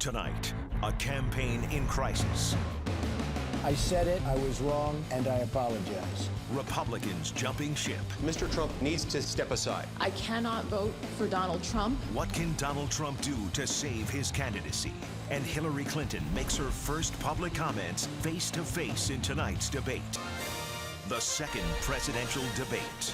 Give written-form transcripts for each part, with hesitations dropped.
Tonight, a campaign in crisis. I said it, I was wrong, and I apologize. Republicans jumping ship. Mr. Trump needs to step aside. I cannot vote for Donald Trump. What can Donald Trump do to save his candidacy? And Hillary Clinton makes her first public comments face to face in tonight's debate. The second presidential debate.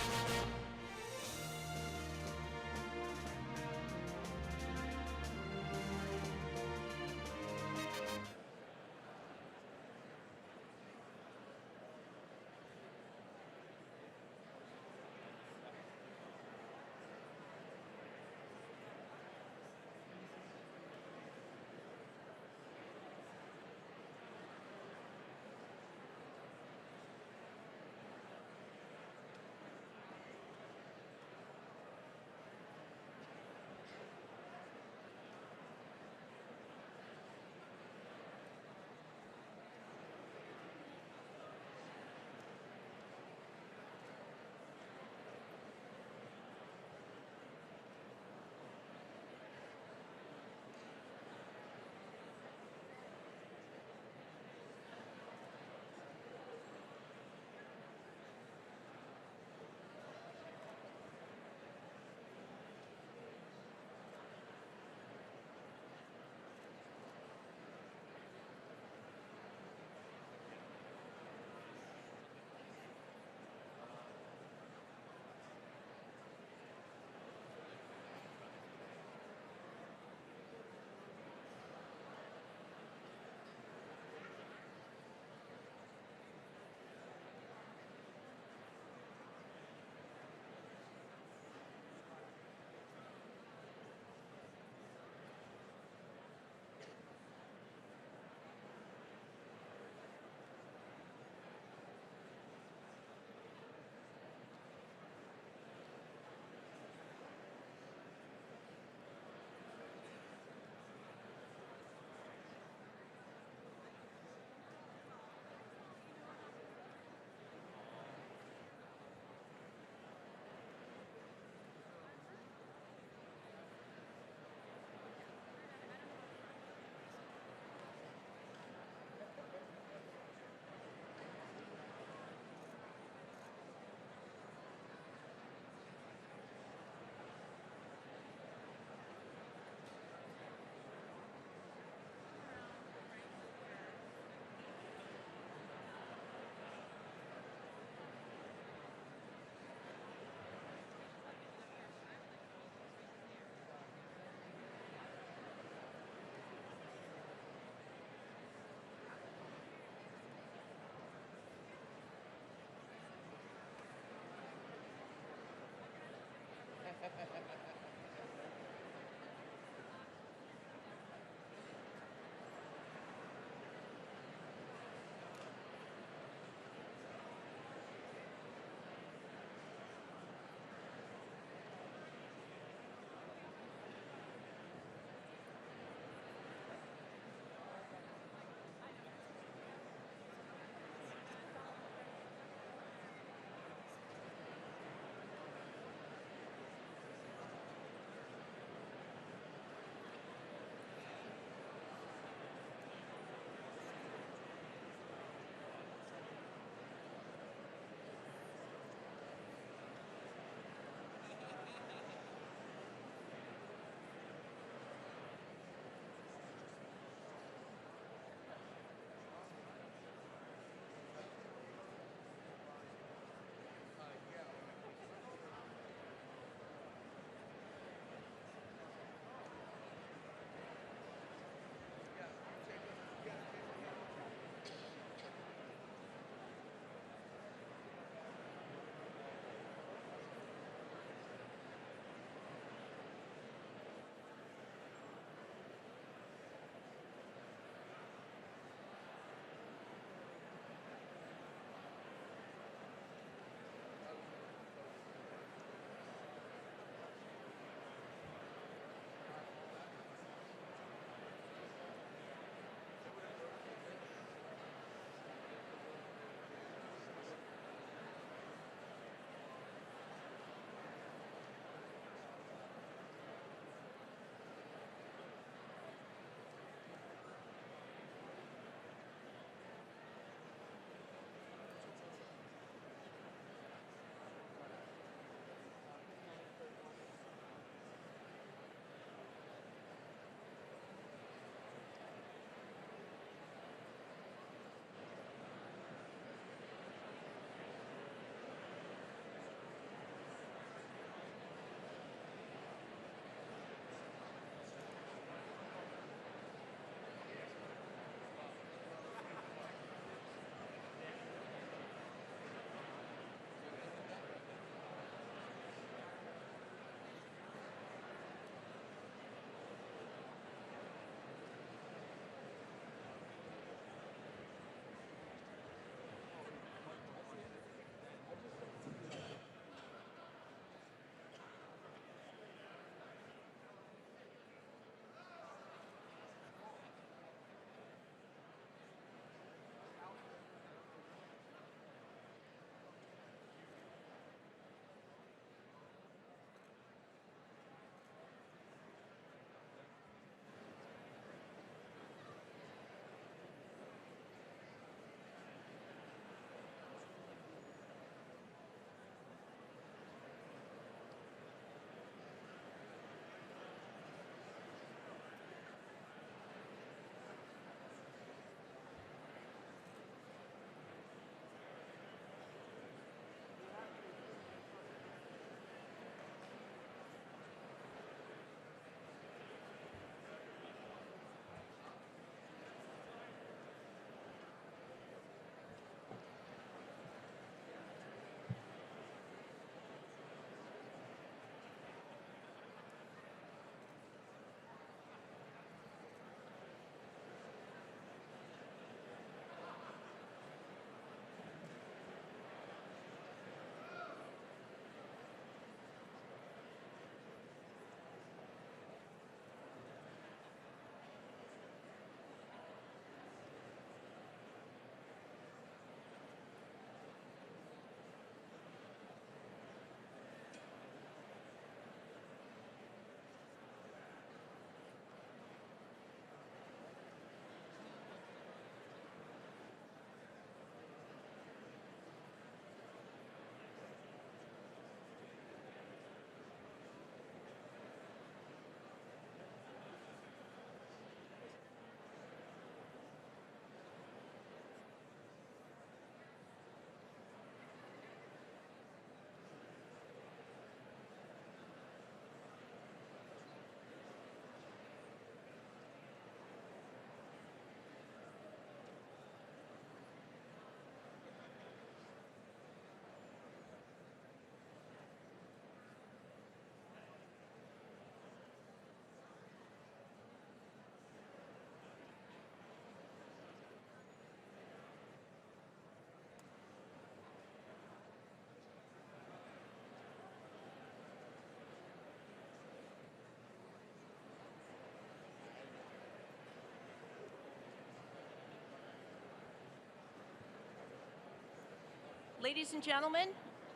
Ladies and gentlemen,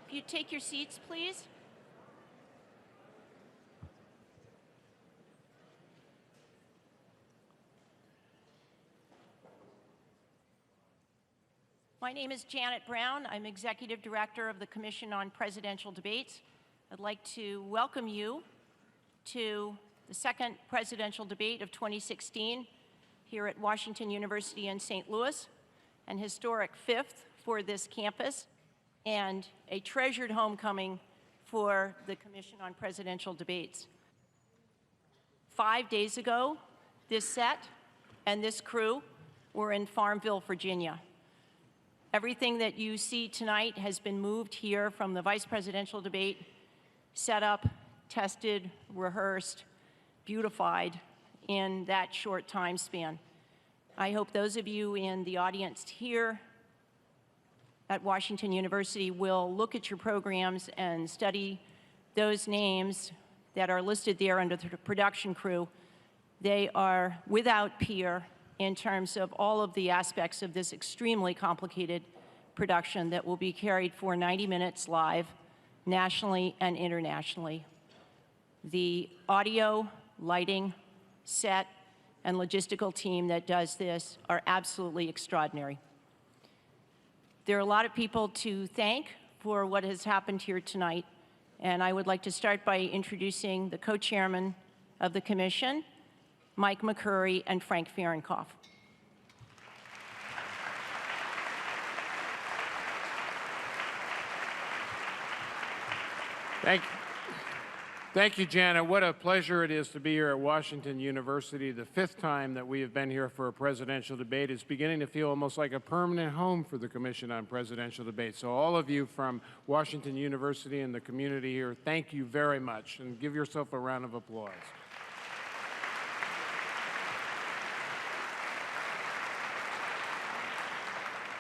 if you take your seats, please. My name is Janet Brown. I'm Executive Director of the Commission on Presidential Debates. I'd like to welcome you to the second presidential debate of 2016 here at Washington University in St. Louis, an historic fifth for this campus and a treasured homecoming for the Commission on Presidential Debates. 5 days ago, this set and this crew were in Farmville, Virginia. Everything that you see tonight has been moved here from the vice presidential debate, set up, tested, rehearsed, beautified in that short time span. I hope those of you in the audience here at Washington University will look at your programs and study those names that are listed there under the production crew. They are without peer in terms of all of the aspects of this extremely complicated production that will be carried for 90 minutes live, nationally and internationally. The audio, lighting, set, and logistical team that does this are absolutely extraordinary. There are a lot of people to thank for what has happened here tonight, and I would like to start by introducing the co-chairman of the commission, Mike McCurry and Frank Fahrenkopf. Thank you, Janet. What a pleasure it is to be here at Washington University. The fifth time that we have been here for a presidential debate. It's beginning to feel almost like a permanent home for the Commission on Presidential Debates. So all of you from Washington University and the community here, thank you very much, and give yourself a round of applause.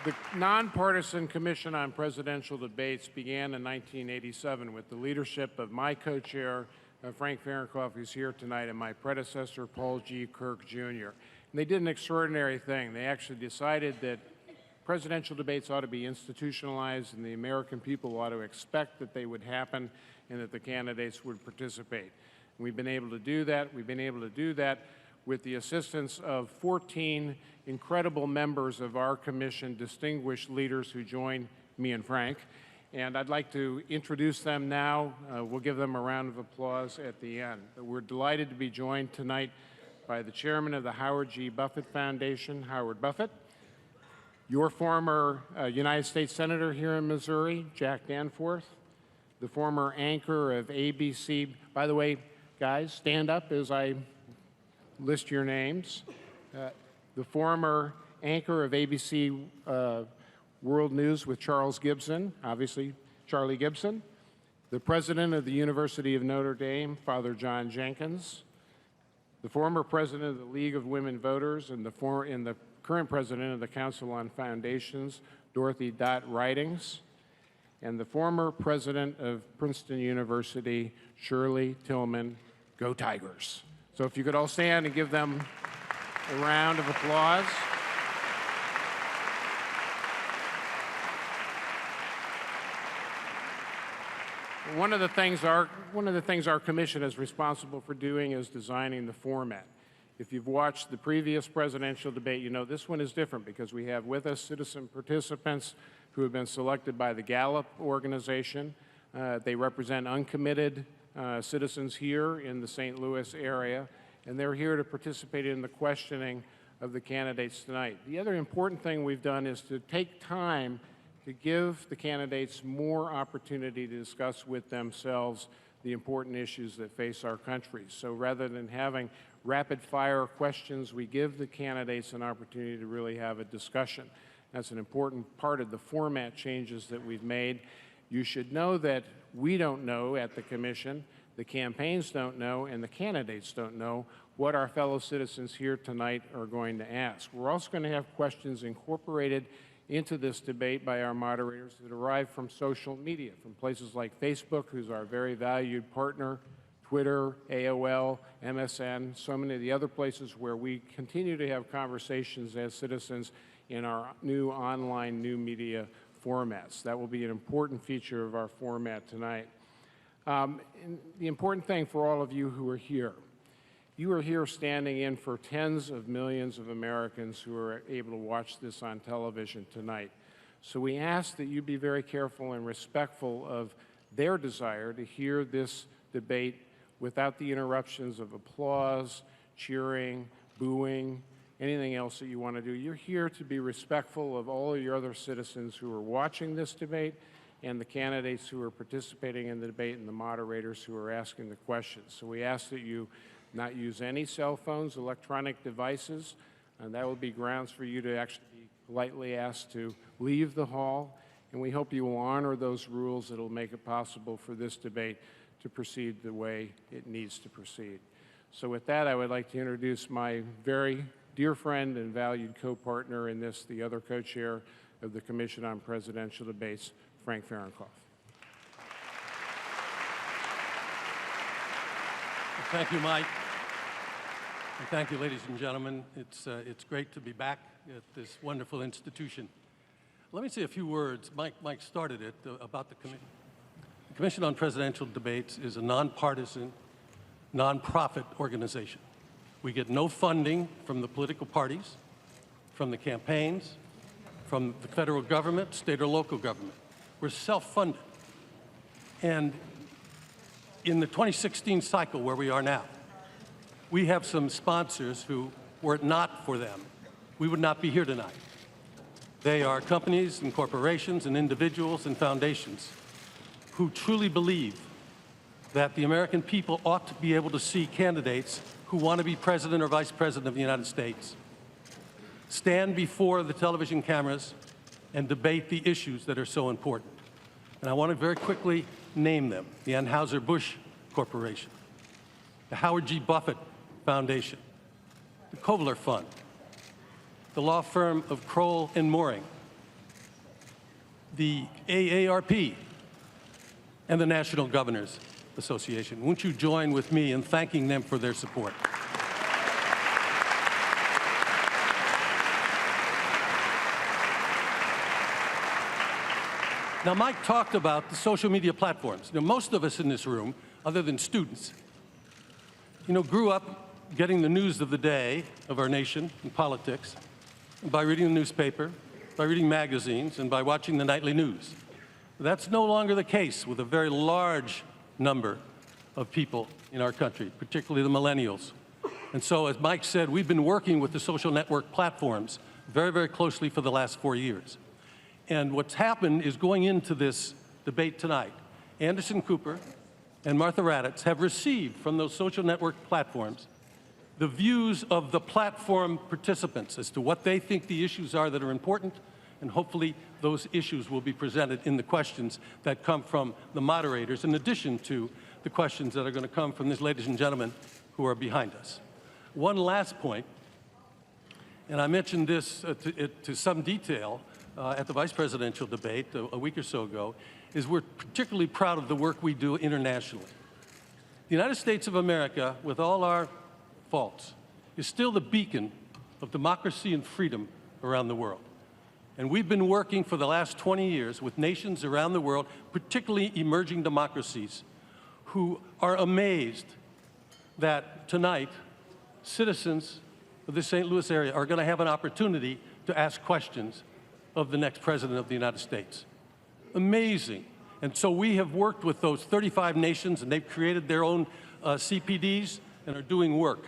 The nonpartisan Commission on Presidential Debates began in 1987 with the leadership of my co-chair, Frank Fahrenkopf, who's here tonight, and my predecessor, Paul G. Kirk, Jr. And they did an extraordinary thing. They actually decided that presidential debates ought to be institutionalized and the American people ought to expect that they would happen and that the candidates would participate. And we've been able to do that. We've been able to do that with the assistance of 14 incredible members of our commission, distinguished leaders who join me and Frank. And I'd like to introduce them now. We'll give them a round of applause at the end. We're delighted to be joined tonight by the chairman of the Howard G. Buffett Foundation, Howard Buffett, your former United States Senator here in Missouri, Jack Danforth, the former anchor of ABC. By the way, guys, stand up as I list your names. The former anchor of ABC World News with Charles Gibson, obviously Charlie Gibson. The president of the University of Notre Dame, Father John Jenkins. The former president of the League of Women Voters and the current president of the Council on Foundations, Dorothy Dott Ridings. And the former president of Princeton University, Shirley Tillman. Go Tigers. So if you could all stand and give them a round of applause. One of the things our commission is responsible for doing is designing the format. If you've watched the previous presidential debate, you know this one is different because we have with us citizen participants who have been selected by the Gallup organization. They represent uncommitted citizens here in the St. Louis area, and they're here to participate in the questioning of the candidates tonight. The other important thing we've done is to take time to give the candidates more opportunity to discuss with themselves the important issues that face our country. So rather than having rapid-fire questions, we give the candidates an opportunity to really have a discussion. That's an important part of the format changes that we've made. You should know that we don't know at the commission, the campaigns don't know, and the candidates don't know what our fellow citizens here tonight are going to ask. We're also going to have questions incorporated into this debate by our moderators that arrive from social media, from places like Facebook, who's our very valued partner, Twitter, AOL, MSN, so many of the other places where we continue to have conversations as citizens in our new online new media formats. That will be an important feature of our format tonight. And the important thing for all of you who are here, you are here standing in for tens of millions of Americans who are able to watch this on television tonight. So we ask that you be very careful and respectful of their desire to hear this debate without the interruptions of applause, cheering, booing, anything else that you want to do. You're here to be respectful of all of your other citizens who are watching this debate and the candidates who are participating in the debate and the moderators who are asking the questions. So we ask that you not use any cell phones, electronic devices, and that will be grounds for you to actually be politely asked to leave the hall. And we hope you will honor those rules that will make it possible for this debate to proceed the way it needs to proceed. So with that, I would like to introduce my very dear friend and valued co-partner in this, the other co-chair of the Commission on Presidential Debates, Frank Fahrenkopf. Thank you, Mike. And thank you, ladies and gentlemen. It's great to be back at this wonderful institution. Let me say a few words. Mike started it about the commission. The Commission on Presidential Debates is a nonpartisan, nonprofit organization. We get no funding from the political parties, from the campaigns, from the federal government, state or local government. We're self-funded. And in the 2016 cycle where we are now, we have some sponsors who, were it not for them, we would not be here tonight. They are companies and corporations and individuals and foundations who truly believe that the American people ought to be able to see candidates who want to be president or vice president of the United States stand before the television cameras and debate the issues that are so important. And I want to very quickly name them: the Anheuser-Busch Corporation, the Howard G. Buffett Foundation, the Kovler Fund, the law firm of Kroll and Mooring, the AARP, and the National Governors Association. Won't you join with me in thanking them for their support? Now, Mike talked about the social media platforms. Now, most of us in this room, other than students, grew up getting the news of the day of our nation and politics by reading the newspaper, by reading magazines, and by watching the nightly news. That's no longer the case with a very large number of people in our country, particularly the millennials. And so, as Mike said, we've been working with the social network platforms very, very closely for the last 4 years. And what's happened is, going into this debate tonight, Anderson Cooper and Martha Raddatz have received from those social network platforms the views of the platform participants as to what they think the issues are that are important, and hopefully those issues will be presented in the questions that come from the moderators, in addition to the questions that are going to come from these ladies and gentlemen who are behind us. One last point, and I mentioned this to some detail at the vice presidential debate a week or so ago, is we're particularly proud of the work we do internationally. The United States of America, with all our faults, is still the beacon of democracy and freedom around the world. And we've been working for the last 20 years with nations around the world, particularly emerging democracies, who are amazed that tonight citizens of the St. Louis area are going to have an opportunity to ask questions of the next president of the United States. Amazing. And so we have worked with those 35 nations, and they've created their own CPDs and are doing work.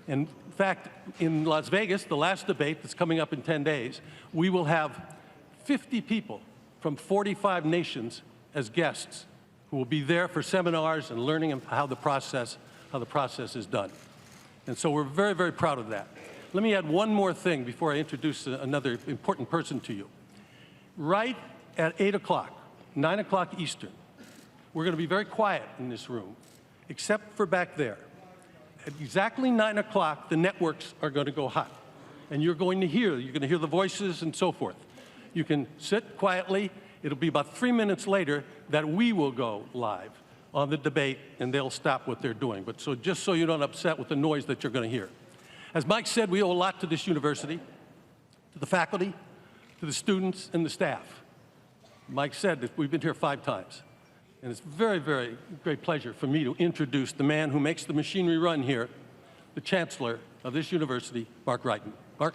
In fact, in Las Vegas, the last debate that's coming up in 10 days, we will have 50 people from 45 nations as guests who will be there for seminars and learning how the process is done. And so we're very, very proud of that. Let me add one more thing before I introduce another important person to you. Right at 8 o'clock, 9 o'clock Eastern, we're going to be very quiet in this room, except for back there. At exactly 9 o'clock, the networks are going to go hot. And you're going to hear the voices and so forth. You can sit quietly. It'll be about 3 minutes later that we will go live on the debate, and they'll stop what they're doing. But so just so you don't upset with the noise that you're going to hear. As Mike said, we owe a lot to this university, to the faculty, to the students and the staff. Mike said that we've been here 5 times. And it's very, very great pleasure for me to introduce the man who makes the machinery run here, the Chancellor of this university, Mark Wrighton. Mark.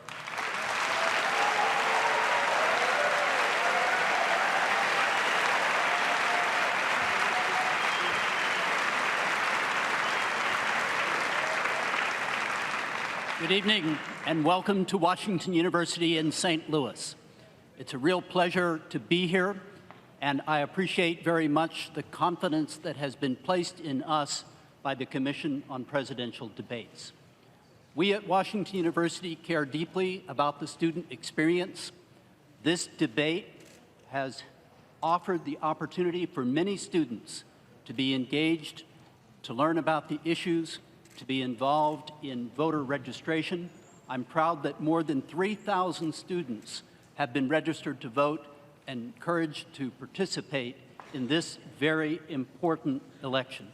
Good evening and welcome to Washington University in St. Louis. It's a real pleasure to be here, and I appreciate very much the confidence that has been placed in us by the Commission on Presidential Debates. We at Washington University care deeply about the student experience. This debate has offered the opportunity for many students to be engaged, to learn about the issues, to be involved in voter registration. I'm proud that more than 3,000 students have been registered to vote and encouraged to participate in this very important election.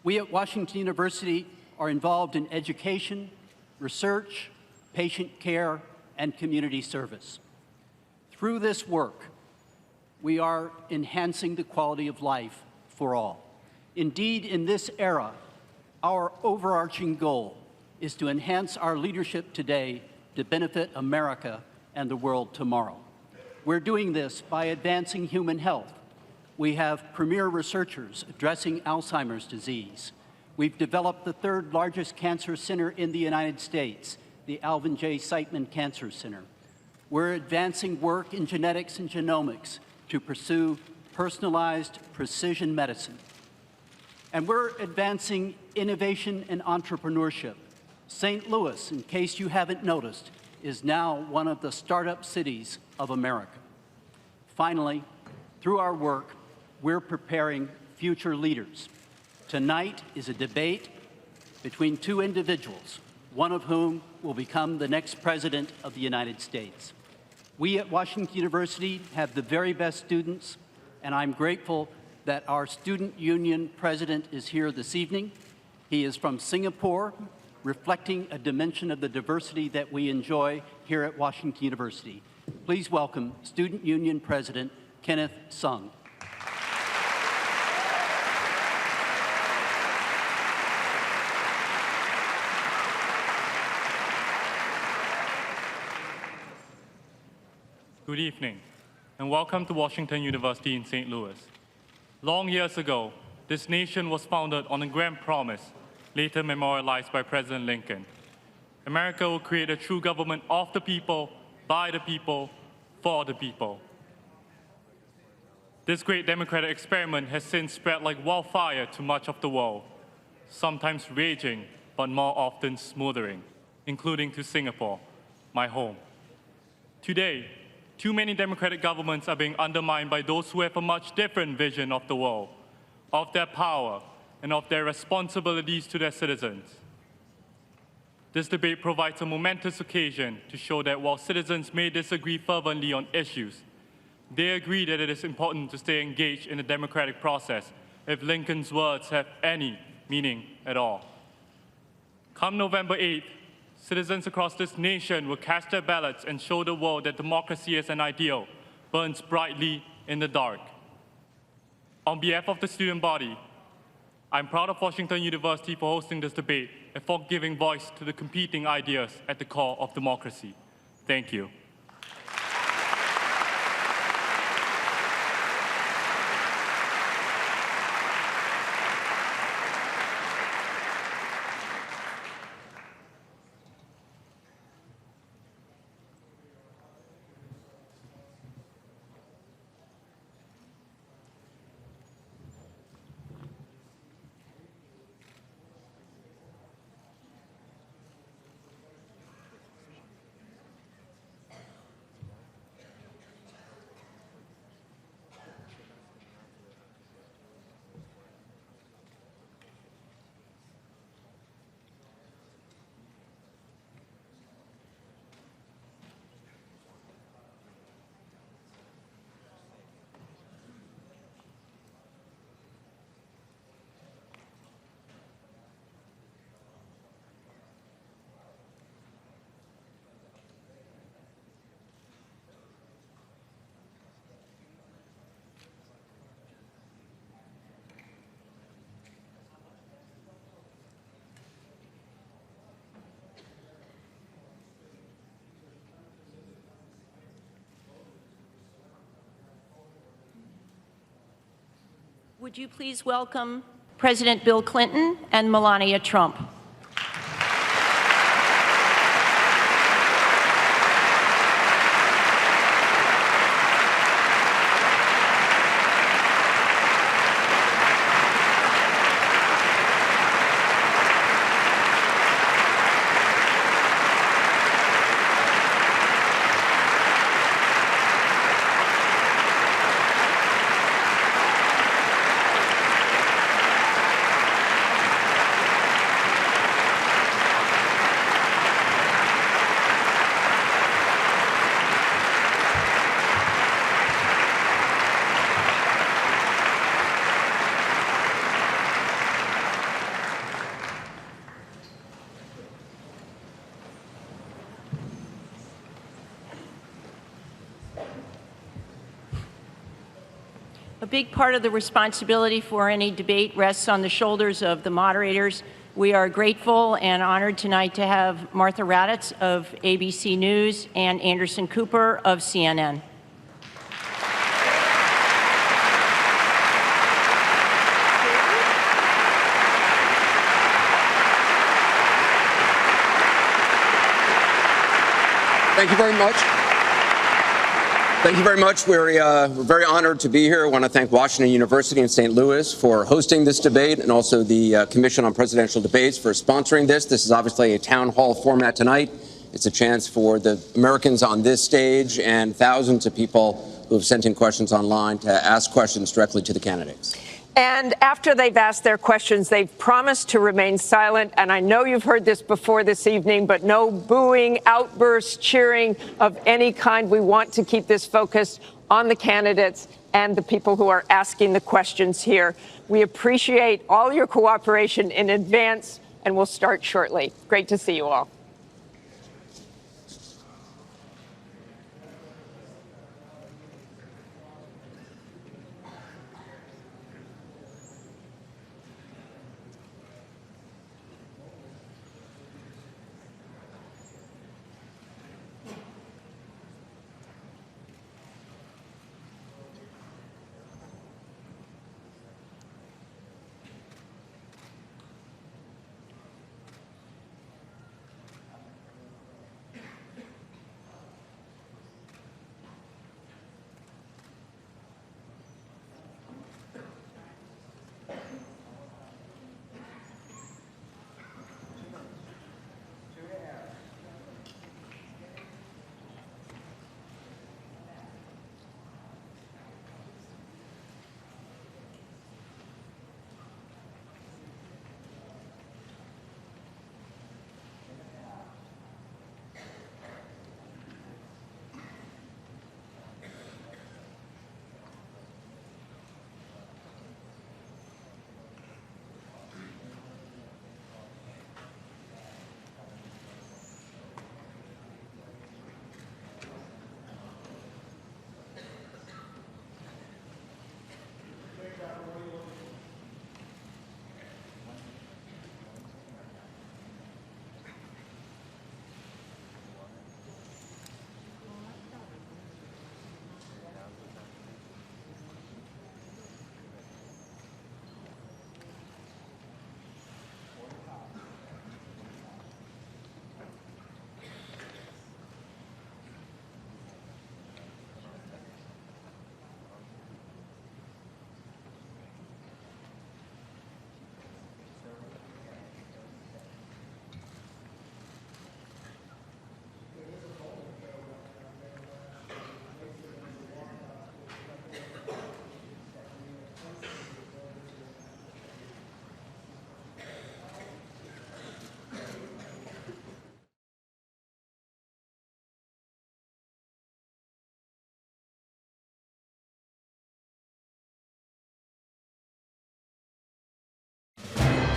We at Washington University are involved in education, research, patient care, and community service. Through this work, we are enhancing the quality of life for all. Indeed, in this era, our overarching goal is to enhance our leadership today to benefit America and the world tomorrow. We're doing this by advancing human health. We have premier researchers addressing Alzheimer's disease. We've developed the 3rd largest cancer center in the United States, the Alvin J. Siteman Cancer Center. We're advancing work in genetics and genomics to pursue personalized precision medicine. And we're advancing innovation and entrepreneurship. St. Louis, in case you haven't noticed, is now one of the startup cities of America. Finally, through our work, we're preparing future leaders. Tonight is a debate between 2 individuals, one of whom will become the next President of the United States. We at Washington University have the very best students, and I'm grateful that our Student Union President is here this evening. He is from Singapore, reflecting a dimension of the diversity that we enjoy here at Washington University. Please welcome Student Union President Kenneth Sung. Good evening, and welcome to Washington University in St. Louis. Long years ago, this nation was founded on a grand promise, later memorialized by President Lincoln. America will create a true government of the people, by the people, for the people. This great democratic experiment has since spread like wildfire to much of the world, sometimes raging, but more often smoldering, including to Singapore, my home. Today, too many democratic governments are being undermined by those who have a much different vision of the world, of their power, and of their responsibilities to their citizens. This debate provides a momentous occasion to show that while citizens may disagree fervently on issues, they agree that it is important to stay engaged in the democratic process if Lincoln's words have any meaning at all. Come November 8th, citizens across this nation will cast their ballots and show the world that democracy as an ideal burns brightly in the dark. On behalf of the student body, I'm proud of Washington University for hosting this debate and for giving voice to the competing ideas at the core of democracy. Thank you. Would you please welcome President Bill Clinton and Melania Trump? A big part of the responsibility for any debate rests on the shoulders of the moderators. We are grateful and honored tonight to have Martha Raddatz of ABC News and Anderson Cooper of CNN. Thank you very much. Thank you very much. We're very honored to be here. I want to thank Washington University in St. Louis for hosting this debate, and also the Commission on Presidential Debates for sponsoring this. This is obviously a town hall format tonight. It's a chance for the Americans on this stage and thousands of people who have sent in questions online to ask questions directly to the candidates. And after they've asked their questions, they've promised to remain silent. And I know you've heard this before this evening, but no booing, outbursts, cheering of any kind. We want to keep this focused on the candidates and the people who are asking the questions here. We appreciate all your cooperation in advance, and we'll start shortly. Great to see you all.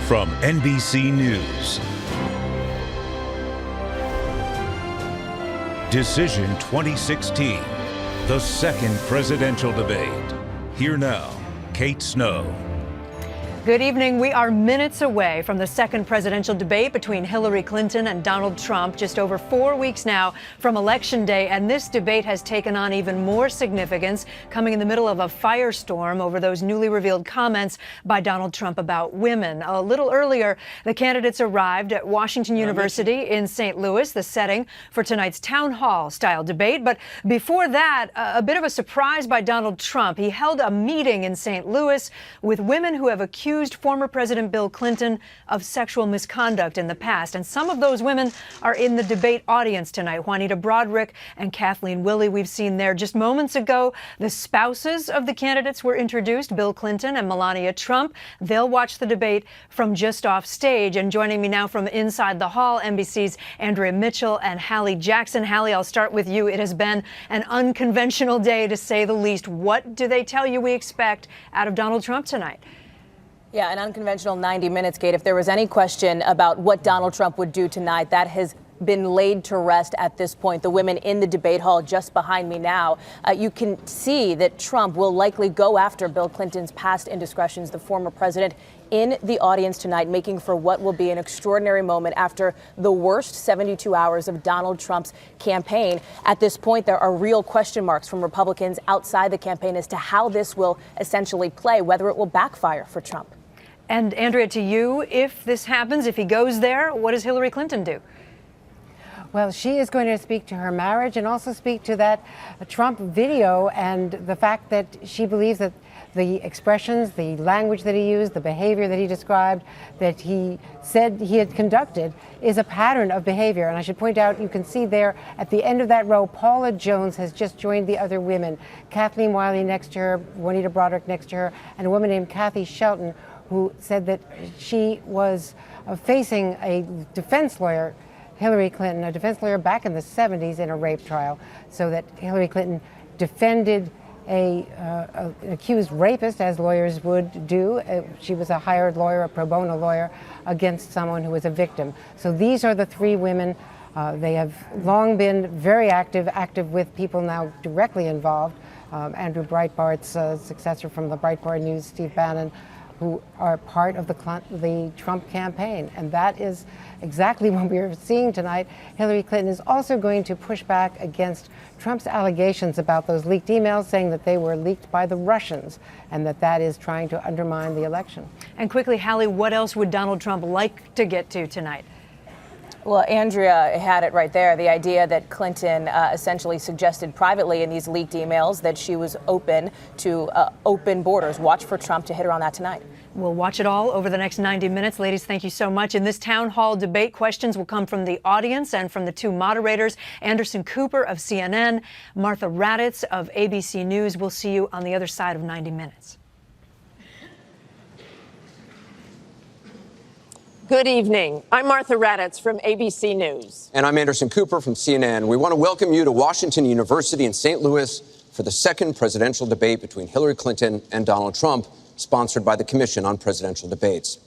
From NBC News. Decision 2016, the second presidential debate. Here now, Kate Snow. Good evening. We are minutes away from the second presidential debate between Hillary Clinton and Donald Trump, just over 4 weeks now from Election Day. And this debate has taken on even more significance, coming in the middle of a firestorm over those newly revealed comments by Donald Trump about women. A little earlier, the candidates arrived at Washington University in St. Louis, the setting for tonight's town hall style debate. But before that, a bit of a surprise by Donald Trump. He held a meeting in St. Louis with women who have accused former President Bill Clinton of sexual misconduct in the past. And some of those women are in the debate audience tonight. Juanita Broaddrick and Kathleen Willey, we've seen there just moments ago. The spouses of the candidates were introduced, Bill Clinton and Melania Trump. They'll watch the debate from just off stage. And joining me now from inside the hall, NBC's Andrea Mitchell and Hallie Jackson. Hallie, I'll start with you. It has been an unconventional day, to say the least. What do they tell you we expect out of Donald Trump tonight? Yeah, an unconventional 90 minutes, Kate. If there was any question about what Donald Trump would do tonight, that has been laid to rest at this point. The women in the debate hall just behind me now, you can see that Trump will likely go after Bill Clinton's past indiscretions, the former president, in the audience tonight, making for what will be an extraordinary moment after the worst 72 hours of Donald Trump's campaign. At this point, there are real question marks from Republicans outside the campaign as to how this will essentially play, whether it will backfire for Trump. And Andrea, to you, if this happens, if he goes there, what does Hillary Clinton do? Well, she is going to speak to her marriage and also speak to that Trump video and the fact that she believes that the expressions, the language that he used, the behavior that he described, that he said he had conducted, is a pattern of behavior. And I should point out, you can see there at the end of that row, Paula Jones has just joined the other women. Kathleen Willey next to her, Juanita Broaddrick next to her, and a woman named Kathy Shelton, who said that she was facing a defense lawyer, Hillary Clinton, a defense lawyer back in the 70s in a rape trial, so that Hillary Clinton defended an accused rapist, as lawyers would do. She was a hired lawyer, a pro bono lawyer, against someone who was a victim. So these are the three women. They have long been very active with people now directly involved. Andrew Breitbart's successor from the Breitbart News, Steve Bannon, who are part of the Trump campaign. And that is exactly what we're seeing tonight. Hillary Clinton is also going to push back against Trump's allegations about those leaked emails, saying that they were leaked by the Russians and that is trying to undermine the election. And quickly, Hallie, what else would Donald Trump like to get to tonight? Well, Andrea had it right there. The idea that Clinton essentially suggested privately in these leaked emails that she was open to open borders. Watch for Trump to hit her on that tonight. We'll watch it all over the next 90 minutes. Ladies, thank you so much. In this town hall debate, questions will come from the audience and from the two moderators, Anderson Cooper of CNN, Martha Raddatz of ABC News. We'll see you on the other side of 90 minutes. Good evening. I'm Martha Raddatz from ABC News. And I'm Anderson Cooper from CNN. We want to welcome you to Washington University in St. Louis for the second presidential debate between Hillary Clinton and Donald Trump, sponsored by the Commission on Presidential Debates.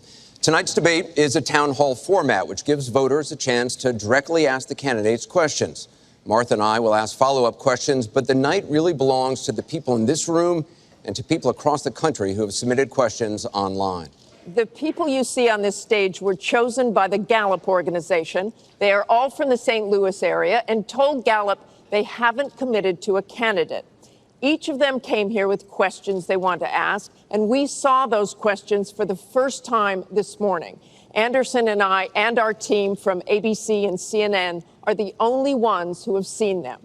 Tonight's debate is a town hall format, which gives voters a chance to directly ask the candidates questions. Martha and I will ask follow-up questions, but the night really belongs to the people in this room and to people across the country who have submitted questions online. The people you see on this stage were chosen by the Gallup organization. They are all from the St. Louis area and told Gallup they haven't committed to a candidate. Each of them came here with questions they want to ask, and we saw those questions for the first time this morning. Anderson and I and our team from ABC and CNN are the only ones who have seen them.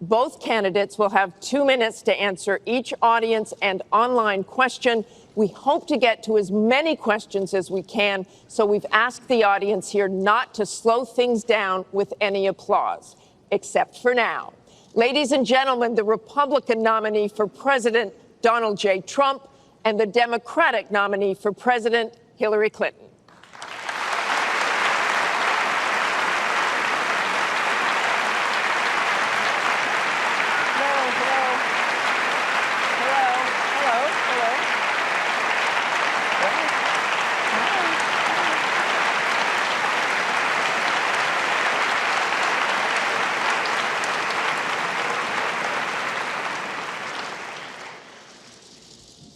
Both candidates will have 2 minutes to answer each audience and online question. We hope to get to as many questions as we can, so we've asked the audience here not to slow things down with any applause, except for now. Ladies and gentlemen, the Republican nominee for President, Donald J. Trump, and the Democratic nominee for President, Hillary Clinton.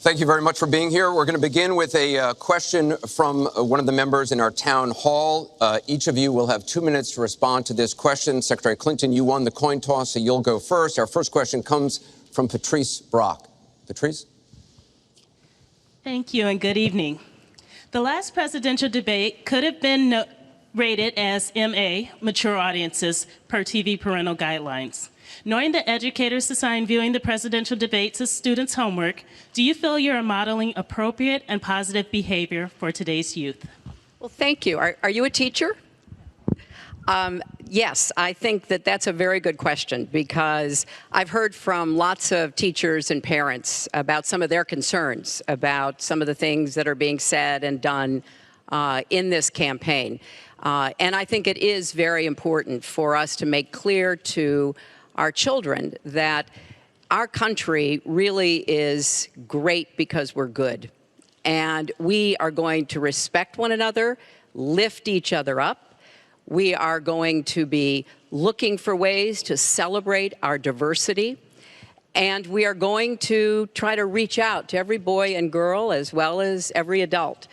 Thank you very much for being here. We're going to begin with a question from one of the members in our town hall. Each of you will have 2 minutes to respond to this question. Secretary Clinton, you won the coin toss, so you'll go first. Our first question comes from Patrice Brock. Patrice? Thank you and good evening. The last presidential debate could have been rated as MA, mature audiences, per TV parental guidelines. Knowing that educators assign viewing the presidential debates as students' homework, do you feel you're modeling appropriate and positive behavior for today's youth? Well, thank you. Are you a teacher? Yes, I think that that's a very good question because I've heard from lots of teachers and parents about some of their concerns about some of the things that are being said and done in this campaign. And I think it is very important for us to make clear to our children that our country really is great because we're good. And we are going to respect one another, lift each other up. We are going to be looking for ways to celebrate our diversity. And we are going to try to reach out to every boy and girl as well as every adult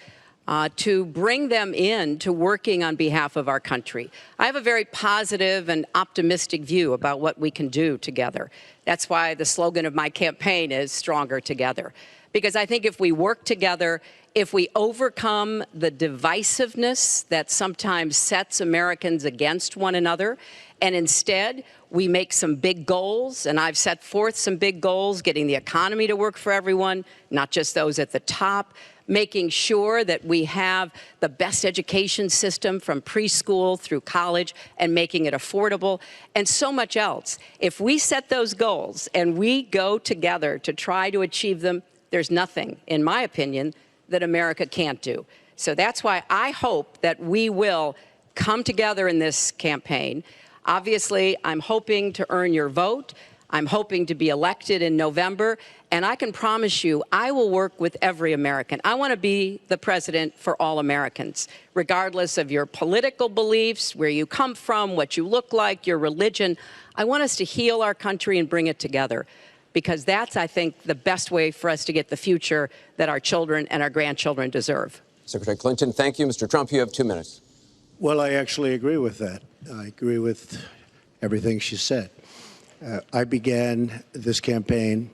to bring them in to working on behalf of our country. I have a very positive and optimistic view about what we can do together. That's why the slogan of my campaign is Stronger Together. Because I think if we work together, if we overcome the divisiveness that sometimes sets Americans against one another, and instead we make some big goals, and I've set forth some big goals, getting the economy to work for everyone, not just those at the top, making sure that we have the best education system from preschool through college and making it affordable, and so much else. If we set those goals and we go together to try to achieve them, there's nothing, in my opinion, that America can't do. So that's why I hope that we will come together in this campaign. Obviously, I'm hoping to earn your vote. I'm hoping to be elected in November, and I can promise you I will work with every American. I want to be the president for all Americans, regardless of your political beliefs, where you come from, what you look like, your religion. I want us to heal our country and bring it together, because that's, I think, the best way for us to get the future that our children and our grandchildren deserve. Secretary Clinton, thank you. Mr. Trump, you have 2 minutes. Well, I actually agree with that. I agree with everything she said. I began this campaign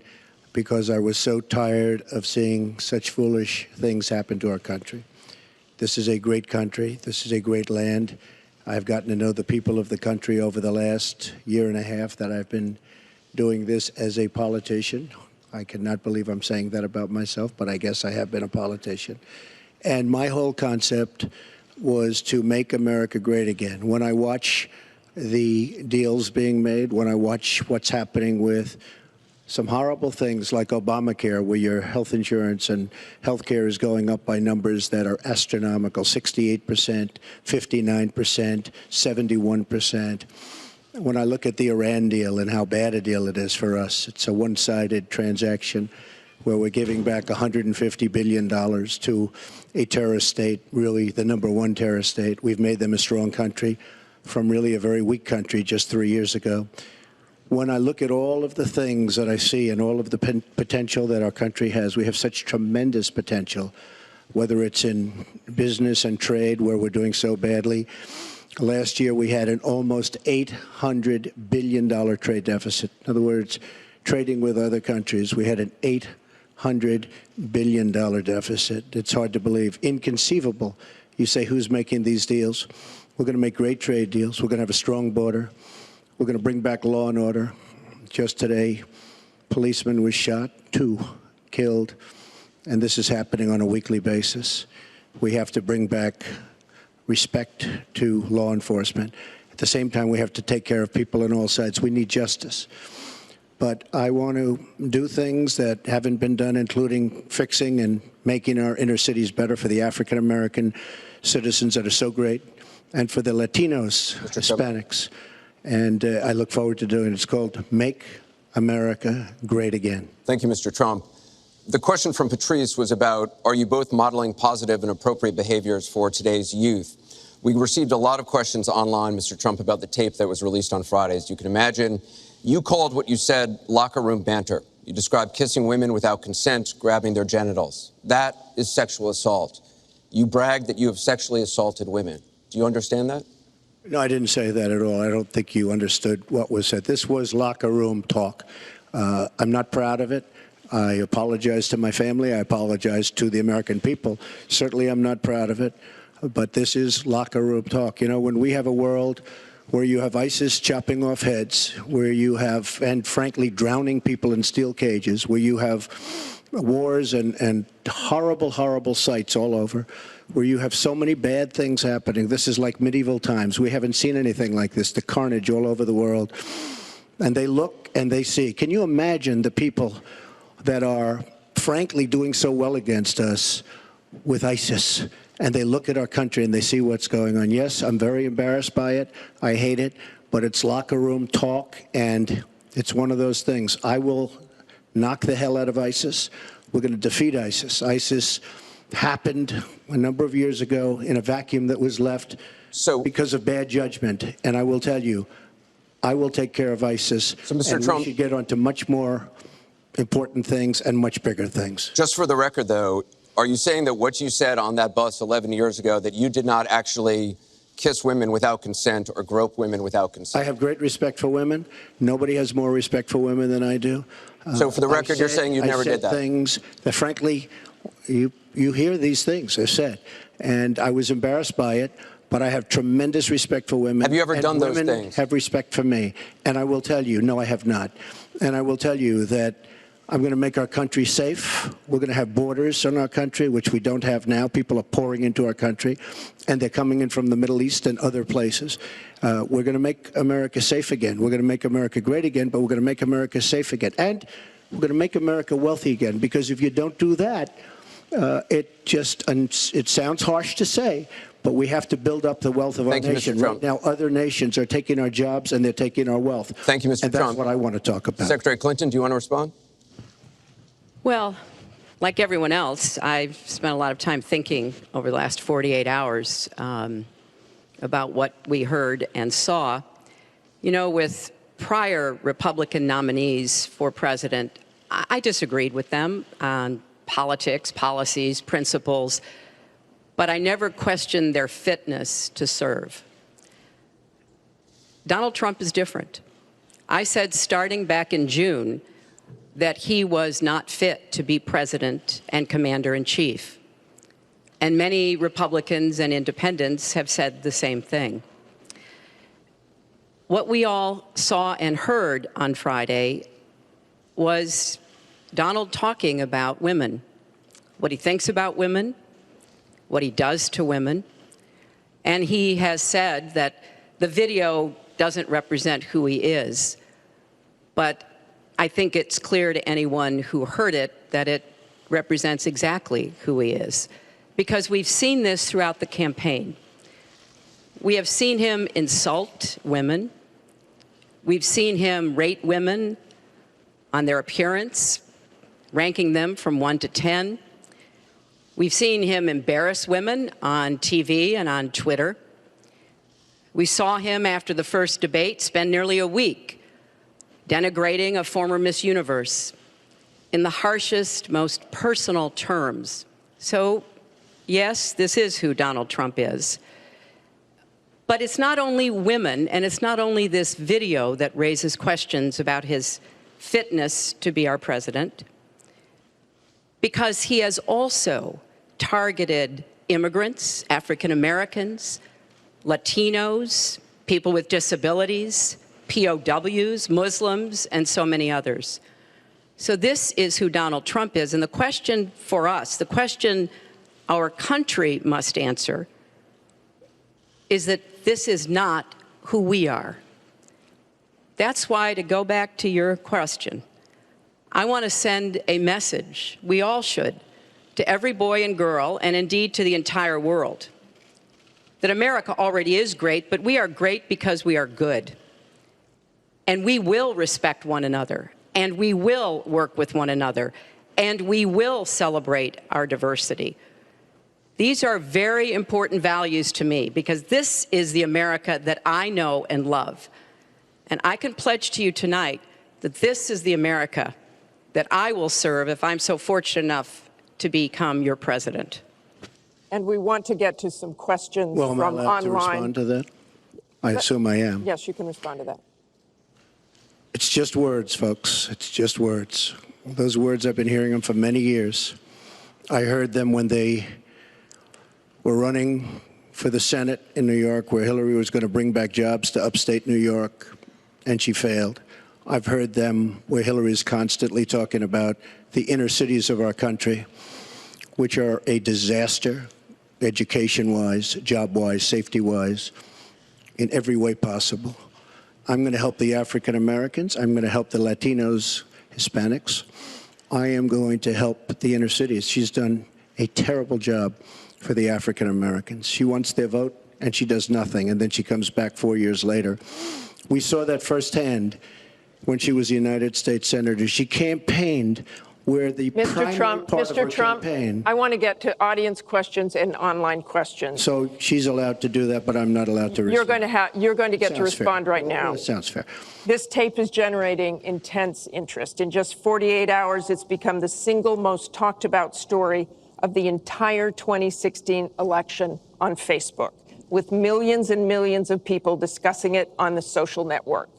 because I was so tired of seeing such foolish things happen to our country. This is a great country. This is a great land. I've gotten to know the people of the country over the last year and a half that I've been doing this as a politician. I cannot believe I'm saying that about myself, but I guess I have been a politician. And my whole concept was to make America great again. When I watch the deals being made, when I watch what's happening with some horrible things like Obamacare, where your health insurance and health care is going up by numbers that are astronomical, 68%, 59%, 71%. When I look at the Iran deal and how bad a deal it is for us, it's a one-sided transaction where we're giving back $150 billion to a terrorist state, really the #1 terrorist state. We've made them a strong country from really a very weak country just 3 years ago. When I look at all of the things that I see and all of the potential that our country has, we have such tremendous potential, whether it's in business and trade, where we're doing so badly. Last year, we had an almost $800 billion trade deficit. In other words, trading with other countries, we had an $800 billion deficit. It's hard to believe. Inconceivable. You say, who's making these deals? We're going to make great trade deals. We're going to have a strong border. We're going to bring back law and order. Just today, policeman was shot, 2 killed, and this is happening on a weekly basis. We have to bring back respect to law enforcement. At the same time, we have to take care of people on all sides. We need justice. But I want to do things that haven't been done, including fixing and making our inner cities better for the African-American citizens that are so great, and for the Latinos, Hispanics. And I look forward to doing it. It's called Make America Great Again. Thank you, Mr. Trump. The question from Patrice was about, are you both modeling positive and appropriate behaviors for today's youth? We received a lot of questions online, Mr. Trump, about the tape that was released on Friday. As you can imagine, you called what you said locker room banter. You described kissing women without consent, grabbing their genitals. That is sexual assault. You bragged that you have sexually assaulted women. Do you understand that? No, I didn't say that at all. I don't think you understood what was said. This was locker room talk. I'm not proud of it. I apologize to my family. I apologize to the American people. Certainly, I'm not proud of it. But this is locker room talk. You know, when we have a world where you have ISIS chopping off heads, where you have, and frankly, drowning people in steel cages, where you have wars and horrible, horrible sights all over, where you have so many bad things happening. This is like medieval times. We haven't seen anything like this, the carnage all over the world. And they look and they see. Can you imagine the people that are, frankly, doing so well against us with ISIS? And they look at our country and they see what's going on. Yes, I'm very embarrassed by it. I hate it. But it's locker room talk, and it's one of those things. I will knock the hell out of ISIS. We're going to defeat ISIS. ISIS happened a number of years ago in a vacuum that was left because of bad judgment. And I will tell you, I will take care of ISIS. So, Mr. And Trump, we should get on to much more important things and much bigger things. Just for the record, though, are you saying that what you said on that bus 11 years ago, that you did not actually kiss women without consent or grope women without consent? I have great respect for women. Nobody has more respect for women than I do. So for the record, you're saying you never did that? I said things that, frankly, you hear these things are said. And I was embarrassed by it, but I have tremendous respect for women. Have you ever done those things? Women have respect for me. And I will tell you, no, I have not. And I will tell you that I'm going to make our country safe. We're going to have borders in our country, which we don't have now. People are pouring into our country, and they're coming in from the Middle East and other places. We're going to make America safe again. We're going to make America great again, but we're going to make America safe again. And we're going to make America wealthy again, because if you don't do that, it sounds harsh to say, but we have to build up the wealth of our nation. Right now, other nations are taking our jobs and they're taking our wealth. Thank you, Mr. And that's what I want to talk about. Secretary Clinton, do you want to respond? Well, like everyone else, I've spent a lot of time thinking over the last 48 hours about what we heard and saw. You know, with prior Republican nominees for president, I disagreed with them on politics, policies, principles, but I never questioned their fitness to serve. Donald Trump is different. I said starting back in June that he was not fit to be president and commander-in-chief. And many Republicans and independents have said the same thing. What we all saw and heard on Friday was Donald talking about women, what he thinks about women, what he does to women. And he has said that the video doesn't represent who he is, but I think it's clear to anyone who heard it that it represents exactly who he is, because we've seen this throughout the campaign. We have seen him insult women. We've seen him rate women on their appearance, ranking them from 1 to 10. We've seen him embarrass women on TV and on Twitter. We saw him after the first debate spend nearly a week denigrating a former Miss Universe in the harshest, most personal terms. So, yes, this is who Donald Trump is. But it's not only women, and it's not only this video that raises questions about his fitness to be our president, because he has also targeted immigrants, African Americans, Latinos, people with disabilities, POWs, Muslims, and so many others. So this is who Donald Trump is. And the question for us, the question our country must answer, is that this is not who we are. That's why, to go back to your question, I want to send a message, we all should, to every boy and girl, and indeed to the entire world, that America already is great, but we are great because we are good. And we will respect one another, and we will work with one another, and we will celebrate our diversity. These are very important values to me, because this is the America that I know and love. And I can pledge to you tonight that this is the America that I will serve if I'm so fortunate enough to become your president. And we want to get to some questions Well, am I from allowed to online. respond to that? I assume I am. Yes, you can respond to that. It's just words, folks. It's just words. Those words, I've been hearing them for many years. I heard them when they were running for the Senate in New York, where Hillary was going to bring back jobs to upstate New York, and she failed. I've heard them where Hillary is constantly talking about the inner cities of our country, which are a disaster, education-wise, job-wise, safety-wise, in every way possible. I'm going to help the African Americans. I'm going to help the Latinos, Hispanics. I am going to help the inner cities. She's done a terrible job for the African Americans. She wants their vote, and she does nothing, and then she comes back 4 years later. We saw that firsthand when she was a United States Senator. She campaigned where the primary part of her campaign. I want to get to audience questions and online questions. So she's allowed to do that, but I'm not allowed to respond. You're going to get to Sounds fair. respond right now. That sounds fair. This tape is generating intense interest. In just 48 hours, it's become the single most talked about story of the entire 2016 election on Facebook, with millions and millions of people discussing it on the social network.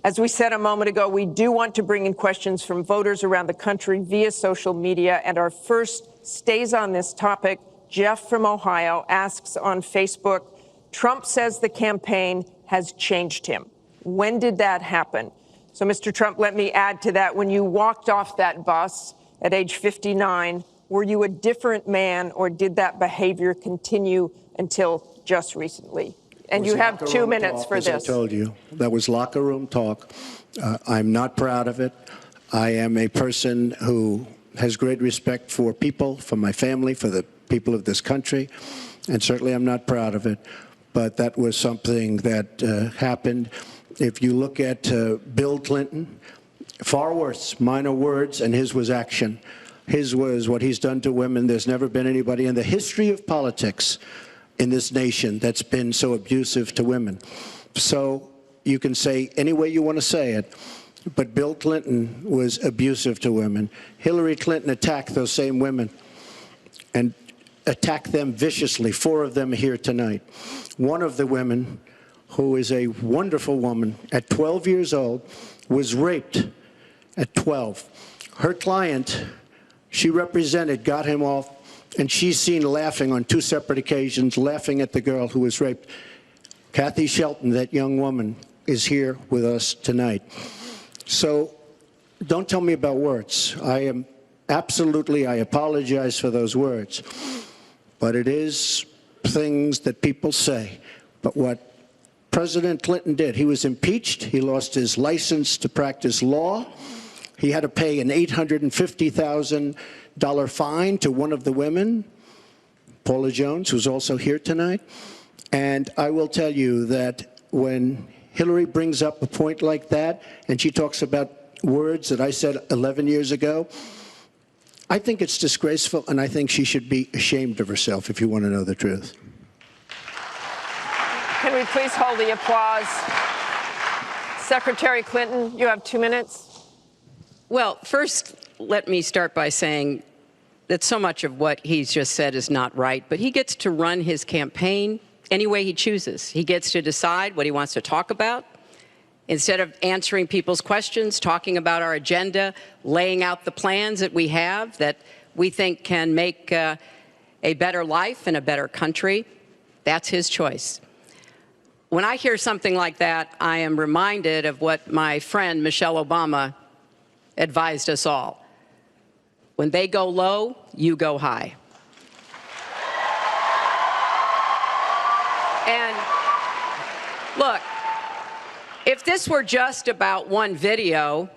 As we said a moment ago, we do want to bring in questions from voters around the country via social media, and our first stays on this topic. Jeff from Ohio asks on Facebook, Trump says the campaign has changed him. When did that happen? So, Mr. Trump, let me add to that. When you walked off that bus at age 59, were you a different man, or did that behavior continue until just recently? And you have 2 minutes for this. As I told you, that was locker room talk. I'm not proud of it. I am a person who has great respect for people, for my family, for the people of this country, and certainly I'm not proud of it. But that was something that happened. If you look at Bill Clinton, far worse, minor words, and his was action. His was what he's done to women. There's never been anybody in the history of politics in this nation that's been so abusive to women. So you can say any way you want to say it, but Bill Clinton was abusive to women. Hillary Clinton attacked those same women and attacked them viciously. 4 of them are here tonight. One of the women, who is a wonderful woman, at 12 years old, was raped at 12. Her client, she represented, got him off, and she's seen laughing on 2 separate occasions, laughing at the girl who was raped. Kathy Shelton, that young woman, is here with us tonight. So don't tell me about words. I apologize for those words. But it is things that people say. But what President Clinton did, he was impeached. He lost his license to practice law. He had to pay an $850,000 fine to one of the women, Paula Jones, who's also here tonight. And I will tell you that when Hillary brings up a point like that, and she talks about words that I said 11 years ago, I think it's disgraceful, and I think she should be ashamed of herself, if you want to know the truth. Can we please hold the applause? Secretary Clinton, you have 2 minutes. Well, first, let me start by saying that so much of what he's just said is not right, but he gets to run his campaign any way he chooses. He gets to decide what he wants to talk about. Instead of answering people's questions, talking about our agenda, laying out the plans that we have that we think can make a better life and a better country, that's his choice. When I hear something like that, I am reminded of what my friend Michelle Obama advised us all. When they go low, you go high. And look, if this were just about one video,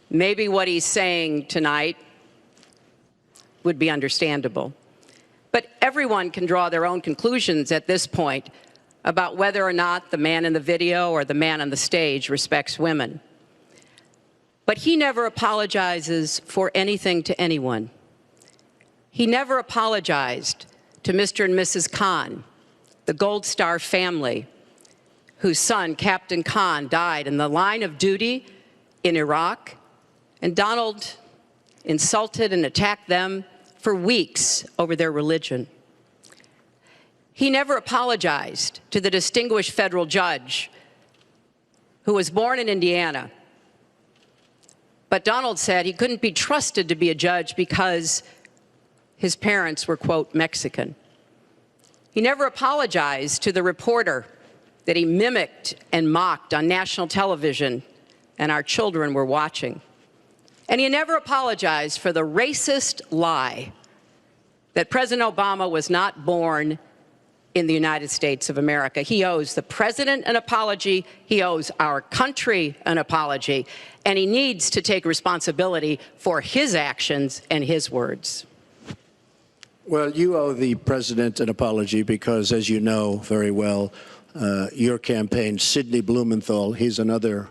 maybe what he's saying tonight would be understandable. But everyone can draw their own conclusions at this point about whether or not the man in the video or the man on the stage respects women. But he never apologizes for anything to anyone. He never apologized to Mr. and Mrs. Khan, the Gold Star family, whose son, Captain Khan, died in the line of duty in Iraq. And Donald insulted and attacked them for weeks over their religion. He never apologized to the distinguished federal judge who was born in Indiana. But Donald said he couldn't be trusted to be a judge because his parents were, quote, Mexican. He never apologized to the reporter that he mimicked and mocked on national television and our children were watching. And he never apologized for the racist lie that President Obama was not born in the United States of America. He owes the president an apology. He owes our country an apology. And he needs to take responsibility for his actions and his words. Well, you owe the president an apology because, as you know very well, your campaign, Sidney Blumenthal, he's another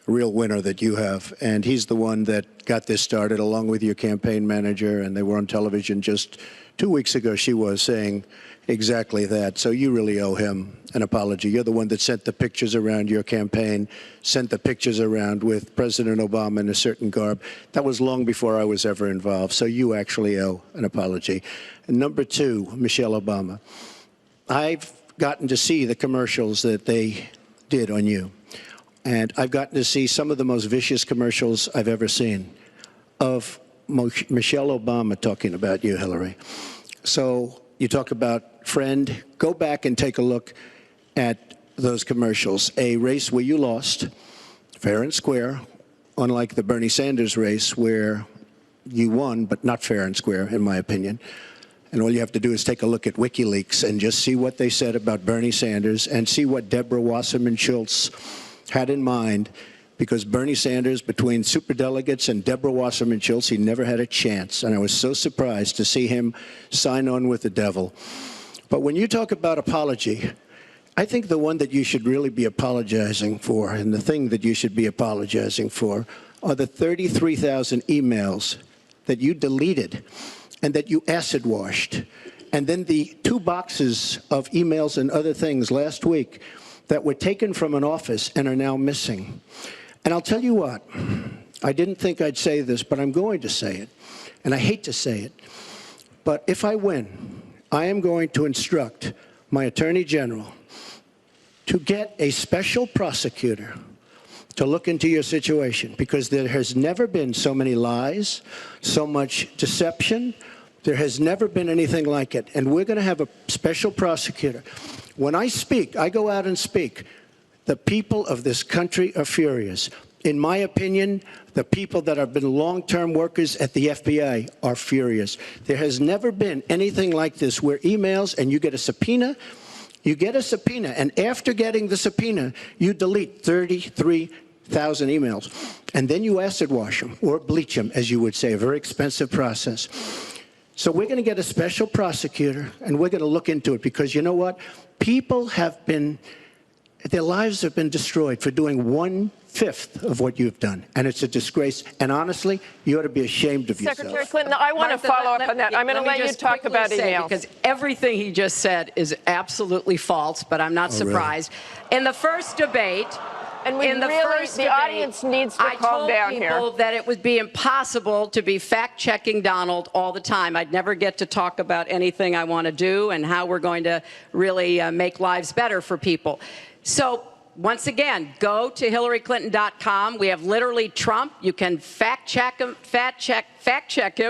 real winner that you have. And he's the one that got this started along with your campaign manager. And they were on television just 2 weeks ago, she was saying exactly that. So you really owe him an apology. You're the one that sent the pictures around your campaign, sent the pictures around with President Obama in a certain garb. That was long before I was ever involved. So you actually owe an apology. And number two, Michelle Obama. I've gotten to see the commercials that they did on you. And I've gotten to see some of the most vicious commercials I've ever seen of Michelle Obama talking about you, Hillary. So you talk about friend, go back and take a look at those commercials. A race where you lost, fair and square, unlike the Bernie Sanders race where you won, but not fair and square, in my opinion. And all you have to do is take a look at WikiLeaks and just see what they said about Bernie Sanders and see what Deborah Wasserman Schultz had in mind, because Bernie Sanders, between superdelegates and Deborah Wasserman Schultz, he never had a chance. And I was so surprised to see him sign on with the devil. But when you talk about apology, I think the one that you should really be apologizing for, and the thing that you should be apologizing for, are the 33,000 emails that you deleted and that you acid washed. And then the 2 boxes of emails and other things last week that were taken from an office and are now missing. And I'll tell you what, I didn't think I'd say this, but I'm going to say it. And I hate to say it. But if I win, I am going to instruct my Attorney General to get a special prosecutor to look into your situation, because there has never been so many lies, so much deception. There has never been anything like it. And we're going to have a special prosecutor. When I speak, I go out and speak. The people of this country are furious. In my opinion, the people that have been long-term workers at the FBI are furious. There has never been anything like this where emails and you get a subpoena, and after getting the subpoena, you delete 33,000 emails. And then you acid wash them or bleach them, as you would say, a very expensive process. So we're going to get a special prosecutor, and we're going to look into it, because you know what? People have been, their lives have been destroyed for doing 1/5 of what you've done. And it's a disgrace. And honestly, you ought to be ashamed of yourself. Secretary Clinton, I want to follow up on that. I'm going to let you talk about emails. Because everything he just said is absolutely false, but I'm not surprised. Really? In the first debate, and the audience needs to calm down here. I told people that it would be impossible to be fact-checking Donald all the time. I'd never get to talk about anything I want to do and how we're going to really make lives better for people. So once again, go to HillaryClinton.com. We have literally Trump. You can fact check him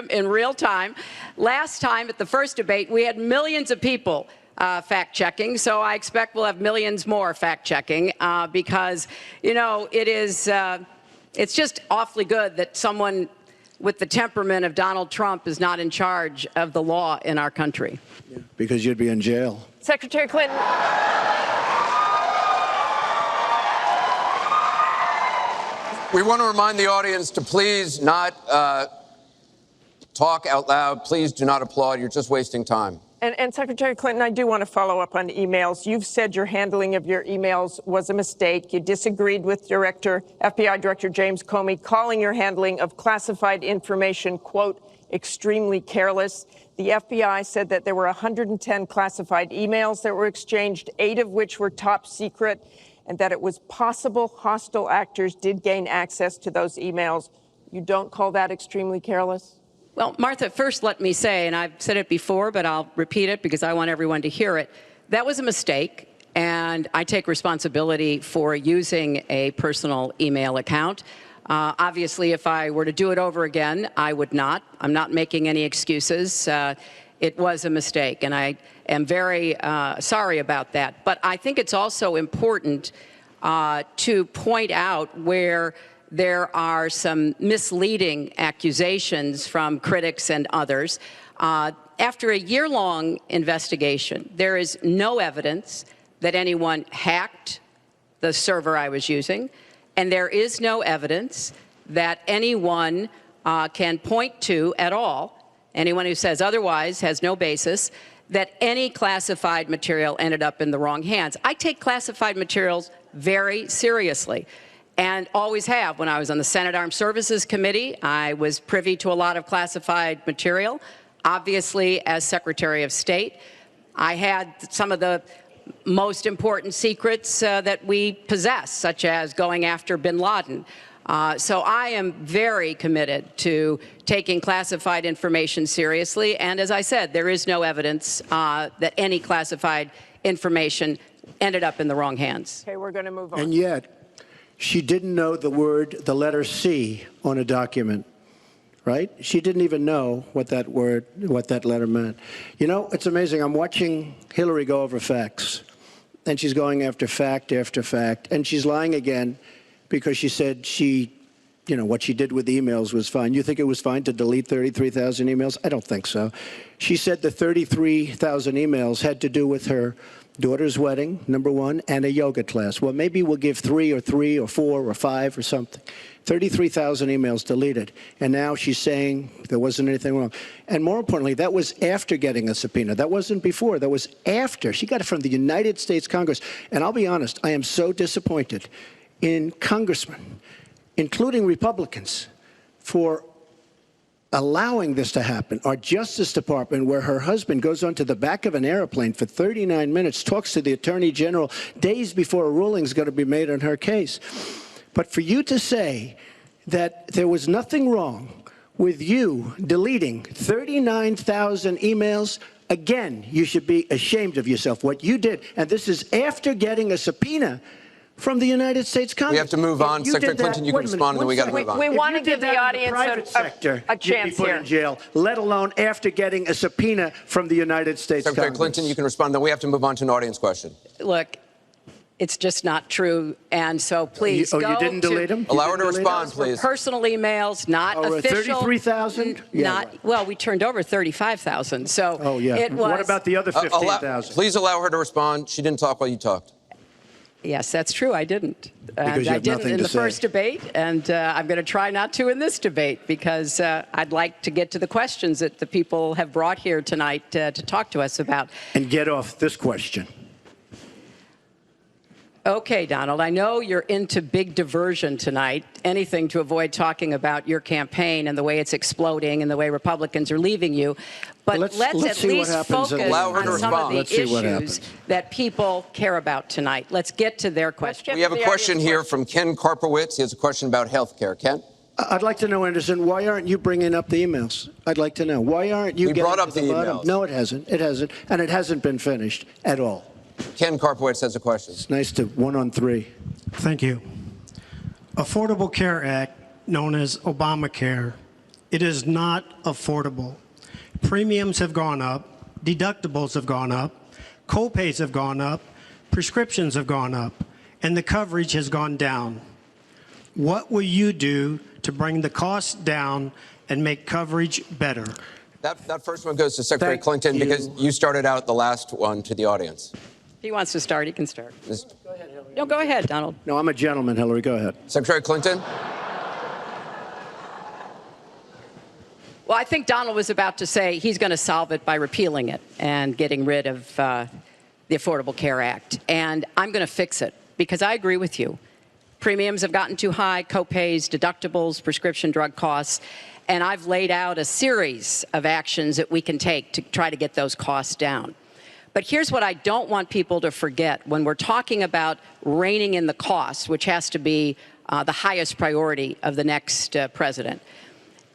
in real time. Last time at the first debate, we had millions of people fact-checking, so I expect we'll have millions more fact-checking because, you know, it's just awfully good that someone with the temperament of Donald Trump is not in charge of the law in our country. Yeah, because you'd be in jail. Secretary Clinton. We want to remind the audience to please not talk out loud. Please do not applaud. You're just wasting time. And Secretary Clinton, I do want to follow up on emails. You've said your handling of your emails was a mistake. You disagreed with FBI Director James Comey, calling your handling of classified information, quote, extremely careless. The FBI said that there were 110 classified emails that were exchanged, 8 of which were top secret, and that it was possible hostile actors did gain access to those emails. You don't call that extremely careless? Well, Martha, first let me say, and I've said it before, but I'll repeat it because I want everyone to hear it, that was a mistake, and I take responsibility for using a personal email account. Obviously, if I were to do it over again, I would not. I'm not making any excuses. It was a mistake, and I am very sorry about that. But I think it's also important to point out where there are some misleading accusations from critics and others. After a year-long investigation, there is no evidence that anyone hacked the server I was using, and there is no evidence that anyone can point to at all, anyone who says otherwise has no basis, that any classified material ended up in the wrong hands. I take classified materials very seriously, and always have. When I was on the Senate Armed Services Committee, I was privy to a lot of classified material. Obviously, as Secretary of State, I had some of the most important secrets that we possess, such as going after bin Laden. So I am very committed to taking classified information seriously. And as I said, there is no evidence that any classified information ended up in the wrong hands. Okay, we're going to move on. And yet, she didn't know the letter C on a document, right? She didn't even know what that letter meant. You know, it's amazing. I'm watching Hillary go over facts, and she's going after fact after fact, and she's lying again because she said what she did with the emails was fine. You think it was fine to delete 33,000 emails? I don't think so. She said the 33,000 emails had to do with her daughter's wedding, number one, and a yoga class. Well, maybe we'll give 3 or 4 or 5 or something. 33,000 emails deleted. And now she's saying there wasn't anything wrong. And more importantly, that was after getting a subpoena. That wasn't before. That was after. She got it from the United States Congress. And I'll be honest, I am so disappointed in congressmen, including Republicans, for allowing this to happen. Our Justice Department, where her husband goes onto the back of an airplane for 39 minutes, talks to the Attorney General days before a ruling is going to be made on her case. But for you to say that there was nothing wrong with you deleting 39,000 emails, again, you should be ashamed of yourself, what you did. And this is after getting a subpoena from the United States Congress. We have to move on. Secretary Clinton, you can respond, and then we got to move on. We want to give the audience a chance you'd be put in jail, let alone after getting a subpoena from the United States Congress. Secretary Clinton, you can respond. Then we have to move on to an audience question. Look, it's just not true, and so please go you didn't delete them? Allow her to respond, please. Personal emails, not official. 33,000? Yeah. Well, we turned over 35,000, so it was. What about the other 15,000? Please allow her to respond. She didn't talk while you talked. Yes, that's true. I didn't. Because I didn't in the first debate, and I'm going to try not to in this debate because I'd like to get to the questions that the people have brought here tonight to talk to us about. And get off this question. Okay, Donald, I know you're into big diversion tonight, anything to avoid talking about your campaign and the way it's exploding and the way Republicans are leaving you. But let's at least focus on some of the issues that people care about tonight. Let's get to their questions. We have a question here from Ken Karpowitz. He has a question about health care. Ken? I'd like to know, Anderson, why aren't you bringing up the emails? I'd like to know. Why aren't you getting brought up to the emails? No, it hasn't. It hasn't. And it hasn't been finished at all. Ken Karpowitz has a question. It's nice to 1-on-3. Thank you. Affordable Care Act, known as Obamacare, it is not affordable. Premiums have gone up, deductibles have gone up, co-pays have gone up, prescriptions have gone up, and the coverage has gone down. What will you do to bring the costs down and make coverage better? That first one goes to Secretary Clinton because you started out the last one to the audience. If he wants to start, he can start. No, go ahead, Donald. No, I'm a gentleman, Hillary. Go ahead. Secretary Clinton? Well, I think Donald was about to say he's going to solve it by repealing it and getting rid of the Affordable Care Act. And I'm going to fix it because I agree with you. Premiums have gotten too high, co-pays, deductibles, prescription drug costs. And I've laid out a series of actions that we can take to try to get those costs down. But here's what I don't want people to forget. When we're talking about reining in the cost, which has to be the highest priority of the next president,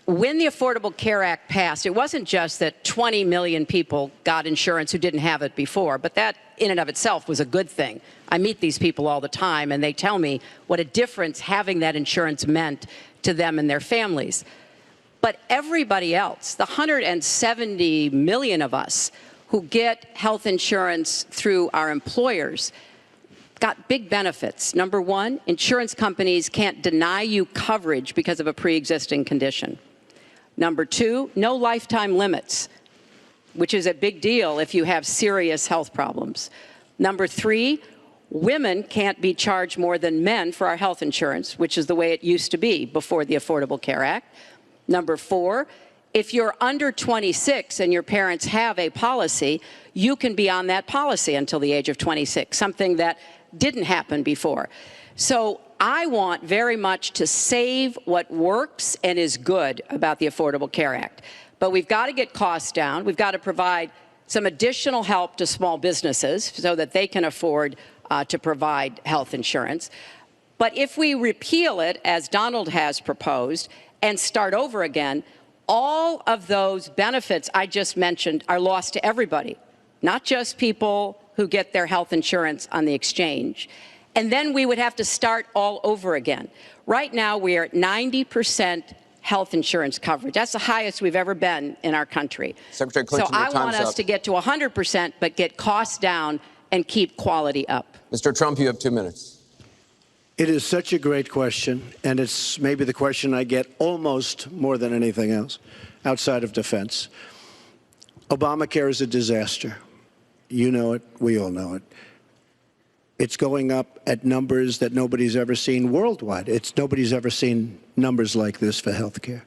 when the Affordable Care Act passed, it wasn't just that 20 million people got insurance who didn't have it before, but that in and of itself was a good thing. I meet these people all the time, and they tell me what a difference having that insurance meant to them and their families. But everybody else, the 170 million of us who get health insurance through our employers, got big benefits. Number one, insurance companies can't deny you coverage because of a pre-existing condition. Number two, no lifetime limits, which is a big deal if you have serious health problems. Number three, women can't be charged more than men for our health insurance, which is the way it used to be before the Affordable Care Act. Number four, if you're under 26 and your parents have a policy, you can be on that policy until the age of 26, something that didn't happen before. So I want very much to save what works and is good about the Affordable Care Act. But we've got to get costs down. We've got to provide some additional help to small businesses so that they can afford to provide health insurance. But if we repeal it, as Donald has proposed, and start over again, all of those benefits I just mentioned are lost to everybody, not just people who get their health insurance on the exchange. And then we would have to start all over again. Right now, we are at 90% health insurance coverage. That's the highest we've ever been in our country. Secretary Clinton, so I want us to get to 100%, but get costs down and keep quality up. Mr. Trump, you have 2 minutes. It is such a great question, and it's maybe the question I get almost more than anything else outside of defense. Obamacare is a disaster. You know it. We all know it. It's going up at numbers that nobody's ever seen worldwide. Nobody's ever seen numbers like this for health care.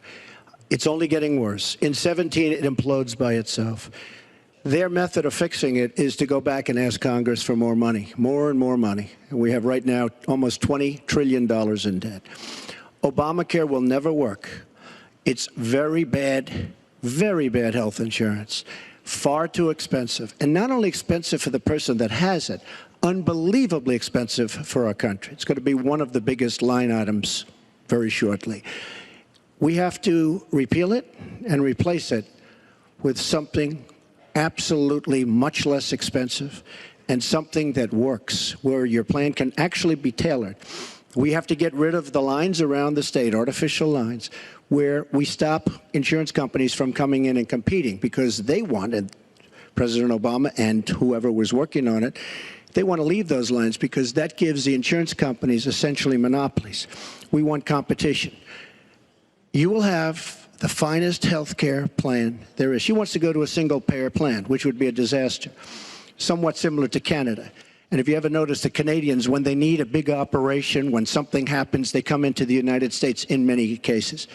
It's only getting worse. In 17, it implodes by itself. Their method of fixing it is to go back and ask Congress for more money, more and more money. And we have right now almost $20 trillion in debt. Obamacare will never work. It's very bad health insurance, far too expensive. And not only expensive for the person that has it, unbelievably expensive for our country. It's going to be one of the biggest line items very shortly. We have to repeal it and replace it with something absolutely much less expensive and something that works, where your plan can actually be tailored. We have to get rid of the lines around the state, artificial lines, where we stop insurance companies from coming in and competing because they wanted, President Obama and whoever was working on it, they want to leave those lines because that gives the insurance companies essentially monopolies. We want competition. You will have the finest health care plan there is. She wants to go to a single-payer plan, which would be a disaster, somewhat similar to Canada. And if you ever notice, the Canadians, when they need a big operation, when something happens, they come into the United States in many cases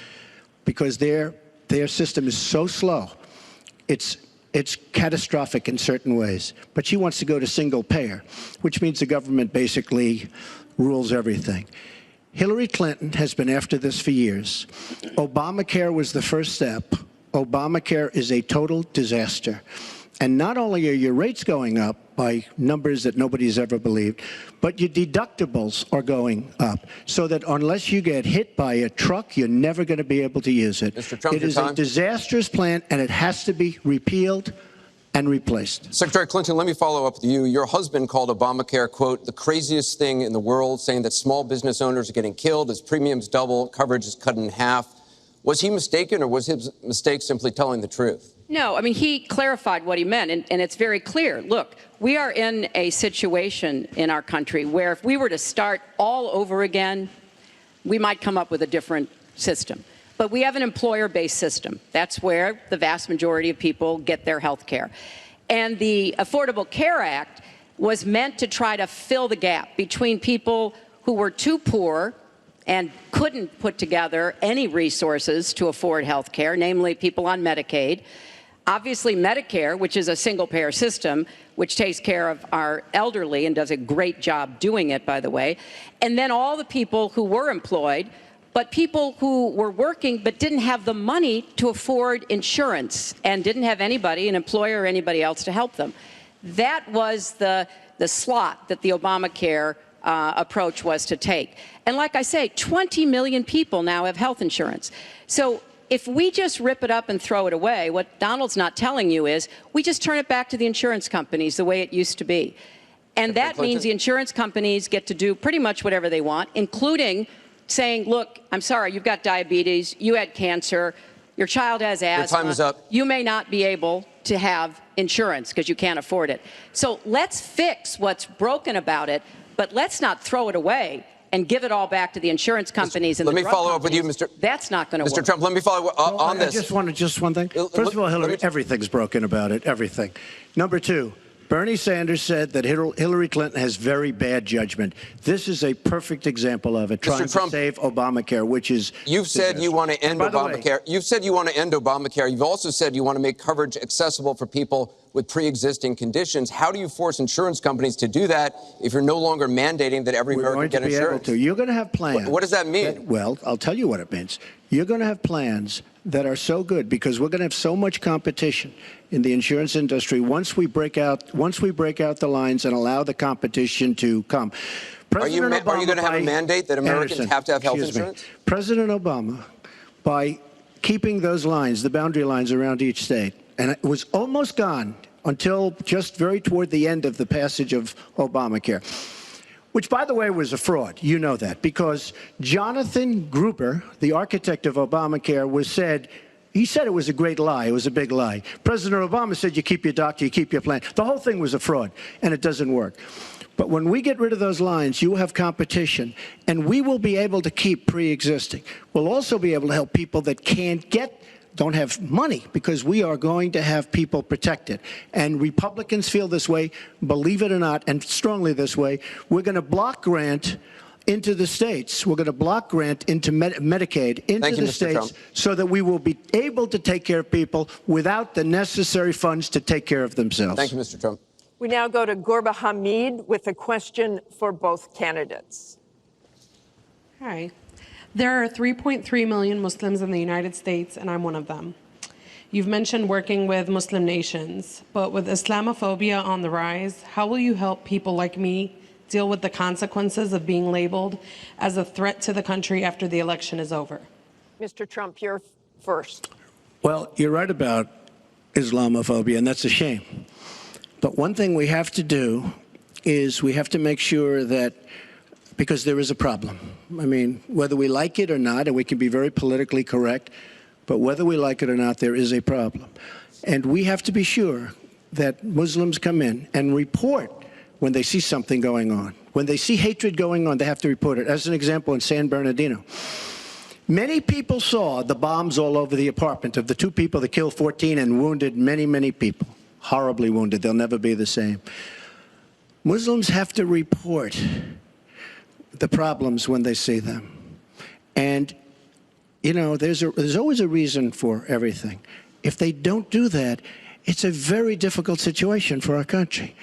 because their system is so slow. It's catastrophic in certain ways. But she wants to go to single-payer, which means the government basically rules everything. Hillary Clinton has been after this for years. Obamacare was the first step. Obamacare is a total disaster. And not only are your rates going up by numbers that nobody's ever believed, but your deductibles are going up so that unless you get hit by a truck, you're never going to be able to use it. Mr. Trump, it is a disastrous plan, and it has to be repealed and replaced. Secretary Clinton, let me follow up with you. Your husband called Obamacare, quote, the craziest thing in the world, saying that small business owners are getting killed as premiums double, coverage is cut in half. Was he mistaken, or was his mistake simply telling the truth? No, I mean, he clarified what he meant, and it's very clear. Look, we are in a situation in our country where if we were to start all over again, we might come up with a different system. But we have an employer-based system. That's where the vast majority of people get their health care. And the Affordable Care Act was meant to try to fill the gap between people who were too poor and couldn't put together any resources to afford health care, namely people on Medicaid. Obviously, Medicare, which is a single-payer system, which takes care of our elderly and does a great job doing it, by the way. And then all the people who were employed, but people who were working but didn't have the money to afford insurance and didn't have anybody, an employer or anybody else, to help them. That was the slot that the Obamacare approach was to take. And like I say, 20 million people now have health insurance. So if we just rip it up and throw it away, what Donald's not telling you is we just turn it back to the insurance companies the way it used to be. And that means the insurance companies get to do pretty much whatever they want, including saying, look, I'm sorry, you've got diabetes, you had cancer, your child has asthma. Your time is up. You may not be able to have insurance because you can't afford it. So let's fix what's broken about it, but let's not throw it away and give it all back to the insurance companies and let the me drug follow up with you, companies. Mr. That's not going to work. Mr. Trump, let me follow on this. Just one thing. First of all, Hillary, everything's broken about it, everything. Number two, Bernie Sanders said that Hillary Clinton has very bad judgment. This is a perfect example of it, trying to save Obamacare, which is... You've said you want to end Obamacare. You've said you want to end Obamacare. You've also said you want to make coverage accessible for people with pre-existing conditions. How do you force insurance companies to do that if you're no longer mandating that every American get insurance? You're going to have plans. What does that mean? Well, I'll tell you what it means. You're going to have plans that are so good because we're going to have so much competition in the insurance industry once we break out the lines and allow the competition to come. Are you going to have a mandate that Americans have to have health insurance? President Obama, by keeping those lines, the boundary lines around each state, and it was almost gone until just very toward the end of the passage of Obamacare, which, by the way, was a fraud. You know that, because Jonathan Gruber, the architect of Obamacare, he said it was a great lie. It was a big lie. President Obama said you keep your doctor, you keep your plan. The whole thing was a fraud, and it doesn't work. But when we get rid of those lines, you will have competition, and we will be able to keep pre-existing. We'll also be able to help people that don't have money, because we are going to have people protected. And Republicans feel this way, believe it or not, and strongly this way. We're going to block grant into the states. We're going to block grant into Medicaid into the states so that we will be able to take care of people without the necessary funds to take care of themselves. Thank you, Mr. Trump. We now go to Gorba Hamid with a question for both candidates. Hi. There are 3.3 million Muslims in the United States, and I'm one of them. You've mentioned working with Muslim nations, but with Islamophobia on the rise, how will you help people like me deal with the consequences of being labeled as a threat to the country after the election is over? Mr. Trump, you're first. Well, you're right about Islamophobia, and that's a shame. But one thing we have to do is we have to make sure that, because there is a problem. I mean, whether we like it or not, and we can be very politically correct, but whether we like it or not, there is a problem. And we have to be sure that Muslims come in and report when they see something going on. When they see hatred going on, they have to report it. As an example, in San Bernardino, many people saw the bombs all over the apartment of the two people that killed 14 and wounded many, many people, horribly wounded. They'll never be the same. Muslims have to report the problems when they see them. And, you know, there's always a reason for everything. If they don't do that, it's a very difficult situation for our country.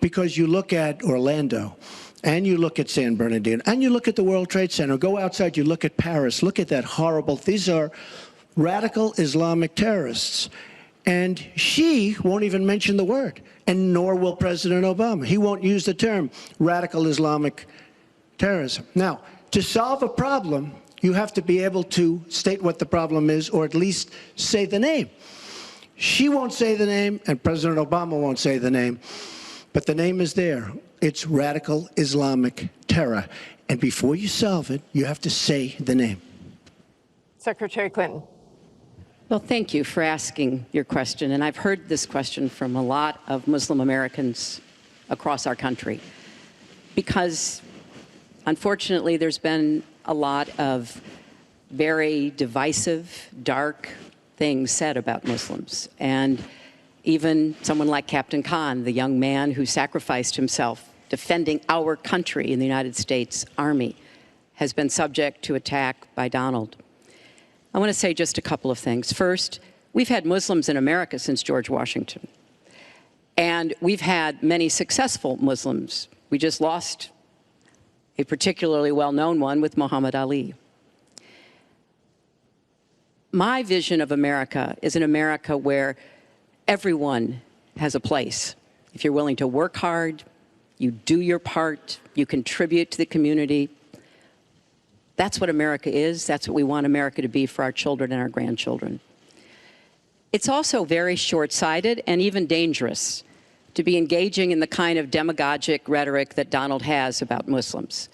Because you look at Orlando, and you look at San Bernardino, and you look at the World Trade Center, go outside, you look at Paris, look at that horrible, these are radical Islamic terrorists. And she won't even mention the word, and nor will President Obama. He won't use the term radical Islamic terrorism. Now, to solve a problem, you have to be able to state what the problem is, or at least say the name. She won't say the name, and President Obama won't say the name, but the name is there. It's radical Islamic terror. And before you solve it, you have to say the name. Secretary Clinton. Well, thank you for asking your question. And I've heard this question from a lot of Muslim Americans across our country, because unfortunately, there's been a lot of very divisive, dark things said about Muslims. And even someone like Captain Khan, the young man who sacrificed himself defending our country in the United States Army, has been subject to attack by Donald. I want to say just a couple of things. First, we've had Muslims in America since George Washington. And we've had many successful Muslims. We just lost a particularly well-known one with Muhammad Ali. My vision of America is an America where everyone has a place if you're willing to work hard, you do your part, you contribute to the community, that's what America is. That's what we want America to be for our children and our grandchildren. It's also very short-sighted and even dangerous to be engaging in the kind of demagogic rhetoric that Donald has about Muslims.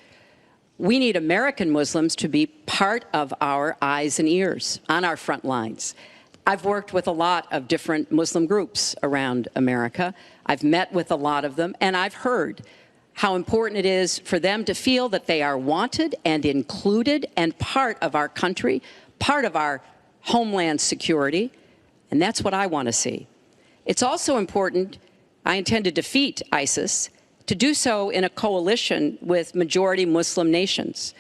We need American Muslims to be part of our eyes and ears on our front lines. I've worked with a lot of different Muslim groups around America. I've met with a lot of them, and I've heard how important it is for them to feel that they are wanted and included and part of our country, part of our homeland security, and that's what I want to see. It's also important, I intend to defeat ISIS, to do so in a coalition with majority Muslim nations.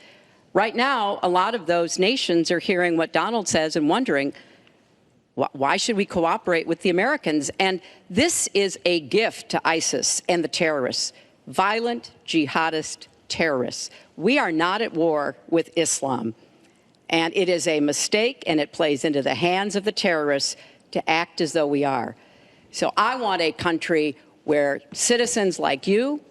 Right now, a lot of those nations are hearing what Donald says and wondering, why should we cooperate with the Americans? And this is a gift to ISIS and the terrorists, violent jihadist terrorists. We are not at war with Islam, and it is a mistake, and it plays into the hands of the terrorists to act as though we are. So I want a country where citizens like you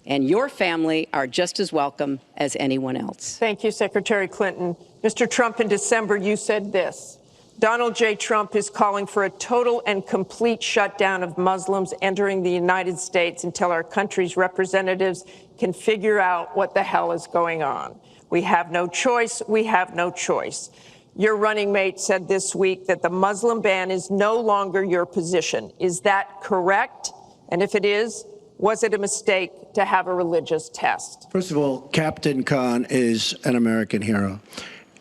and your family are just as welcome as anyone else. Thank you, Secretary Clinton. Mr. Trump, in December, you said this: Donald J. Trump is calling for a total and complete shutdown of Muslims entering the United States until our country's representatives can figure out what the hell is going on. We have no choice. We have no choice. Your running mate said this week that the Muslim ban is no longer your position. Is that correct? And if it is, was it a mistake to have a religious test? First of all, Captain Khan is an American hero.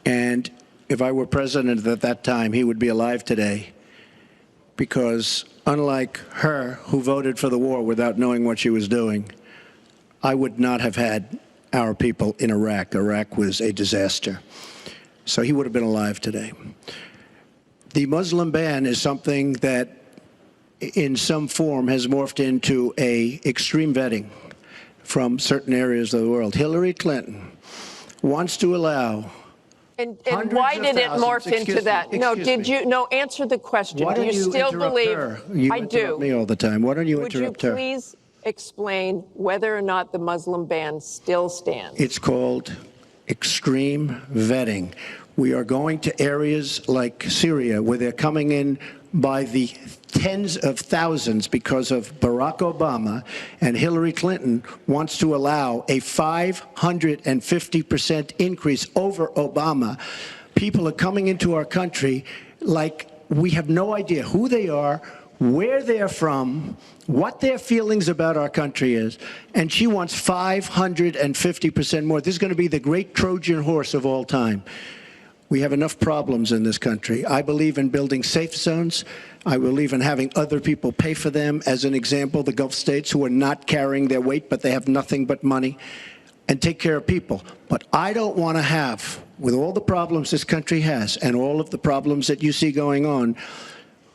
And if I were president at that time, he would be alive today, because unlike her, who voted for the war without knowing what she was doing, I would not have had our people in Iraq. Iraq was a disaster. So he would have been alive today. The Muslim ban is something that in some form has morphed into a extreme vetting from certain areas of the world. Hillary Clinton wants to allow And why did it morph into that? Answer the question. Why don't do you still believe her? You I interrupt do. me all the time. Why don't you Would interrupt you her? please explain whether or not the Muslim ban still stands? It's called extreme vetting. We are going to areas like Syria, where they're coming in by the tens of thousands because of Barack Obama, and Hillary Clinton wants to allow a 550% increase over Obama. People are coming into our country like we have no idea who they are, where they're from, what their feelings about our country is, and she wants 550% more. This is going to be the great Trojan horse of all time. We have enough problems in this country. I believe in building safe zones. I believe in having other people pay for them. As an example, the Gulf states, who are not carrying their weight, but they have nothing but money, and take care of people. But I don't want to have, with all the problems this country has and all of the problems that you see going on,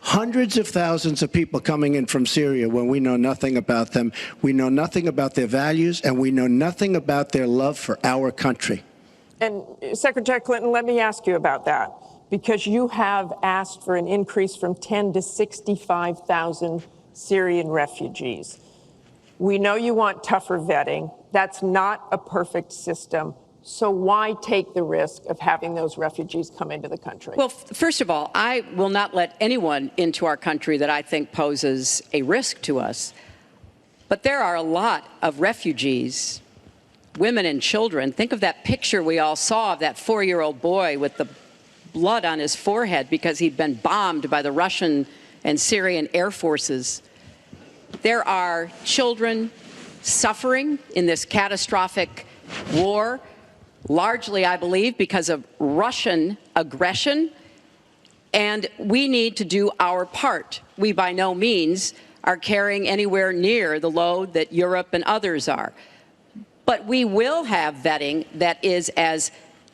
hundreds of thousands of people coming in from Syria when we know nothing about them. We know nothing about their values, and we know nothing about their love for our country. And Secretary Clinton, let me ask you about that, because you have asked for an increase from 10 to 65,000 Syrian refugees. We know you want tougher vetting. That's not a perfect system. So why take the risk of having those refugees come into the country? Well, first of all, I will not let anyone into our country that I think poses a risk to us. But there are a lot of refugees, women and children. Think of that picture we all saw of that 4-year-old boy with the blood on his forehead because he'd been bombed by the Russian and Syrian air forces. There are children suffering in this catastrophic war, largely, I believe, because of Russian aggression, and we need to do our part. We by no means are carrying anywhere near the load that Europe and others are. But we will have vetting that is as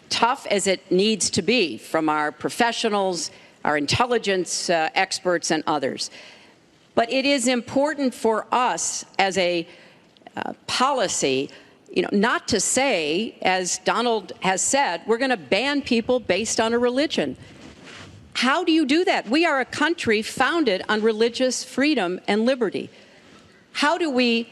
tough as it needs to be from our professionals, our intelligence experts, and others. But it is important for us as a policy, not to say, as Donald has said, we're going to ban people based on a religion. How do you do that? We are a country founded on religious freedom and liberty. How do we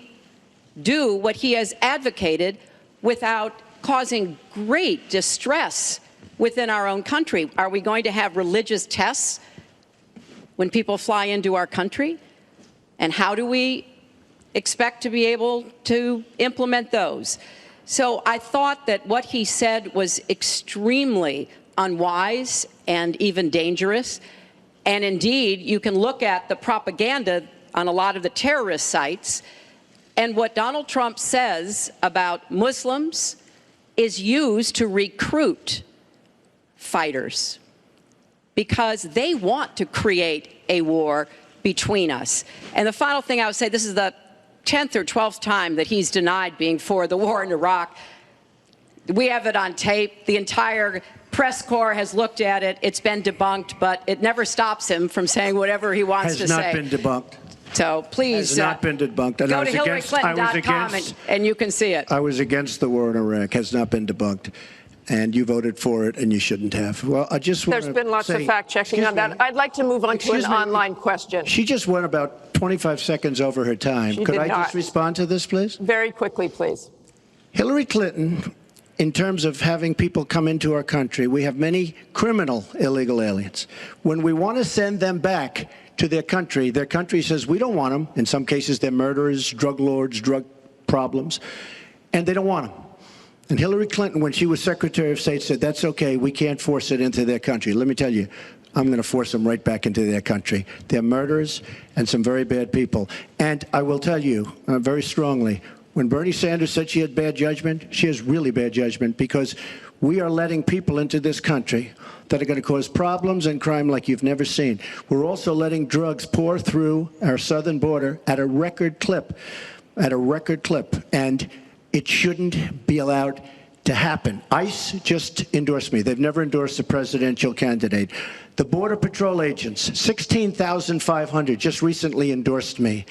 do what he has advocated without causing great distress within our own country? Are we going to have religious tests when people fly into our country? And how do we expect to be able to implement those? So I thought that what he said was extremely unwise and even dangerous. And indeed, you can look at the propaganda on a lot of the terrorist sites, and what Donald Trump says about Muslims is used to recruit fighters because they want to create a war between us. And the final thing I would say, this is the 10th or 12th time that he's denied being for the war in Iraq. We have it on tape. The entire press corps has looked at it. It's been debunked, but it never stops him from saying whatever he wants to say. Has not been debunked. So please has not been debunked. And go to HillaryClinton.com and you can see it. I was against the war in Iraq. Has not been debunked. And you voted for it, and you shouldn't have. Well, I just want to There's been lots of fact-checking on that. I'd like to move on to an online question. She just went about 25 seconds over her time. She Could did I just not. respond to this, please? Very quickly, please. Hillary Clinton, in terms of having people come into our country, we have many criminal illegal aliens. When we want to send them back to their country says we don't want them. In some cases, they're murderers, drug lords, drug problems, and they don't want them. And Hillary Clinton, when she was Secretary of State, said, that's okay, we can't force it into their country. Let me tell you, I'm going to force them right back into their country. They're murderers and some very bad people. And I will tell you very strongly, when Bernie Sanders said she had bad judgment, she has really bad judgment, because we are letting people into this country that are going to cause problems and crime like you've never seen. We're also letting drugs pour through our southern border at a record clip, and it shouldn't be allowed to happen. ICE just endorsed me. They've never endorsed a presidential candidate. The Border Patrol agents, 16,500, just recently endorsed me.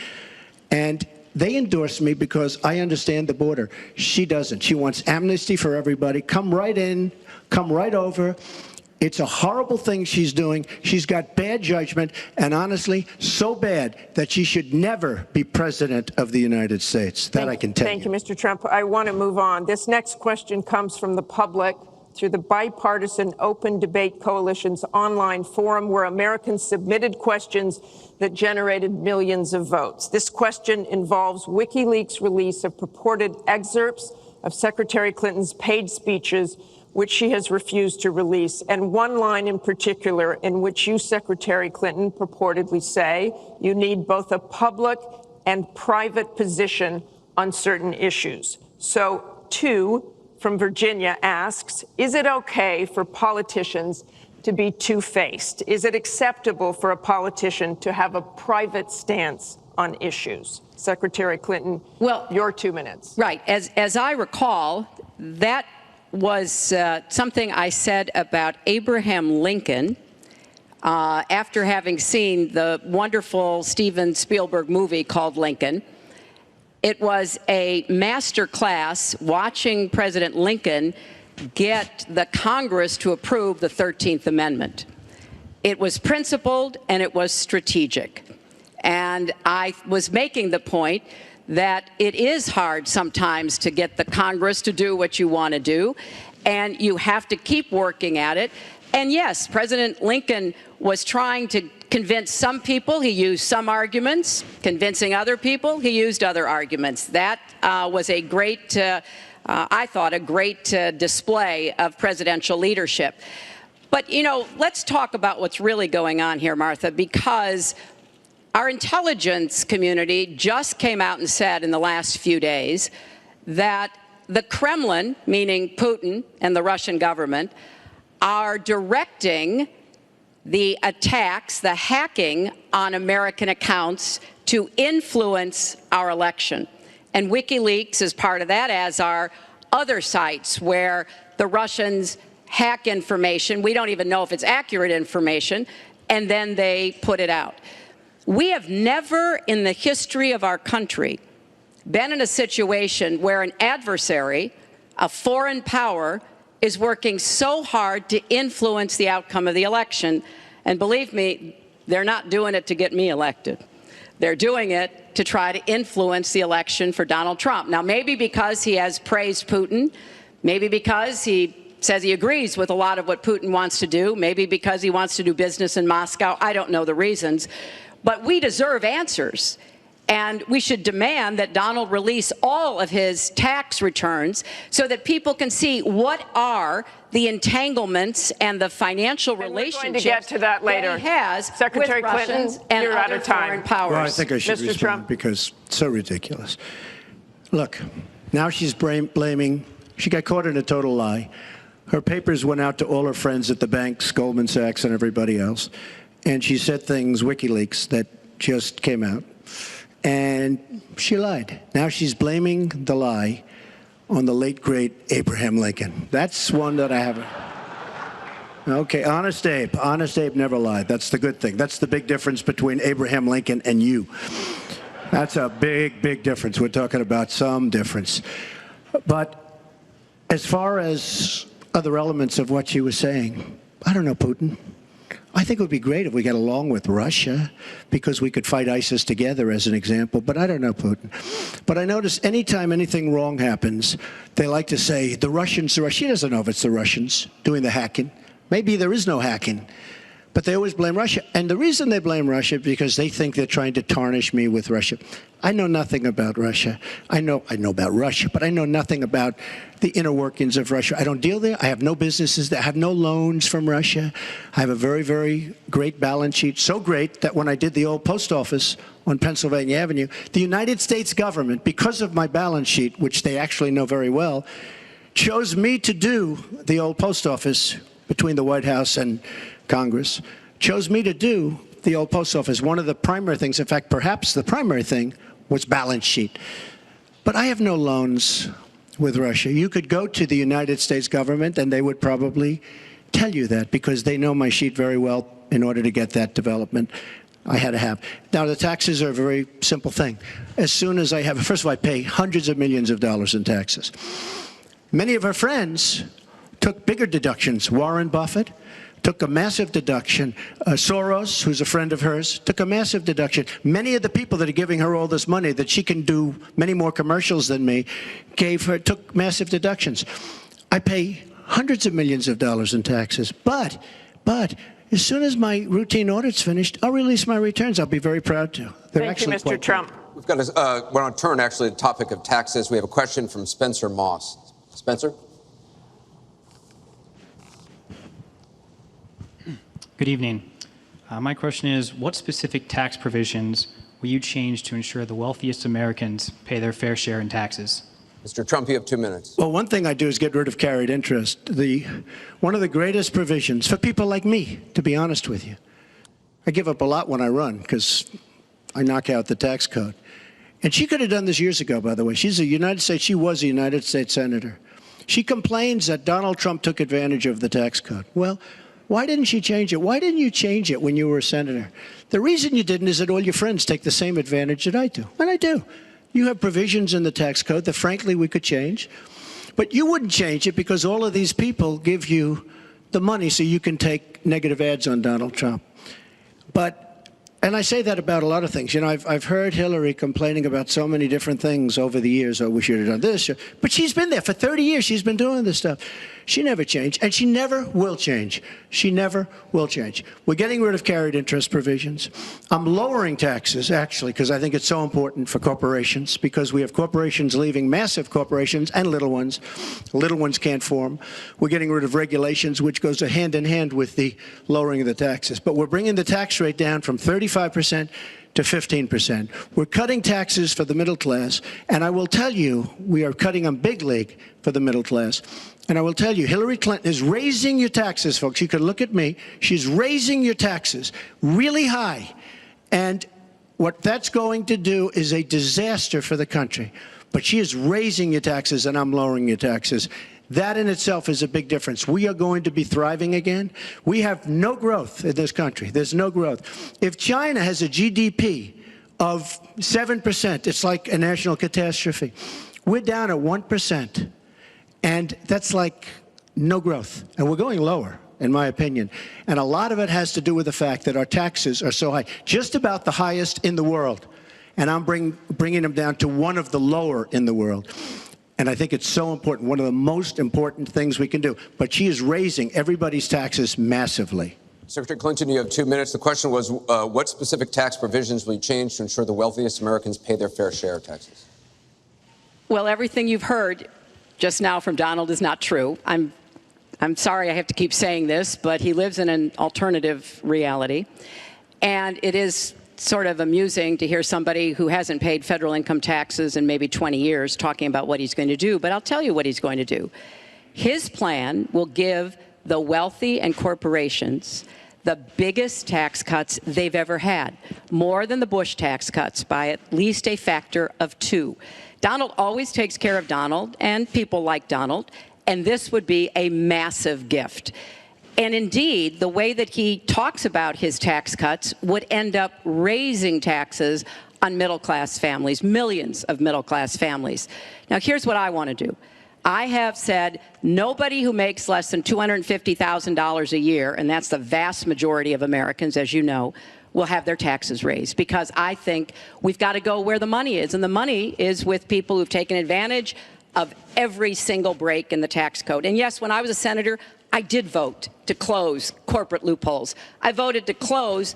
And they endorsed me because I understand the border. She doesn't. She wants amnesty for everybody. Come right in, come right over. It's a horrible thing she's doing. She's got bad judgment, and honestly, so bad that she should never be president of the United States. That I can tell you. Thank you, Mr. Trump. I want to move on. This next question comes from the public through the Bipartisan Open Debate Coalition's online forum, where Americans submitted questions that generated millions of votes. This question involves WikiLeaks' release of purported excerpts of Secretary Clinton's paid speeches, which she has refused to release, and one line in particular in which you, Secretary Clinton, purportedly say you need both a public and private position on certain issues. So, two from Virginia asks, is it okay for politicians to be two-faced? Is it acceptable for a politician to have a private stance on issues? Secretary Clinton, well, your 2 minutes. Right. As I recall, that was something I said about Abraham Lincoln after having seen the wonderful Steven Spielberg movie called Lincoln. It was a master class watching President Lincoln get the Congress to approve the 13th Amendment. It was principled and it was strategic. And I was making the point that it is hard sometimes to get the Congress to do what you want to do, and you have to keep working at it. And yes, President Lincoln was trying to convince some people. He used some arguments. Convincing other people, he used other arguments. That was a great, I thought, a great display of presidential leadership. But, you know, let's talk about what's really going on here, Martha, because our intelligence community just came out and said in the last few days that the Kremlin, meaning Putin and the Russian government, are directing the attacks, the hacking on American accounts to influence our election. And WikiLeaks is part of that, as are other sites where the Russians hack information. We don't even know if it's accurate information, and then they put it out. We have never in the history of our country been in a situation where an adversary, a foreign power, is working so hard to influence the outcome of the election. And believe me, they're not doing it to get me elected. They're doing it to try to influence the election for Donald Trump. Now, maybe because he has praised Putin, maybe because he says he agrees with a lot of what Putin wants to do, maybe because he wants to do business in Moscow. I don't know the reasons. But we deserve answers. And we should demand that Donald release all of his tax returns so that people can see what are the entanglements and the financial relationships we're going to get to that later. he has Secretary with Clinton, Russians and you're other out of time. foreign powers. Well, I think I should Mr. respond Trump. because it's so ridiculous. Look, now she's blaming, she got caught in a total lie. Her papers went out to all her friends at the banks, Goldman Sachs and everybody else, and she said things, WikiLeaks, that just came out. And she lied. Now she's blaming the lie on the late, great Abraham Lincoln. That's one that I haven't. Okay, Honest Abe. Honest Abe never lied. That's the good thing. That's the big difference between Abraham Lincoln and you. That's a big, big difference. We're talking about some difference. But as far as other elements of what she was saying, I don't know, Putin. I think it would be great if we got along with Russia because we could fight ISIS together, as an example. But I don't know Putin. But I notice anytime anything wrong happens, they like to say, the Russians. She doesn't know if it's the Russians doing the hacking. Maybe there is no hacking. But they always blame Russia. And the reason they blame Russia is because they think they're trying to tarnish me with Russia. I know nothing about Russia. I know about Russia, but I know nothing about the inner workings of Russia. I don't deal there. I have no businesses there. I have no loans from Russia. I have a very, very great balance sheet. So great that when I did the old post office on Pennsylvania Avenue, the United States government, because of my balance sheet, which they actually know very well, chose me to do the old post office between the White House and Congress, chose me to do the old post office. One of the primary things, in fact, perhaps the primary thing, was balance sheet. But I have no loans with Russia. You could go to the United States government and they would probably tell you that because they know my sheet very well in order to get that development I had to have. Now, the taxes are a very simple thing. As soon as I have, first of all, I pay hundreds of millions of dollars in taxes. Many of her friends took bigger deductions. Warren Buffett took a massive deduction. Soros, who's a friend of hers, took a massive deduction. Many of the people that are giving her all this money that she can do many more commercials than me took massive deductions. I pay hundreds of millions of dollars in taxes. But as soon as my routine audit's finished, I'll release my returns. I'll be very proud to. Thank you, Mr. Trump. We've got we're on turn, actually, to the topic of taxes. We have a question from Spencer Moss. Spencer? Good evening. My question is, what specific tax provisions will you change to ensure the wealthiest Americans pay their fair share in taxes? Mr. Trump, you have 2 minutes. Well, one thing I do is get rid of carried interest. One of the greatest provisions for people like me, to be honest with you. I give up a lot when I run because I knock out the tax code. And she could have done this years ago, by the way. She was a United States senator. She complains that Donald Trump took advantage of the tax code. Well, why didn't she change it? Why didn't you change it when you were a senator? The reason you didn't is that all your friends take the same advantage that I do. And I do. You have provisions in the tax code that, frankly, we could change. But you wouldn't change it because all of these people give you the money so you can take negative ads on Donald Trump. And I say that about a lot of things. You know, I've heard Hillary complaining about so many different things over the years. Oh, we should have done this. But she's been there for 30 years. She's been doing this stuff. She never changed, and she never will change. She never will change. We're getting rid of carried interest provisions. I'm lowering taxes, actually, because I think it's so important for corporations, because we have corporations leaving, massive corporations and little ones. Little ones can't form. We're getting rid of regulations, which goes hand in hand with the lowering of the taxes. But we're bringing the tax rate down from 35% to 15%. We're cutting taxes for the middle class, and I will tell you, we are cutting them big league for the middle class. And I will tell you, Hillary Clinton is raising your taxes, folks. You can look at me. She's raising your taxes really high. And what that's going to do is a disaster for the country. But she is raising your taxes, and I'm lowering your taxes. That in itself is a big difference. We are going to be thriving again. We have no growth in this country. There's no growth. If China has a GDP of 7%, it's like a national catastrophe. We're down at 1%. And that's like no growth. And we're going lower, in my opinion. And a lot of it has to do with the fact that our taxes are so high, just about the highest in the world. and I'm bringing them down to one of the lower in the world. And I think it's so important, one of the most important things we can do. But she is raising everybody's taxes massively. Secretary Clinton, you have 2 minutes. The question was, what specific tax provisions will you change to ensure the wealthiest Americans pay their fair share of taxes? Well, everything you've heard just now from Donald is not true. I'm sorry I have to keep saying this, but he lives in an alternative reality. And it is sort of amusing to hear somebody who hasn't paid federal income taxes in maybe 20 years talking about what he's going to do. But I'll tell you what he's going to do. His plan will give the wealthy and corporations the biggest tax cuts they've ever had, more than the Bush tax cuts by at least a factor of 2. Donald always takes care of Donald and people like Donald, and this would be a massive gift. And indeed, the way that he talks about his tax cuts would end up raising taxes on middle-class families, millions of middle-class families. Now, here's what I want to do. I have said nobody who makes less than $250,000 a year, and that's the vast majority of Americans, as you know, will have their taxes raised, because I think we've got to go where the money is. And the money is with people who've taken advantage of every single break in the tax code. And yes, when I was a senator, I did vote to close corporate loopholes. I voted to close,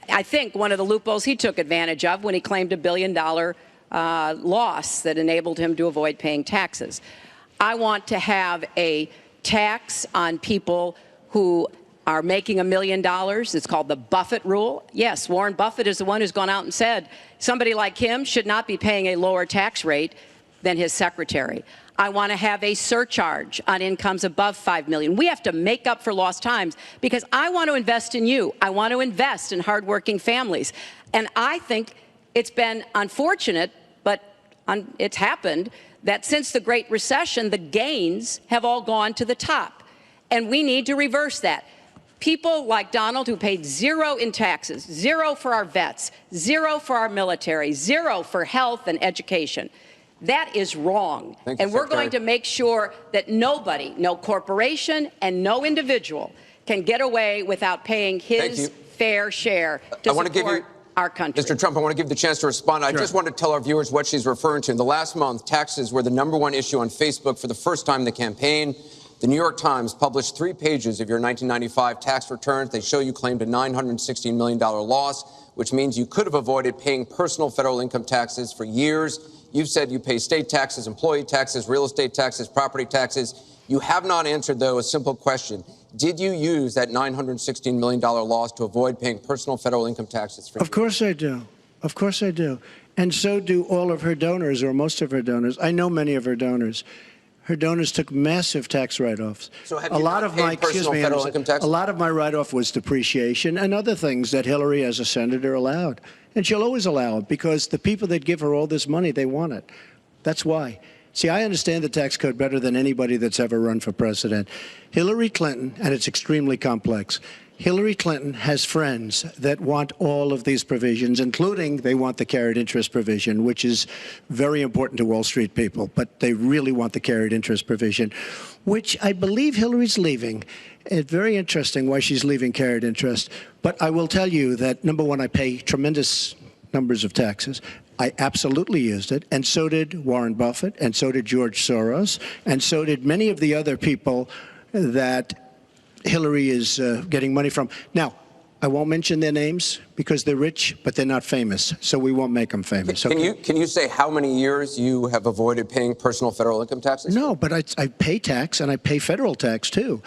I think, one of the loopholes he took advantage of when he claimed $1 billion loss that enabled him to avoid paying taxes. I want to have a tax on people who are making $1 million. It's called the Buffett rule. Yes, Warren Buffett is the one who's gone out and said somebody like him should not be paying a lower tax rate than his secretary. I want to have a surcharge on incomes above $5 million. We have to make up for lost times because I want to invest in you. I want to invest in hardworking families. And I think it's been unfortunate, but it's happened, that since the Great Recession, the gains have all gone to the top. And we need to reverse that. People like Donald who paid 0 in taxes, 0 for our vets, 0 for our military, 0 for health and education. That is wrong. Thank you, and we're Secretary. going to make sure that nobody, no corporation and no individual can get away without paying his fair share to support our country. Mr. Trump, I want to give you the chance to respond. I just want to tell our viewers what she's referring to. In the last month, taxes were the #1 issue on Facebook for the first time in the campaign. The New York Times published 3 pages of your 1995 tax returns. They show you claimed a $916 million loss, which means you could have avoided paying personal federal income taxes for years. You've said you pay state taxes, employee taxes, real estate taxes, property taxes. You have not answered, though, a simple question. Did you use that $916 million loss to avoid paying personal federal income taxes for years? Of course I do. Of course I do. And so do all of her donors, or most of her donors. I know many of her donors. Her donors took massive tax write-offs. So have you not paid personal federal income taxes? A lot of my write-off was depreciation and other things that Hillary, as a senator, allowed. And she'll always allow it because the people that give her all this money, they want it. That's why. See, I understand the tax code better than anybody that's ever run for president. Hillary Clinton, and it's extremely complex, Hillary Clinton has friends that want all of these provisions, including they want the carried interest provision, which is very important to Wall Street people, but they really want the carried interest provision, which I believe Hillary's leaving. It's very interesting why she's leaving carried interest. But I will tell you that, number one, I pay tremendous numbers of taxes. I absolutely used it, and so did Warren Buffett, and so did George Soros, and so did many of the other people that Hillary is getting money from. Now, I won't mention their names because they're rich, but they're not famous, so we won't make them famous. Can you say how many years you have avoided paying personal federal income taxes? No, but I pay tax, and I pay federal tax, too.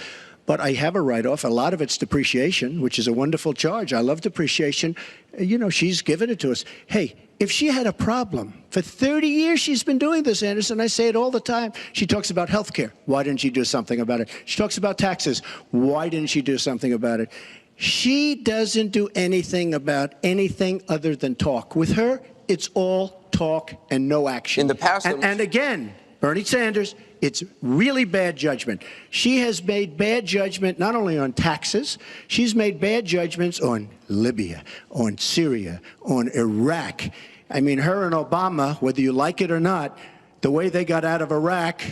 But I have a write-off. A lot of it's depreciation, which is a wonderful charge. I love depreciation. You know, she's given it to us. Hey, if she had a problem, for 30 years she's been doing this, Anderson. I say it all the time. She talks about health care. Why didn't she do something about it? She talks about taxes. Why didn't she do something about it? She doesn't do anything about anything other than talk. With her, it's all talk and no action. In the past, and again, Bernie Sanders, it's really bad judgment. She has made bad judgment not only on taxes, she's made bad judgments on Libya, on Syria, on Iraq. I mean, her and Obama, whether you like it or not, the way they got out of Iraq,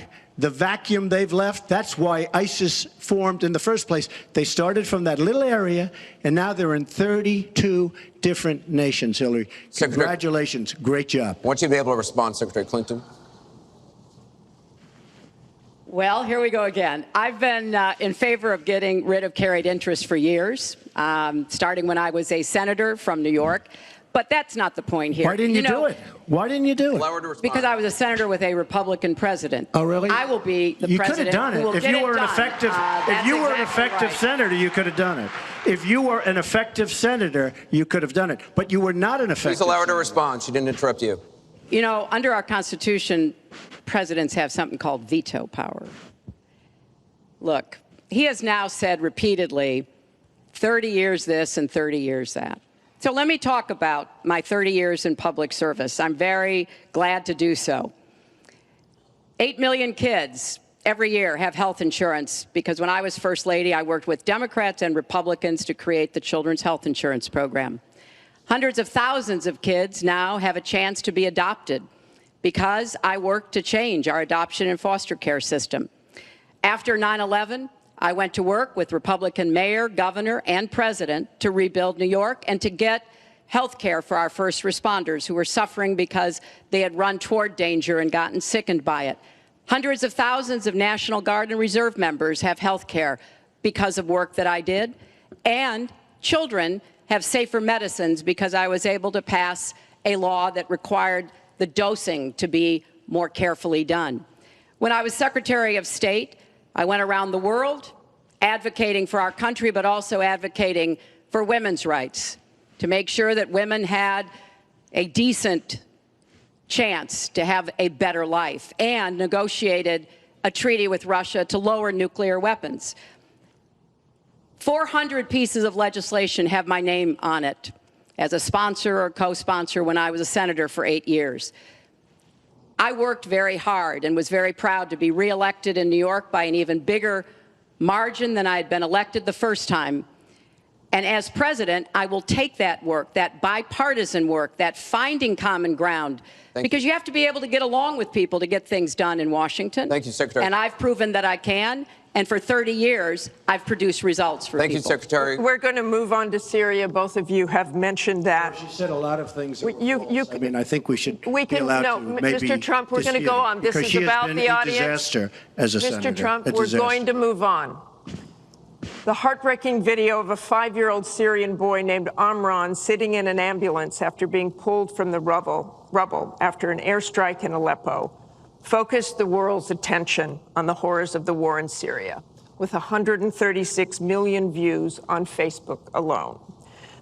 the vacuum they've left, that's why ISIS formed in the first place. They started from that little area, and now they're in 32 different nations, Hillary. Congratulations. Great job. I want you to be able to respond, Secretary Clinton. Well, here we go again. I've been in favor of getting rid of carried interest for years, starting when I was a senator from New York. But that's not the point here. Why didn't you do it? Why didn't you do it? Because I was a senator with a Republican president. Oh, really? I will be the you president. You could have done it. If you were an effective, senator, you could have done it. If you were an effective senator, you could have done it. But you were not an effective. Please allow her to senator. respond. She didn't interrupt you. You know, under our Constitution, presidents have something called veto power. Look, he has now said repeatedly, 30 years this and 30 years that. So let me talk about my 30 years in public service. I'm very glad to do so. 8 million kids every year have health insurance because when I was First Lady, I worked with Democrats and Republicans to create the Children's Health Insurance Program. Hundreds of thousands of kids now have a chance to be adopted because I worked to change our adoption and foster care system. After 9/11, I went to work with Republican mayor, governor, and president to rebuild New York and to get health care for our first responders who were suffering because they had run toward danger and gotten sickened by it. Hundreds of thousands of National Guard and Reserve members have health care because of work that I did. And children have safer medicines because I was able to pass a law that required the dosing to be more carefully done. When I was Secretary of State, I went around the world advocating for our country, but also advocating for women's rights, to make sure that women had a decent chance to have a better life, and negotiated a treaty with Russia to lower nuclear weapons. 400 pieces of legislation have my name on it as a sponsor or co-sponsor when I was a senator for 8 years. I worked very hard and was very proud to be reelected in New York by an even bigger margin than I had been elected the first time. And as president, I will take that work, that bipartisan work, that finding common ground, because you have to be able to get along with people to get things done in Washington. Thank you, Secretary. And I've proven that I can. And for 30 years, I've produced results for people. Thank you, Secretary. We're going to move on to Syria. Both of you have mentioned that. She said a lot of things. I mean, I think we should be allowed to maybe Mr. Trump, we're going to go on. This is about the audience. Disaster as a senator. Mr. Trump, we're going to move on. The heartbreaking video of a 5-year-old Syrian boy named Amran sitting in an ambulance after being pulled from the rubble after an airstrike in Aleppo focused the world's attention on the horrors of the war in Syria, with 136 million views on Facebook alone.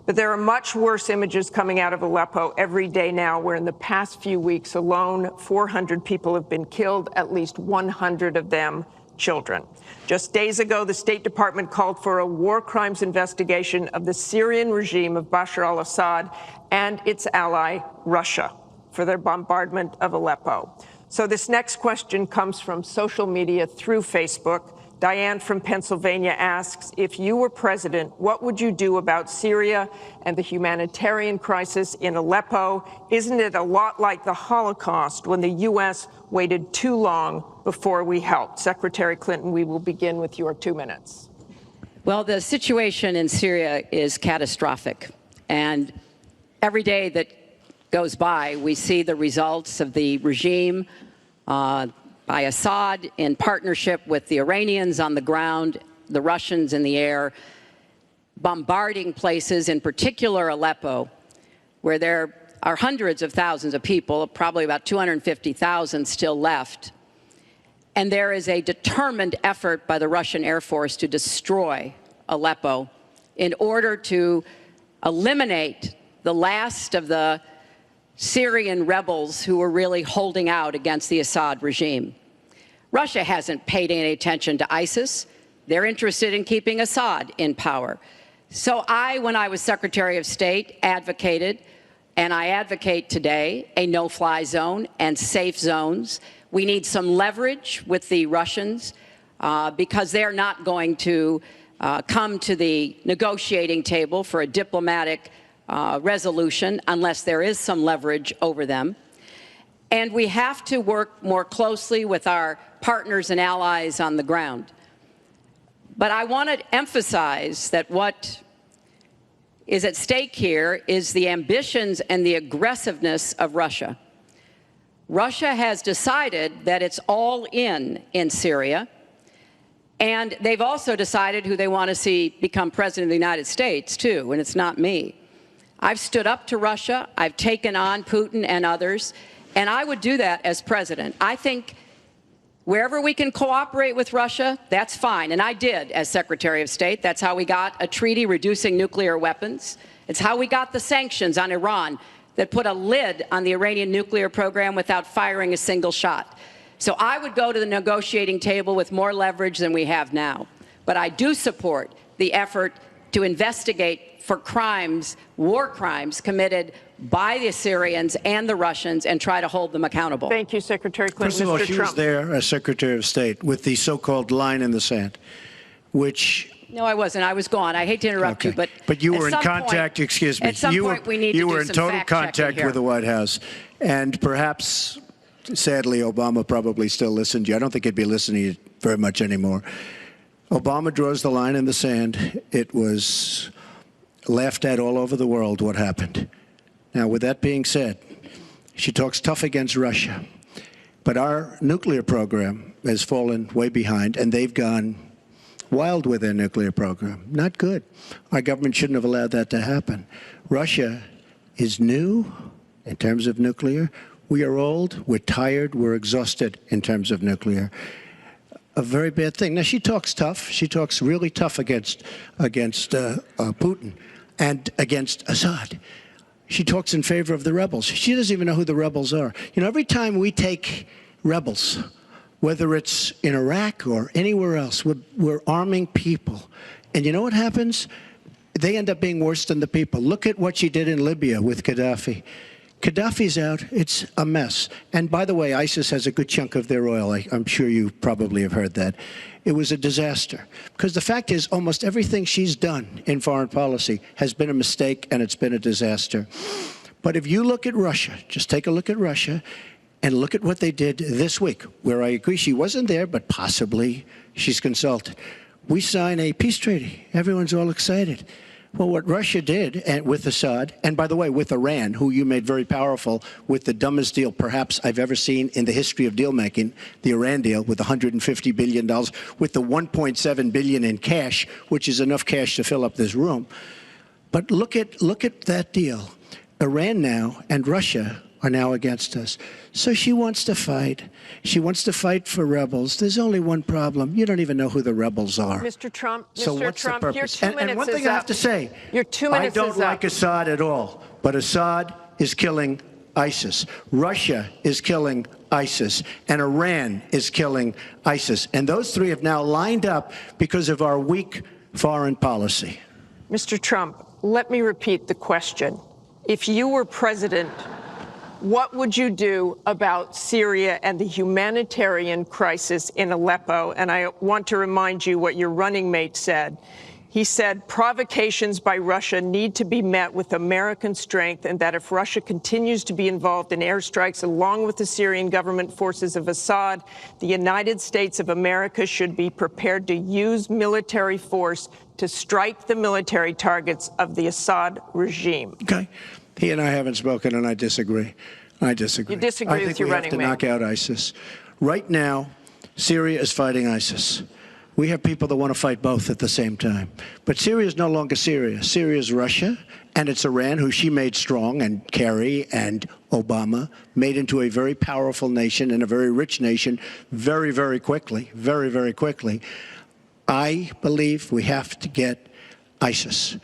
But there are much worse images coming out of Aleppo every day now, where in the past few weeks alone, 400 people have been killed, at least 100 of them children. Just days ago, the State Department called for a war crimes investigation of the Syrian regime of Bashar al-Assad and its ally, Russia, for their bombardment of Aleppo. So this next question comes from social media through Facebook. Diane from Pennsylvania asks, if you were president, what would you do about Syria and the humanitarian crisis in Aleppo? Isn't it a lot like the Holocaust when the U.S. waited too long before we helped? Secretary Clinton, we will begin with your 2 minutes. Well, the situation in Syria is catastrophic. And every day that goes by, we see the results of the regime by Assad in partnership with the Iranians on the ground, the Russians in the air, bombarding places, in particular Aleppo, where there are hundreds of thousands of people, probably about 250,000 still left. And there is a determined effort by the Russian Air Force to destroy Aleppo in order to eliminate the last of the Syrian rebels who were really holding out against the Assad regime. Russia hasn't paid any attention to ISIS. They're interested in keeping Assad in power. So when I was Secretary of State, advocated, and I advocate today, a no-fly zone and safe zones. We need some leverage with the Russians because they're not going to come to the negotiating table for a diplomatic resolution unless there is some leverage over them. And we have to work more closely with our partners and allies on the ground. But I want to emphasize that what is at stake here is the ambitions and the aggressiveness of Russia. Russia has decided that it's all in Syria, and they've also decided who they want to see become president of the United States, too, and it's not me. I've stood up to Russia. I've taken on Putin and others, and I would do that as president. I think wherever we can cooperate with Russia, that's fine, and I did as Secretary of State. That's how we got a treaty reducing nuclear weapons. It's how we got the sanctions on Iran that put a lid on the Iranian nuclear program without firing a single shot. So I would go to the negotiating table with more leverage than we have now. But I do support the effort to investigate for crimes, war crimes committed by the Syrians and the Russians and try to hold them accountable. Thank you, Secretary Clinton. First of all, Mr. she Trump. was there as Secretary of State with the so-called line in the sand, which... No, I wasn't. I was gone. I hate to interrupt you, but you at were in some contact, point, excuse me. At some point, we need to do You were in some total fact-checking contact here. with the White House. And perhaps, sadly, Obama probably still listened to you. I don't think he'd be listening to you very much anymore. Obama draws the line in the sand. It was laughed at all over the world what happened. Now, with that being said, she talks tough against Russia. But our nuclear program has fallen way behind, and they've gone wild with their nuclear program. Not good. Our government shouldn't have allowed that to happen. Russia is new in terms of nuclear. We are old, we're tired, we're exhausted in terms of nuclear. A very bad thing. Now, she talks tough. She talks really tough against Putin and against Assad. She talks in favor of the rebels. She doesn't even know who the rebels are. You know, every time we take rebels, whether it's in Iraq or anywhere else, we're arming people. And you know what happens? They end up being worse than the people. Look at what she did in Libya with Gaddafi. Gaddafi's out. It's a mess. And by the way, ISIS has a good chunk of their oil. I'm sure you probably have heard that. It was a disaster. Because the fact is, almost everything she's done in foreign policy has been a mistake, and it's been a disaster. But if you look at Russia, just take a look at Russia, and look at what they did this week, where I agree she wasn't there, but possibly she's consulted. We sign a peace treaty. Everyone's all excited. Well, what Russia did with Assad, and by the way, with Iran, who you made very powerful with the dumbest deal perhaps I've ever seen in the history of deal making, the Iran deal with $150 billion, with the $1.7 billion in cash, which is enough cash to fill up this room. But look at that deal. Iran now and Russia are now against us. So she wants to fight. She wants to fight for rebels. There's only one problem. You don't even know who the rebels are. Mr. Trump, So Mr. what's Trump, the your purpose? 2 minutes And one thing is I up. have to say, Your 2 minutes I don't is like up. Assad at all, but Assad is killing ISIS. Russia is killing ISIS, and Iran is killing ISIS. And those three have now lined up because of our weak foreign policy. Mr. Trump, let me repeat the question. If you were president, what would you do about Syria and the humanitarian crisis in Aleppo? And I want to remind you what your running mate said. He said provocations by Russia need to be met with American strength, and that if Russia continues to be involved in airstrikes along with the Syrian government forces of Assad, the United States of America should be prepared to use military force to strike the military targets of the Assad regime. Okay. He and I haven't spoken, and I disagree. I disagree. You disagree with your running I think we have to knock out ISIS. Right now, Syria is fighting ISIS. We have people that want to fight both at the same time. But Syria is no longer Syria. Syria is Russia, and it's Iran, who she made strong, and Kerry and Obama made into a very powerful nation and a very rich nation very, very quickly, very, very quickly. I believe we have to get ISIS.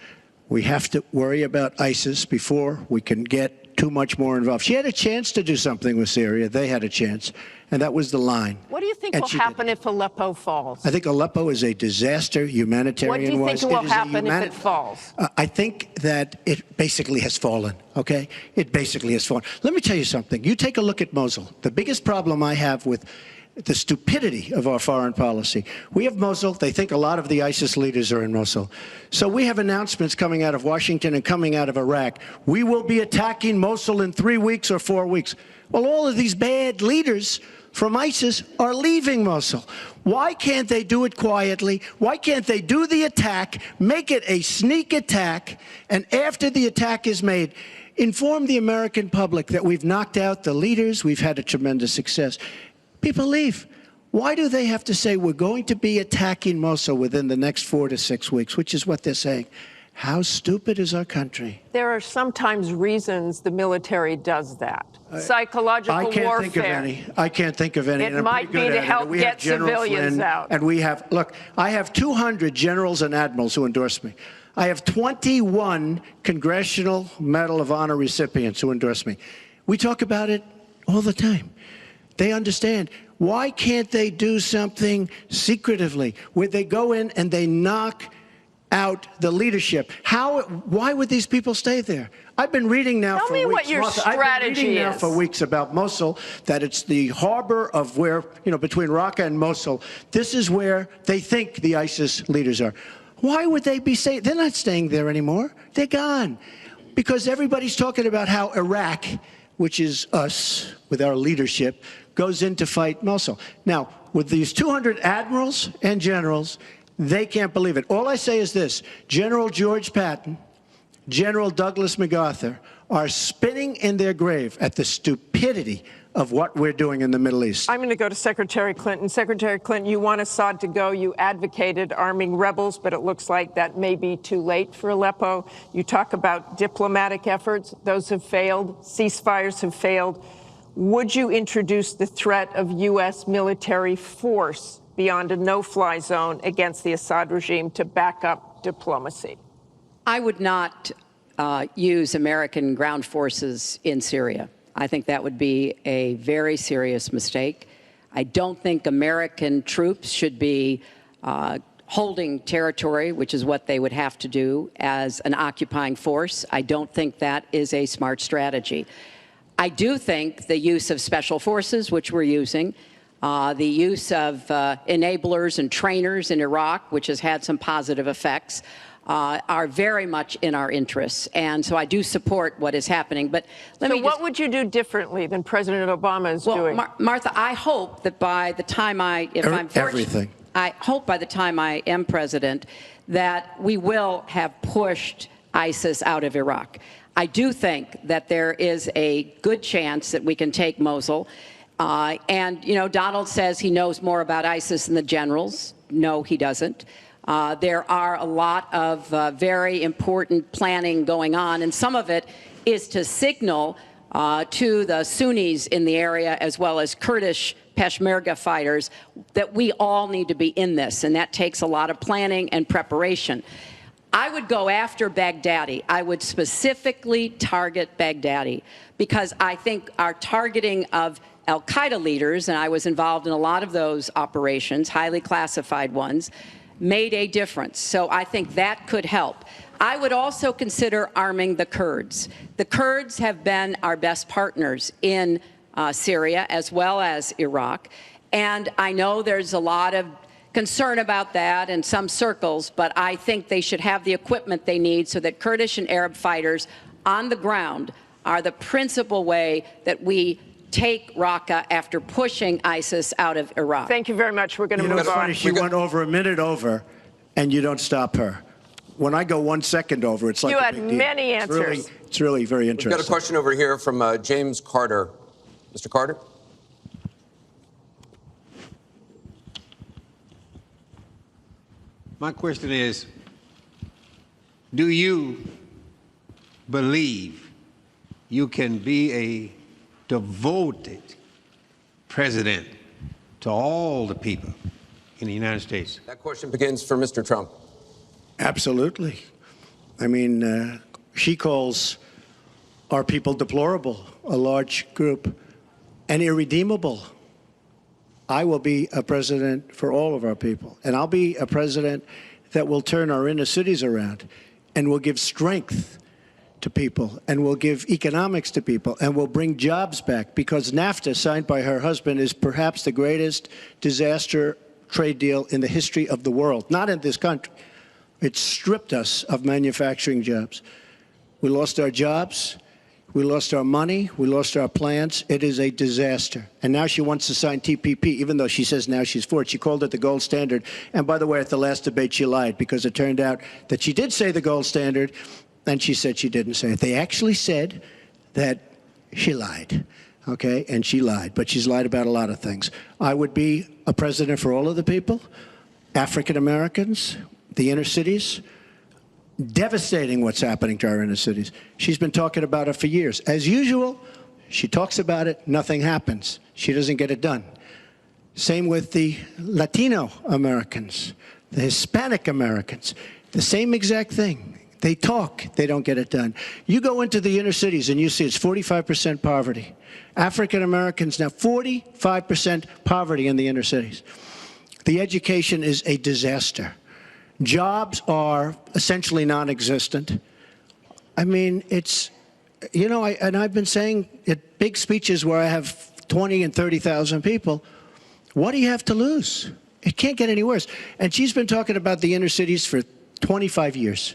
We have to worry about ISIS before we can get too much more involved. She had a chance to do something with Syria. They had a chance, and that was the line. What do you think And will she happen if Aleppo falls? I think Aleppo is a disaster humanitarian-wise. What do you think will happen if it falls? I think that it basically has fallen, okay? It basically has fallen. Let me tell you something. You take a look at Mosul. The biggest problem I have with the stupidity of our foreign policy. We have Mosul. They think a lot of the ISIS leaders are in Mosul. So we have announcements coming out of Washington and coming out of Iraq. We will be attacking Mosul in 3 weeks or 4 weeks. Well, all of these bad leaders from ISIS are leaving Mosul. Why can't they do it quietly? Why can't they do the attack, make it a sneak attack, and after the attack is made, inform the American public that we've knocked out the leaders, we've had a tremendous success. People leave. Why do they have to say we're going to be attacking Mosul within the next 4 to 6 weeks, which is what they're saying? How stupid is our country? There are sometimes reasons the military does that. Psychological warfare. I can't think of any. I can't think of any. It might be to help get civilians out. And we have, look, I have 200 generals and admirals who endorse me. I have 21 Congressional Medal of Honor recipients who endorse me. We talk about it all the time. They understand. Why can't they do something secretively where they go in and they knock out the leadership? Why would these people stay there? I've been reading now for weeks. Tell me what your strategy I've been reading now is. for weeks about Mosul, that it's the harbor of where, between Raqqa and Mosul. This is where they think the ISIS leaders are. Why would they be staying? They're not staying there anymore. They're gone. Because everybody's talking about how Iraq, which is us with our leadership, goes in to fight Mosul. Now, with these 200 admirals and generals, they can't believe it. All I say is this: General George Patton, General Douglas MacArthur are spinning in their grave at the stupidity of what we're doing in the Middle East. I'm going to go to Secretary Clinton. Secretary Clinton, you want Assad to go. You advocated arming rebels, but it looks like that may be too late for Aleppo. You talk about diplomatic efforts. Those have failed. Ceasefires have failed. Would you introduce the threat of U.S. military force beyond a no-fly zone against the Assad regime to back up diplomacy? I would not use American ground forces in Syria. I think that would be a very serious mistake. I don't think American troops should be holding territory, which is what they would have to do as an occupying force. I don't think that is a smart strategy. I do think the use of special forces, which we're using, the use of enablers and trainers in Iraq, which has had some positive effects, are very much in our interests. And so I do support what is happening. But what would you do differently than President Obama is doing? Martha, I hope that by the time I hope by the time I am president, that we will have pushed ISIS out of Iraq. I do think that there is a good chance that we can take Mosul. Donald says he knows more about ISIS than the generals. No, he doesn't. There are a lot of very important planning going on, and some of it is to signal to the Sunnis in the area, as well as Kurdish Peshmerga fighters, that we all need to be in this, and that takes a lot of planning and preparation. I would go after Baghdadi. I would specifically target Baghdadi, because I think our targeting of al-Qaeda leaders, and I was involved in a lot of those operations, highly classified ones, made a difference. So I think that could help. I would also consider arming the Kurds. The Kurds have been our best partners in Syria as well as Iraq. And I know there's a lot of concern about that in some circles, but I think they should have the equipment they need so that Kurdish and Arab fighters on the ground are the principal way that we take Raqqa after pushing ISIS out of Iraq. Thank you very much. We're going to move on. It's funny, she went over a minute over, and you don't stop her. When I go 1 second over, it's like you a had big deal. many answers. It's really very interesting. We've got a question over here from James Carter. Mr. Carter? My question is, do you believe you can be a devoted president to all the people in the United States? That question begins for Mr. Trump. Absolutely. I mean, she calls our people deplorable, a large group, and irredeemable. I will be a president for all of our people, and I'll be a president that will turn our inner cities around and will give strength to people, and will give economics to people, and will bring jobs back, because NAFTA, signed by her husband, is perhaps the greatest disaster trade deal in the history of the world, not in this country. It stripped us of manufacturing jobs. We lost our jobs. We lost our money. We lost our plants. It is a disaster. And now she wants to sign TPP, even though she says now she's for it. She called it the gold standard. And by the way, at the last debate, she lied, because it turned out that she did say the gold standard, and she said she didn't say it. They actually said that she lied, okay? And she lied, but she's lied about a lot of things. I would be a president for all of the people, African Americans, the inner cities. Devastating what's happening to our inner cities. She's been talking about it for years. As usual, she talks about it, nothing happens. She doesn't get it done. Same with the Latino Americans, the Hispanic Americans, the same exact thing. They talk, they don't get it done. You go into the inner cities and you see it's 45% poverty. African Americans now, 45% poverty in the inner cities. The education is a disaster. Jobs are essentially non-existent. I mean, it's, you know, and I've been saying at big speeches where I have 20 and 30,000 people, what do you have to lose? It can't get any worse. And she's been talking about the inner cities for 25 years.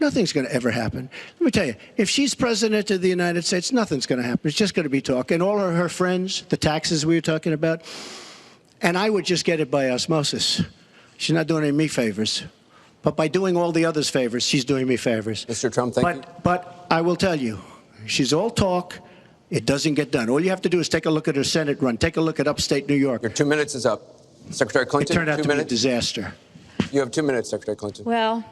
Nothing's going to ever happen. Let me tell you, if she's president of the United States, nothing's going to happen. It's just going to be talk. And all of her friends, the taxes we were talking about, and I would just get it by osmosis. She's not doing any me favors. But by doing all the others favors, she's doing me favors. Mr. Trump, thank you. But I will tell you, she's all talk. It doesn't get done. All you have to do is take a look at her Senate run. Take a look at upstate New York. Your 2 minutes is up. Secretary Clinton, it turned out 2 to minutes. be a disaster. You have 2 minutes, Secretary Clinton. Well,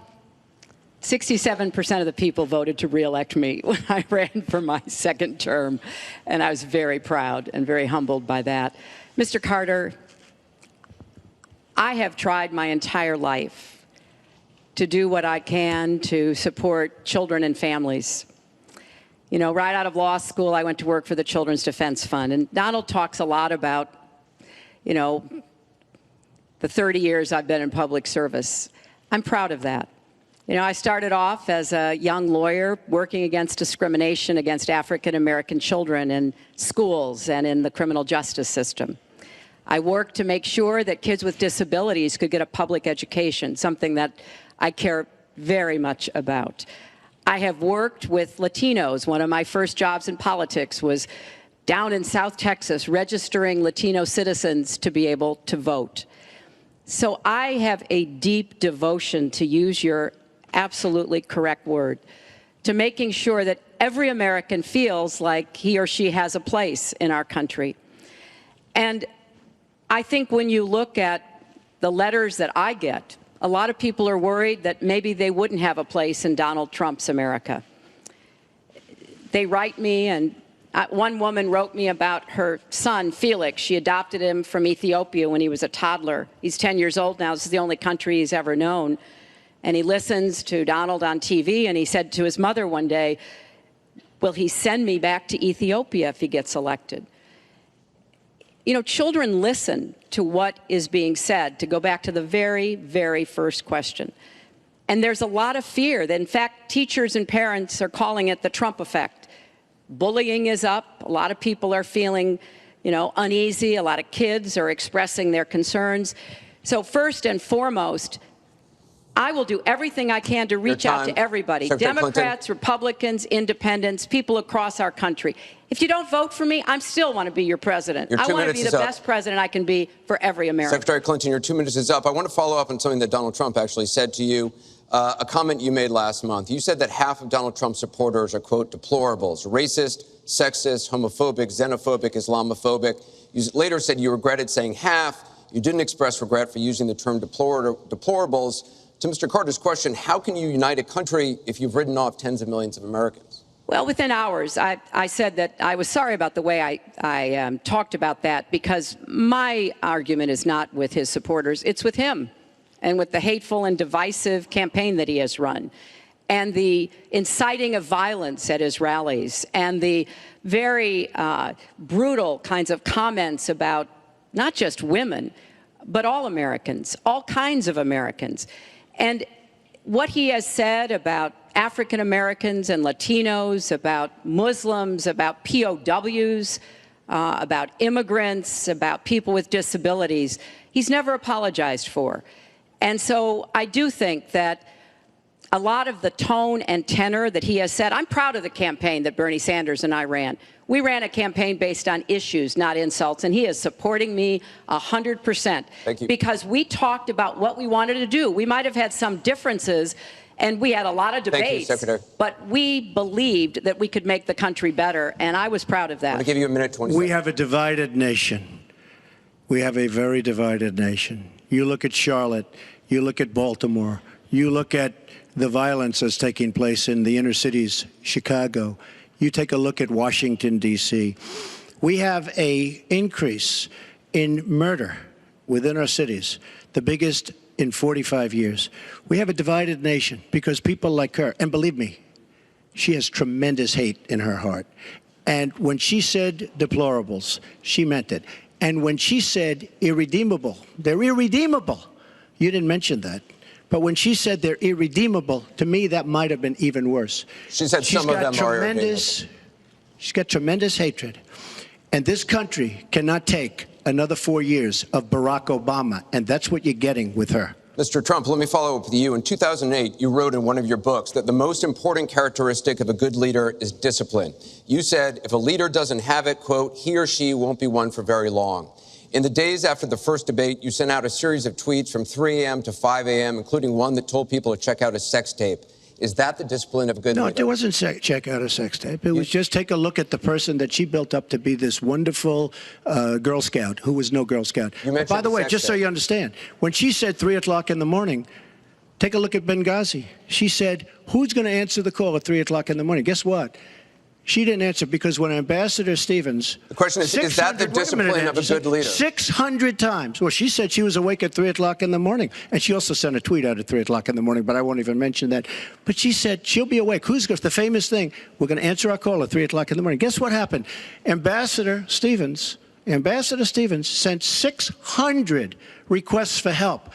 67% of the people voted to re-elect me when I ran for my second term, and I was very proud and very humbled by that. Mr. Carter, I have tried my entire life to do what I can to support children and families. You know, right out of law school, I went to work for the Children's Defense Fund, and Donald talks a lot about, you know, the 30 years I've been in public service. I'm proud of that. You know, I started off as a young lawyer working against discrimination against African American children in schools and in the criminal justice system. I worked to make sure that kids with disabilities could get a public education, something that I care very much about. I have worked with Latinos. One of my first jobs in politics was down in South Texas, registering Latino citizens to be able to vote. So I have a deep devotion, to use your absolutely correct word, to making sure that every American feels like he or she has a place in our country. And I think when you look at the letters that I get, a lot of people are worried that maybe they wouldn't have a place in Donald Trump's America. They write me, and one woman wrote me about her son, Felix. She adopted him from Ethiopia when he was a toddler. He's 10 years old now. This is the only country he's ever known. And he listens to Donald on TV, and he said to his mother one day, will he send me back to Ethiopia if he gets elected? You know, children listen to what is being said, to go back to the very, very first question. And there's a lot of fear that, in fact, teachers and parents are calling it the Trump effect. Bullying is up. A lot of people are feeling, you know, uneasy. A lot of kids are expressing their concerns. So first and foremost, I will do everything I can to reach out to everybody, Secretary Democrats, Clinton. Republicans, independents, people across our country. If you don't vote for me, I still want to be your president. Your 2 I want to minutes be is the up. best president I can be for every American. Secretary Clinton, your 2 minutes is up. I want to follow up on something that Donald Trump actually said to you, a comment you made last month. You said that half of Donald Trump's supporters are, quote, deplorables, racist, sexist, homophobic, xenophobic, Islamophobic. You later said you regretted saying half. You didn't express regret for using the term deplorables. To Mr. Carter's question, how can you unite a country if you've written off tens of millions of Americans? Well, within hours, I said that I was sorry about the way I talked about that, because my argument is not with his supporters. It's with him and with the hateful and divisive campaign that he has run, and the inciting of violence at his rallies, and the very brutal kinds of comments about not just women, but all Americans, all kinds of Americans. And what he has said about African Americans and Latinos, about Muslims, about POWs, about immigrants, about people with disabilities, he's never apologized for. And so I do think that a lot of the tone and tenor that he has said, I'm proud of the campaign that Bernie Sanders and I ran. We ran a campaign based on issues, not insults, and he is supporting me 100%. Thank you. Because we talked about what we wanted to do. We might have had some differences, and we had a lot of debates. Thank you, Secretary. But we believed that we could make the country better, and I was proud of that. I'm going to give you a minute, 20 We seconds. have a divided nation. We have a very divided nation. You look at Charlotte, you look at Baltimore, you look at the violence that's taking place in the inner cities, Chicago. You take a look at Washington, D.C. We have an increase in murder within our cities, the biggest in 45 years. We have a divided nation because people like her, and believe me, she has tremendous hate in her heart. And when she said deplorables, she meant it. And when she said irredeemable, they're irredeemable. You didn't mention that. But when she said they're irredeemable, to me, that might have been even worse. She said some of them are irredeemable. She's got tremendous hatred. And this country cannot take another 4 years of Barack Obama. And that's what you're getting with her. Mr. Trump, let me follow up with you. In 2008, you wrote in one of your books that the most important characteristic of a good leader is discipline. You said if a leader doesn't have it, quote, he or she won't be one for very long. In the days after the first debate, you sent out a series of tweets from 3 a.m. to 5 a.m., including one that told people to check out a sex tape. Is that the discipline of a good leader? No, it wasn't check out a sex tape. It was just take a look at the person that she built up to be this wonderful Girl Scout, who was no Girl Scout. mentioned By the way, sex just so tape. you understand, when she said 3 o'clock in the morning, take a look at Benghazi. She said, who's going to answer the call at 3 o'clock in the morning? Guess what? She didn't answer because when Ambassador Stevens... The question is that the discipline of a good leader? 600 times. Well, she said she was awake at 3 o'clock in the morning. And she also sent a tweet out at 3 o'clock in the morning, but I won't even mention that. But she said she'll be awake. Who's going to... The famous thing, we're going to answer our call at 3 o'clock in the morning. Guess what happened? Ambassador Stevens sent 600 requests for help.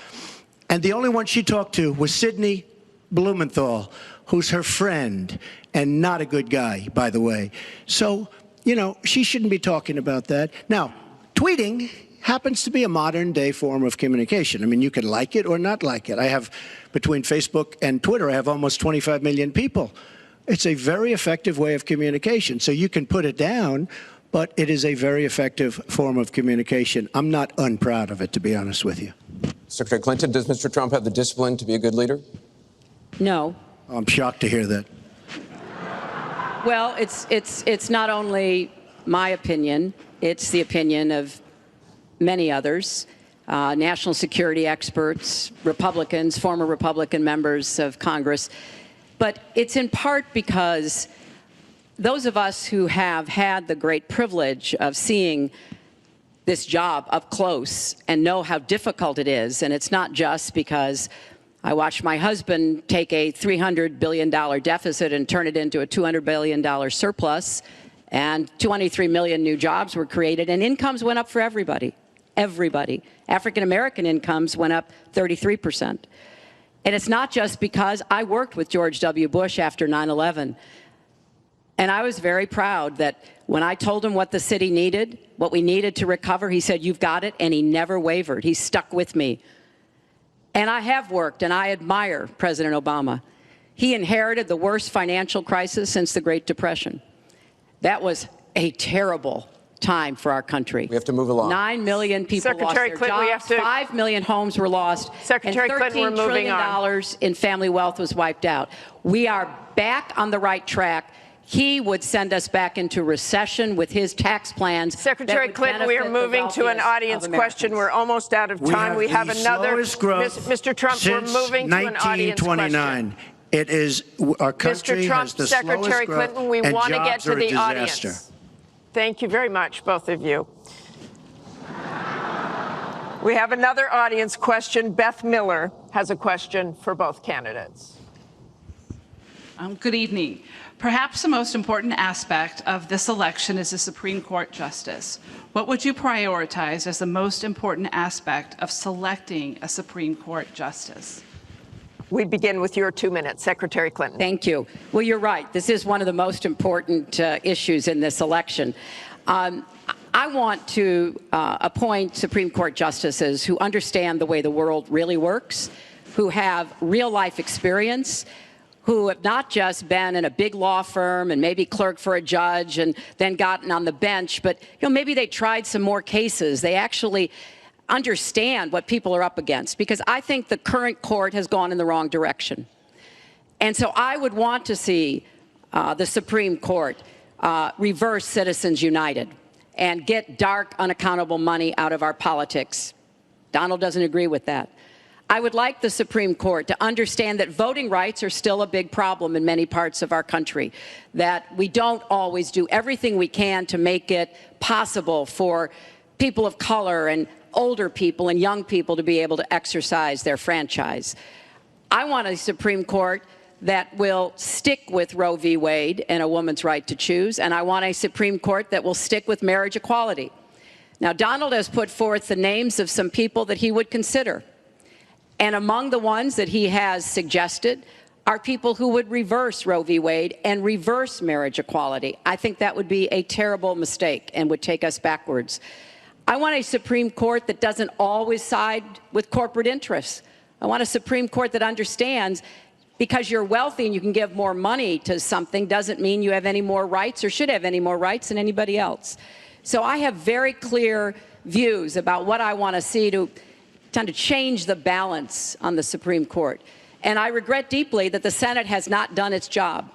And the only one she talked to was Sidney Blumenthal, who's her friend and not a good guy, by the way. So, you know, she shouldn't be talking about that. Now, tweeting happens to be a modern-day form of communication. I mean, you can like it or not like it. I have, between Facebook and Twitter, I have almost 25 million people. It's a very effective way of communication. So you can put it down, but it is a very effective form of communication. I'm not unproud of it, to be honest with you. Secretary Clinton, does Mr. Trump have the discipline to be a good leader? No. I'm shocked to hear that. Well, it's not only my opinion, it's the opinion of many others, national security experts, Republicans, former Republican members of Congress. But it's in part because those of us who have had the great privilege of seeing this job up close and know how difficult it is, and it's not just because I watched my husband take a $300 billion deficit and turn it into a $200 billion surplus, and 23 million new jobs were created, and incomes went up for everybody. Everybody. African-American incomes went up 33%. And it's not just because I worked with George W. Bush after 9/11. And I was very proud that when I told him what the city needed, what we needed to recover, he said, you've got it, and he never wavered. He stuck with me. And I have worked, and I admire President Obama. He inherited the worst financial crisis since the Great Depression. That was a terrible time for our country. We have to move along. 9 million people Secretary lost Clinton, their we jobs. have to- 5 million homes were lost. Secretary and Clinton, we're $13 moving trillion on. in family wealth was wiped out. We are back on the right track. He would send us back into recession with his tax plans. Secretary Clinton, we are moving to an audience question. We're almost out of time. We have the another. slowest growth Mr. Trump, we're since moving to an audience 1929. question. It is our country Mr. Trump, has the Secretary slowest growth, Clinton, we and want to get jobs to are a the disaster. audience. Thank you very much, both of you. We have another audience question. Beth Miller has a question for both candidates. Good evening. Perhaps the most important aspect of this election is the Supreme Court justice. What would you prioritize as the most important aspect of selecting a Supreme Court justice? We begin with your 2 minutes, Secretary Clinton. Thank you. Well, you're right. This is one of the most important issues in this election. I want to appoint Supreme Court justices who understand the way the world really works, who have real-life experience, who have not just been in a big law firm and maybe clerked for a judge and then gotten on the bench, but maybe they tried some more cases. They actually understand what people are up against, because I think the current court has gone in the wrong direction. And so I would want to see the Supreme Court reverse Citizens United and get dark, unaccountable money out of our politics. Donald doesn't agree with that. I would like the Supreme Court to understand that voting rights are still a big problem in many parts of our country, that we don't always do everything we can to make it possible for people of color and older people and young people to be able to exercise their franchise. I want a Supreme Court that will stick with Roe v. Wade and a woman's right to choose, and I want a Supreme Court that will stick with marriage equality. Now, Donald has put forth the names of some people that he would consider. And among the ones that he has suggested are people who would reverse Roe v. Wade and reverse marriage equality. I think that would be a terrible mistake and would take us backwards. I want a Supreme Court that doesn't always side with corporate interests. I want a Supreme Court that understands because you're wealthy and you can give more money to something doesn't mean you have any more rights or should have any more rights than anybody else. So I have very clear views about what I want to see to change the balance on the Supreme Court. And I regret deeply that the Senate has not done its job,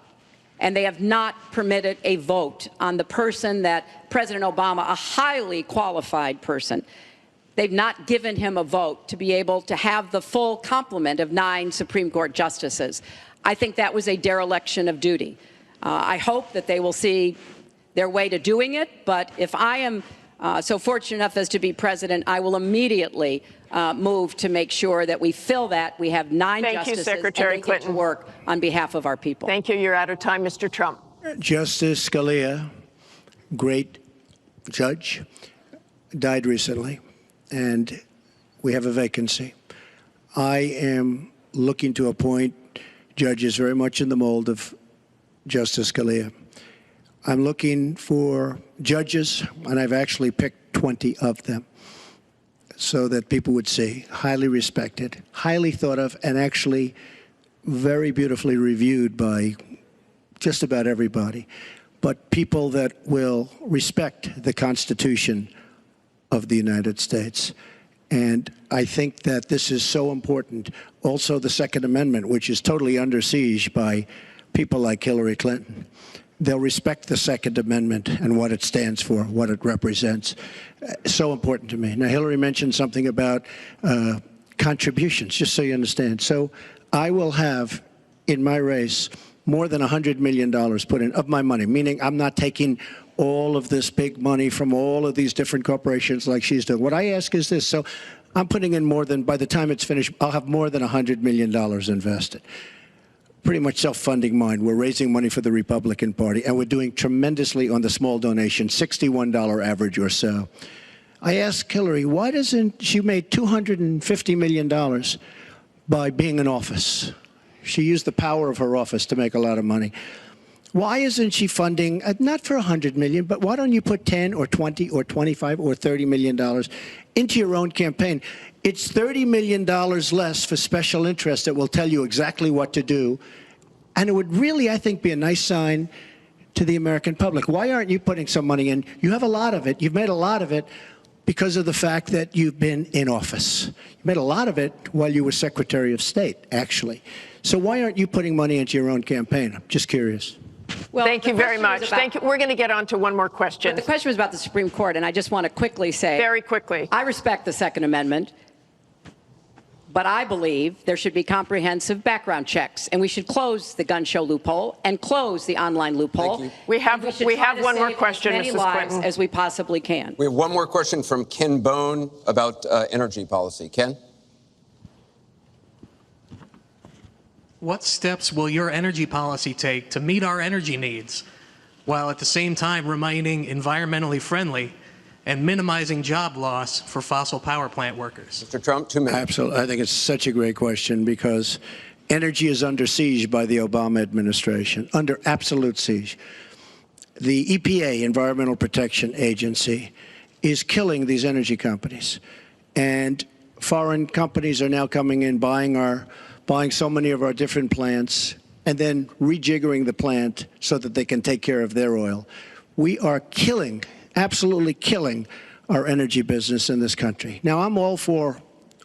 and they have not permitted a vote on the person that President Obama, a highly qualified person, they've not given him a vote to be able to have the full complement of 9 Supreme Court justices. I think that was a dereliction of duty. I hope that they will see their way to doing it, but if I am so fortunate enough as to be president, I will immediately move to make sure that we fill that. We have 9 justices Secretary and they Clinton. get to work on behalf of our people. Thank you. You're out of time, Mr. Trump. Justice Scalia, great judge, died recently, and we have a vacancy. I am looking to appoint judges very much in the mold of Justice Scalia. I'm looking for judges, and I've actually picked 20 of them, so that people would see, highly respected, highly thought of, and actually very beautifully reviewed by just about everybody, but people that will respect the Constitution of the United States. And I think that this is so important. Also, the Second Amendment, which is totally under siege by people like Hillary Clinton. They'll respect the Second Amendment and what it stands for, what it represents. So important to me. Now, Hillary mentioned something about contributions, just so you understand. So I will have, in my race, more than $100 million put in of my money, meaning I'm not taking all of this big money from all of these different corporations like she's doing. What I ask is this. So I'm putting in more than, by the time it's finished, I'll have more than $100 million invested. Pretty much self-funding mine. We're raising money for the Republican Party, and we're doing tremendously on the small donation, $61 average or so. I asked Hillary, why doesn't she make $250 million by being in office? She used the power of her office to make a lot of money. Why isn't she funding, not for $100 million, but why don't you put 10 or 20 or 25 or $30 million into your own campaign? It's $30 million less for special interests that will tell you exactly what to do. And it would really, I think, be a nice sign to the American public. Why aren't you putting some money in? You have a lot of it. You've made a lot of it because of the fact that you've been in office. You made a lot of it while you were Secretary of State, actually. So why aren't you putting money into your own campaign? I'm just curious. Well, thank you very much. Thank you. We're going to get on to one more question. But the question was about the Supreme Court, and I just want to quickly say, very quickly, I respect the Second Amendment, but I believe there should be comprehensive background checks, and we should close the gun show loophole and close the online loophole. We have one more question, as many Mrs. lives Clinton. as we possibly can. We have one more question from Ken Bone about energy policy. Ken? What steps will your energy policy take to meet our energy needs, while at the same time remaining environmentally friendly and minimizing job loss for fossil power plant workers? Mr. Trump, 2 minutes. Absolutely. I think it's such a great question because energy is under siege by the Obama administration, under absolute siege. The EPA, Environmental Protection Agency, is killing these energy companies. And foreign companies are now coming in, buying so many of our different plants, and then rejiggering the plant so that they can take care of their oil. We are killing, absolutely killing, our energy business in this country. Now, I'm all for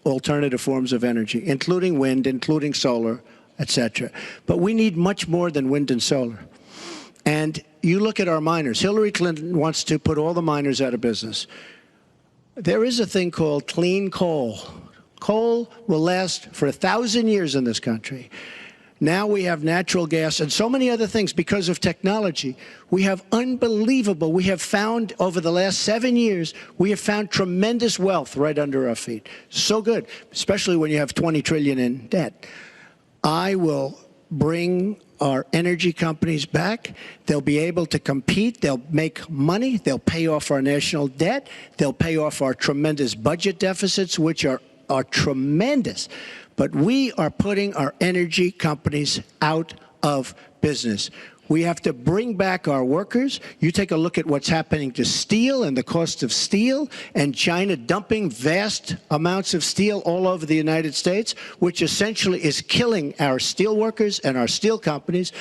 alternative forms of energy, including wind, including solar, etc. But we need much more than wind and solar. And you look at our miners. Hillary Clinton wants to put all the miners out of business. There is a thing called clean coal. Coal will last for 1,000 years in this country. Now we have natural gas and so many other things because of technology. We have we have found over the last 7 years, we have found tremendous wealth right under our feet. So good, especially when you have 20 trillion in debt. I will bring our energy companies back. They'll be able to compete. They'll make money. They'll pay off our national debt. They'll pay off our tremendous budget deficits, which are tremendous. But we are putting our energy companies out of business. We have to bring back our workers. You take a look at what's happening to steel and the cost of steel, and China dumping vast amounts of steel all over the United States, which essentially is killing our steel workers and our steel companies.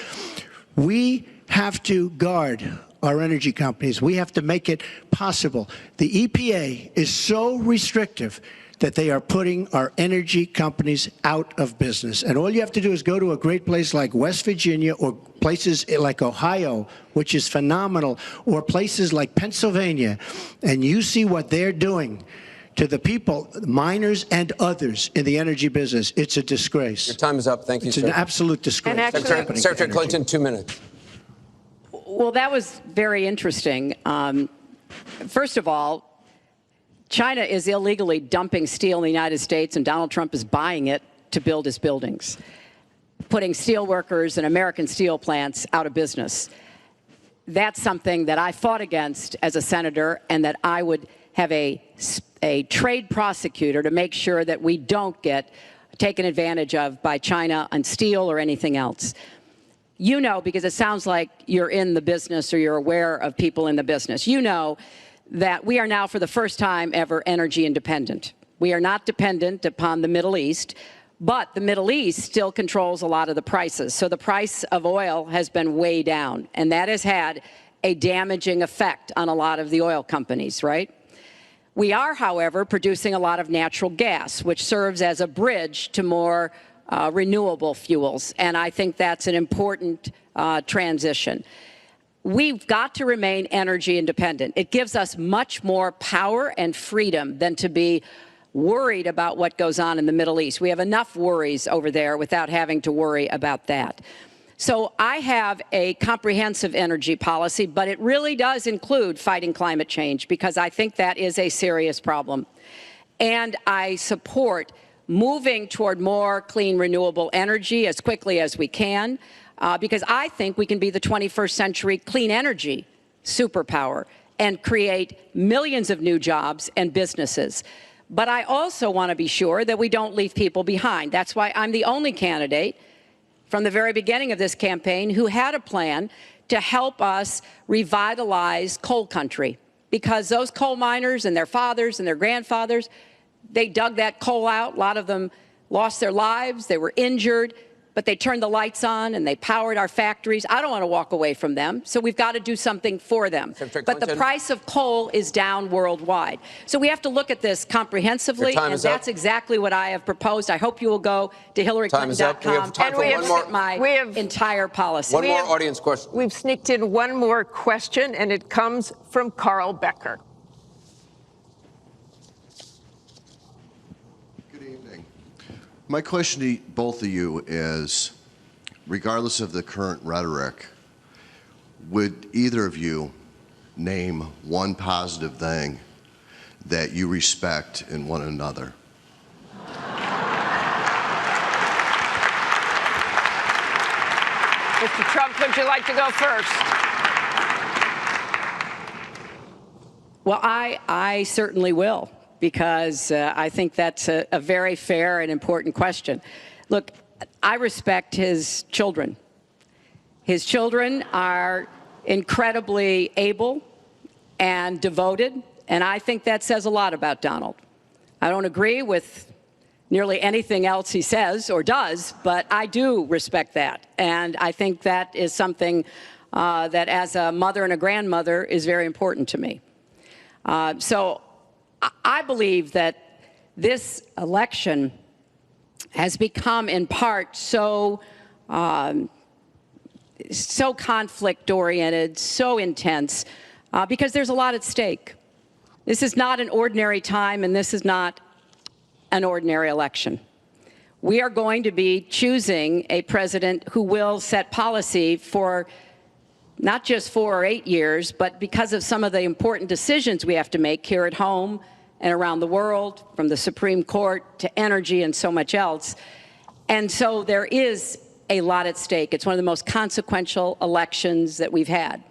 We have to guard our energy companies. We have to make it possible. The EPA is so restrictive that they are putting our energy companies out of business. And all you have to do is go to a great place like West Virginia or places like Ohio, which is phenomenal, or places like Pennsylvania, and you see what they're doing to the people, miners and others in the energy business. It's a disgrace. Your time is up. Thank you, it's sir. An absolute disgrace. Secretary Clinton, 2 minutes. Well, that was very interesting. First of all, China is illegally dumping steel in the United States, and Donald Trump is buying it to build his buildings, putting steel workers and American steel plants out of business. That's something that I fought against as a senator, and that I would have a trade prosecutor to make sure that we don't get taken advantage of by China on steel or anything else. You know, because it sounds like you're in the business or you're aware of people in the business, you know that we are now, for the first time ever, energy independent. We are not dependent upon the Middle East, but the Middle East still controls a lot of the prices. So the price of oil has been way down, and that has had a damaging effect on a lot of the oil companies, right? We are, however, producing a lot of natural gas, which serves as a bridge to more renewable fuels, and I think that's an important transition. We've got to remain energy independent. It gives us much more power and freedom than to be worried about what goes on in the Middle East. We have enough worries over there without having to worry about that. So I have a comprehensive energy policy, but it really does include fighting climate change, because I think that is a serious problem. And I support moving toward more clean, renewable energy as quickly as we can. Because I think we can be the 21st century clean energy superpower and create millions of new jobs and businesses. But I also want to be sure that we don't leave people behind. That's why I'm the only candidate from the very beginning of this campaign who had a plan to help us revitalize coal country. Because those coal miners and their fathers and their grandfathers, they dug that coal out. A lot of them lost their lives. They were injured. But they turned the lights on and they powered our factories. I don't want to walk away from them, so we've got to do something for them. But the price of coal is down worldwide. So we have to look at this comprehensively, and that's exactly what I have proposed. I hope you will go to HillaryClinton.com and look at my entire policy. One more audience question. We've sneaked in one more question, and it comes from Carl Becker. My question to both of you is, regardless of the current rhetoric, would either of you name one positive thing that you respect in one another? Mr. Trump, would you like to go first? Well, I certainly will, because I think that's a very fair and important question. Look, I respect his children. His children are incredibly able and devoted, and I think that says a lot about Donald. I don't agree with nearly anything else he says or does, but I do respect that. And I think that is something that as a mother and a grandmother is very important to me. So I believe that this election has become in part so conflict-oriented, so intense, because there's a lot at stake. This is not an ordinary time, and this is not an ordinary election. We are going to be choosing a president who will set policy for not just 4 or 8 years, but because of some of the important decisions we have to make here at home and around the world, from the Supreme Court to energy and so much else. And so there is a lot at stake. It's one of the most consequential elections that we've had.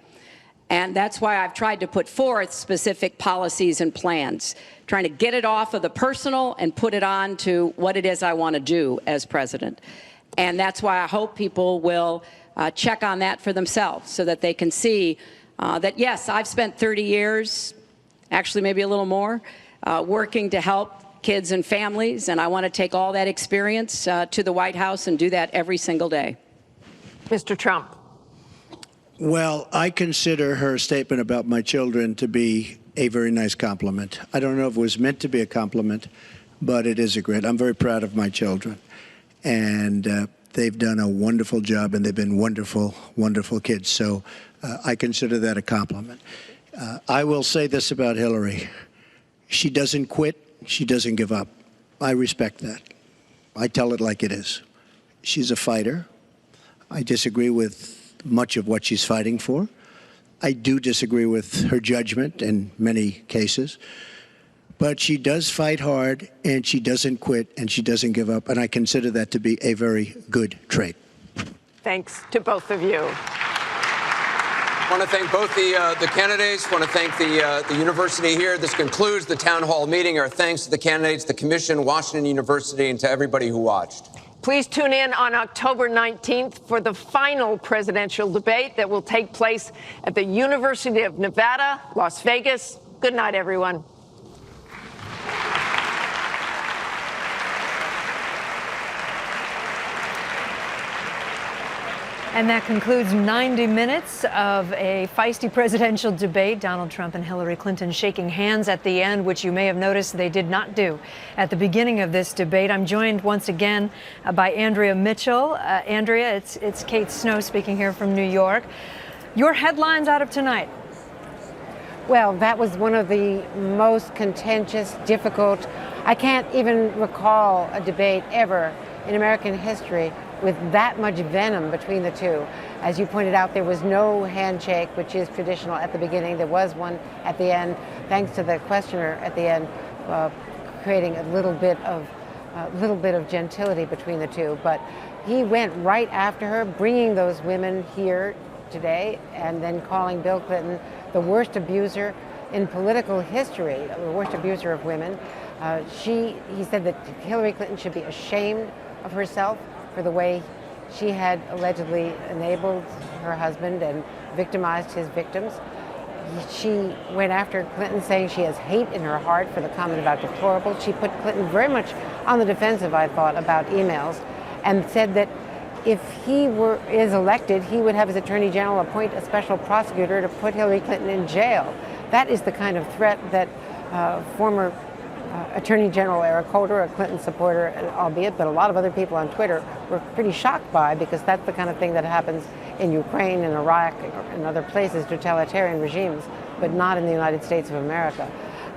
And that's why I've tried to put forth specific policies and plans, trying to get it off of the personal and put it on to what it is I want to do as president. And that's why I hope people will check on that for themselves so that they can see that, yes, I've spent 30 years, actually maybe a little more, working to help kids and families, and I want to take all that experience to the White House and do that every single day. Mr. Trump. Well, I consider her statement about my children to be a very nice compliment. I don't know if it was meant to be a compliment, but it is a great. I'm very proud of my children, and they've done a wonderful job, and they've been wonderful, wonderful kids. So I consider that a compliment. I will say this about Hillary. She doesn't quit. She doesn't give up. I respect that. I tell it like it is. She's a fighter. I disagree with much of what she's fighting for. I do disagree with her judgment in many cases. But she does fight hard, and she doesn't quit, and she doesn't give up. And I consider that to be a very good trait. Thanks to both of you. I want to thank both the candidates. I want to thank the university here. This concludes the town hall meeting. Our thanks to the candidates, the commission, Washington University, and to everybody who watched. Please tune in on October 19th for the final presidential debate that will take place at the University of Nevada, Las Vegas. Good night, everyone. And that concludes 90 minutes of a feisty presidential debate. Donald Trump and Hillary Clinton shaking hands at the end, which you may have noticed they did not do at the beginning of this debate. I'm joined once again by Andrea Mitchell. Andrea, it's Kate Snow speaking here from New York. Your headlines out of tonight. Well, that was one of the most contentious, difficult. I can't even recall a debate ever in American history with that much venom between the two. As you pointed out, there was no handshake, which is traditional at the beginning. There was one at the end, thanks to the questioner at the end, creating a little bit of gentility between the two. But he went right after her, bringing those women here today, and then calling Bill Clinton the worst abuser in political history, the worst abuser of women. He said that Hillary Clinton should be ashamed of herself for the way she had allegedly enabled her husband and victimized his victims. She went after Clinton, saying she has hate in her heart for the comment about deplorable. She put Clinton very much on the defensive, I thought, about emails, and said that if he is elected, he would have his Attorney General appoint a special prosecutor to put Hillary Clinton in jail. That is the kind of threat that former Attorney General Eric Holder, a Clinton supporter, albeit, but a lot of other people on Twitter were pretty shocked by, because that's the kind of thing that happens in Ukraine and Iraq and other places, totalitarian regimes, but not in the United States of America.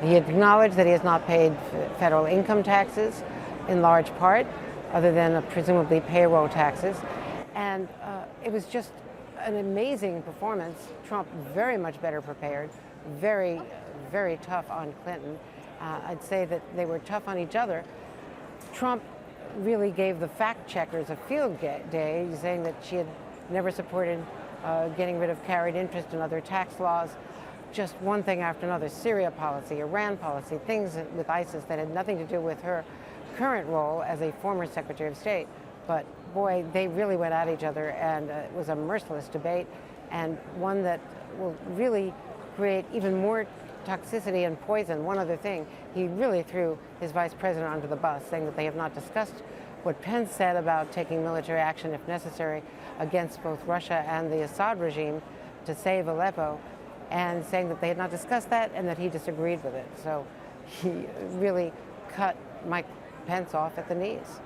He acknowledged that he has not paid federal income taxes, in large part, other than presumably payroll taxes. And it was just an amazing performance. Trump very much better prepared, very, very tough on Clinton. I'd say that they were tough on each other. Trump really gave the fact checkers a field day, saying that she had never supported getting rid of carried interest and other tax laws. Just one thing after another: Syria policy, Iran policy, things with ISIS that had nothing to do with her current role as a former Secretary of State. But boy, they really went at each other, and it was a merciless debate, and one that will really create even more toxicity and poison. One other thing, he really threw his vice president under the bus, saying that they have not discussed what Pence said about taking military action if necessary against both Russia and the Assad regime to save Aleppo, and saying that they had not discussed that and that he disagreed with it. So he really cut Mike Pence off at the knees.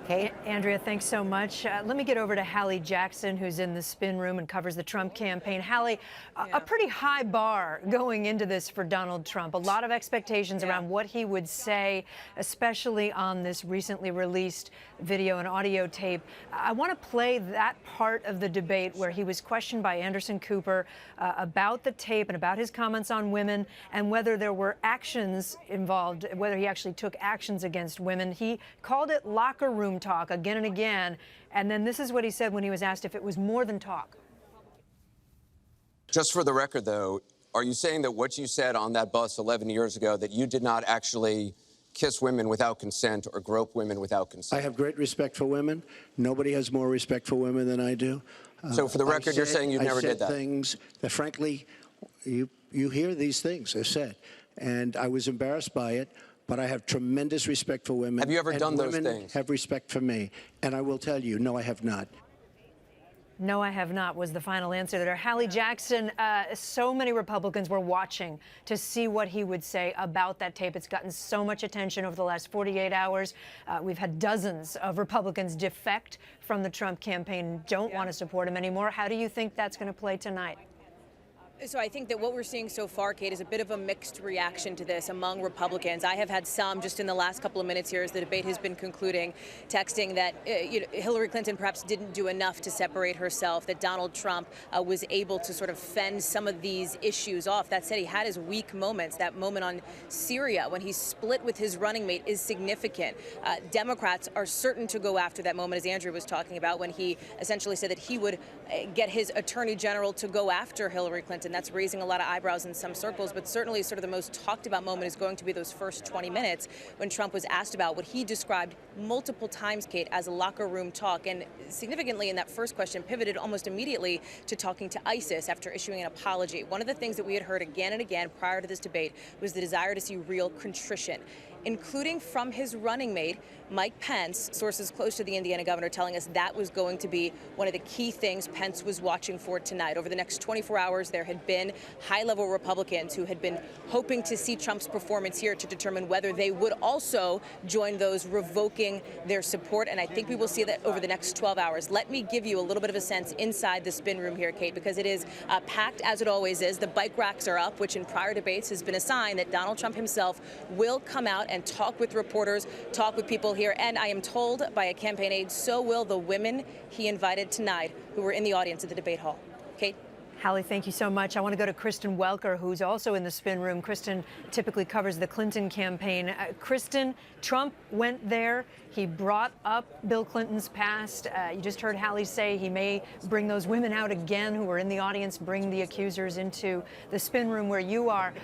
Kate? Andrea, thanks so much. Let me get over to Hallie Jackson, who's in the spin room and covers the Trump campaign. Hallie, a pretty high bar going into this for Donald Trump. A lot of expectations around what he would say, especially on this recently released video and audio tape. I want to play that part of the debate where he was questioned by Anderson Cooper about the tape and about his comments on women and whether there were actions involved, whether he actually took actions against women. He called it locker room talk again and again, and then this is what he said when he was asked if it was more than talk. Just for the record, though, are you saying that what you said on that bus 11 years ago, that you did not actually kiss women without consent or grope women without consent? I have great respect for women. Nobody has more respect for women than I do. So for the record, you're saying you never did that? I said things that, frankly, you hear these things are said, and I was embarrassed by it. But I have tremendous respect for women. Have you ever done those women things? Have respect for me. And I will tell you, no, I have not. No, I have not, was the final answer there. Hallie Jackson, so many Republicans were watching to see what he would say about that tape. It's gotten so much attention over the last 48 hours. We've had dozens of Republicans defect from the Trump campaign, don't want to support him anymore. How do you think that's going to play tonight? So I think that what we're seeing so far, Kate, is a bit of a mixed reaction to this among Republicans. I have had some just in the last couple of minutes here as the debate has been concluding, texting that Hillary Clinton perhaps didn't do enough to separate herself, that Donald Trump was able to sort of fend some of these issues off. That said, he had his weak moments. That moment on Syria when he split with his running mate is significant. Democrats are certain to go after that moment, as Andrew was talking about, when he essentially said that he would get his attorney general to go after Hillary Clinton. That's raising a lot of eyebrows in some circles, but certainly sort of the most talked about moment is going to be those first 20 minutes when Trump was asked about what he described multiple times, Kate, as locker room talk. And significantly in that first question pivoted almost immediately to talking to ISIS after issuing an apology. One of the things that we had heard again and again prior to this debate was the desire to see real contrition, including from his running mate, Mike Pence. Sources close to the Indiana governor telling us that was going to be one of the key things Pence was watching for tonight. Over the next 24 hours, there had been high-level Republicans who had been hoping to see Trump's performance here to determine whether they would also join those revoking their support. And I think we will see that over the next 12 hours. Let me give you a little bit of a sense inside the spin room here, Kate, because it is packed as it always is. The bike racks are up, which in prior debates has been a sign that Donald Trump himself will come out and talk with reporters, talk with people here. And I am told by a campaign aide, so will the women he invited tonight who were in the audience at the debate hall. Kate? Hallie, thank you so much. I want to go to Kristen Welker, who's also in the spin room. Kristen typically covers the Clinton campaign. Kristen, Trump went there. He brought up Bill Clinton's past. You just heard Hallie say he may bring those women out again who were in the audience, bring the accusers into the spin room where you are.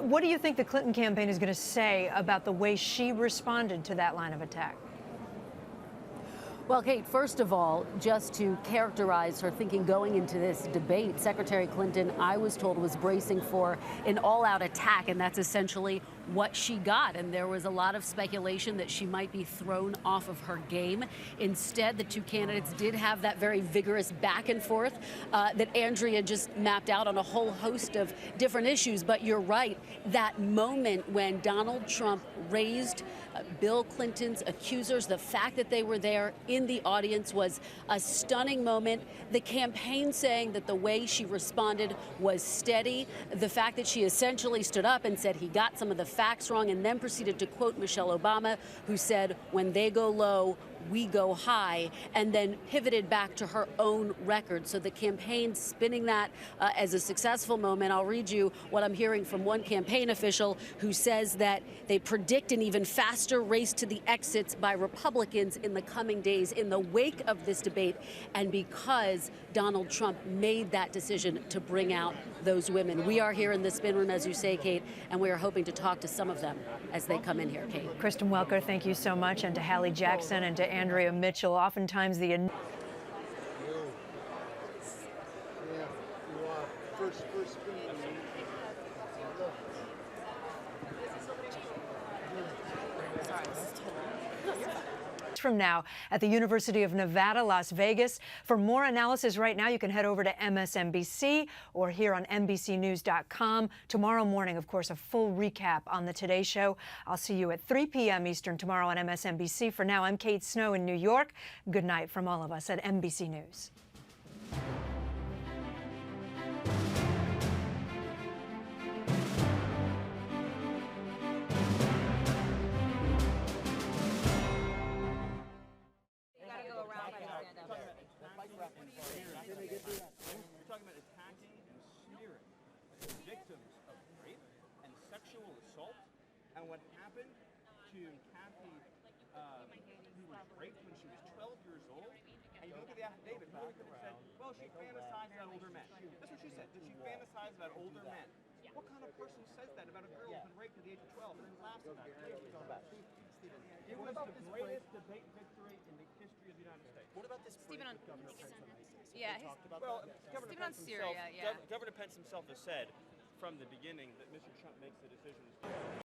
What do you think the Clinton campaign is going to say about the way she responded to that line of attack? Well, Kate, first of all, just to characterize her thinking going into this debate, Secretary Clinton, I was told, was bracing for an all-out attack, and that's essentially what she got. And there was a lot of speculation that she might be thrown off of her game. Instead, the two candidates did have that very vigorous back and forth that Andrea just mapped out on a whole host of different issues. But you're right, that moment when Donald Trump raised Bill Clinton's accusers, the fact that they were there in the audience was a stunning moment. The campaign saying that the way she responded was steady. The fact that she essentially stood up and said he got some of the facts wrong and then proceeded to quote Michelle Obama, who said, when they go low, we go high, and then pivoted back to her own record. So the campaign spinning that as a successful moment. I'll read you what I'm hearing from one campaign official who says that they predict an even faster race to the exits by Republicans in the coming days in the wake of this debate, and because Donald Trump made that decision to bring out those women. We are here in the spin room, as you say, Kate, and we are hoping to talk to some of them as they come in here, Kate. Kristen Welker, thank you so much, and to Hallie Jackson and to Andrea Mitchell. Oftentimes the from now at the University of Nevada, Las Vegas. For more analysis right now, you can head over to MSNBC or here on NBCNews.com. Tomorrow morning, of course, a full recap on the Today Show. I'll see you at 3 p.m. Eastern tomorrow on MSNBC. For now, I'm Kate Snow in New York. Good night from all of us at NBC News. We're talking about attacking and smearing victims of rape and sexual assault, and what happened to Kathy, who was raped when she was 12 years old. And you look at the affidavit back and it said, well, she fantasized about older men. That's what she said. Did she fantasize about older men? What kind of person says that about a girl who's been raped at the age of 12 and then laughs about it? It was the greatest debate victory in the history of the United States. What about this? Stephen on Yeah, well, Governor Pence himself has said from the beginning that Mr. Trump makes the decisions.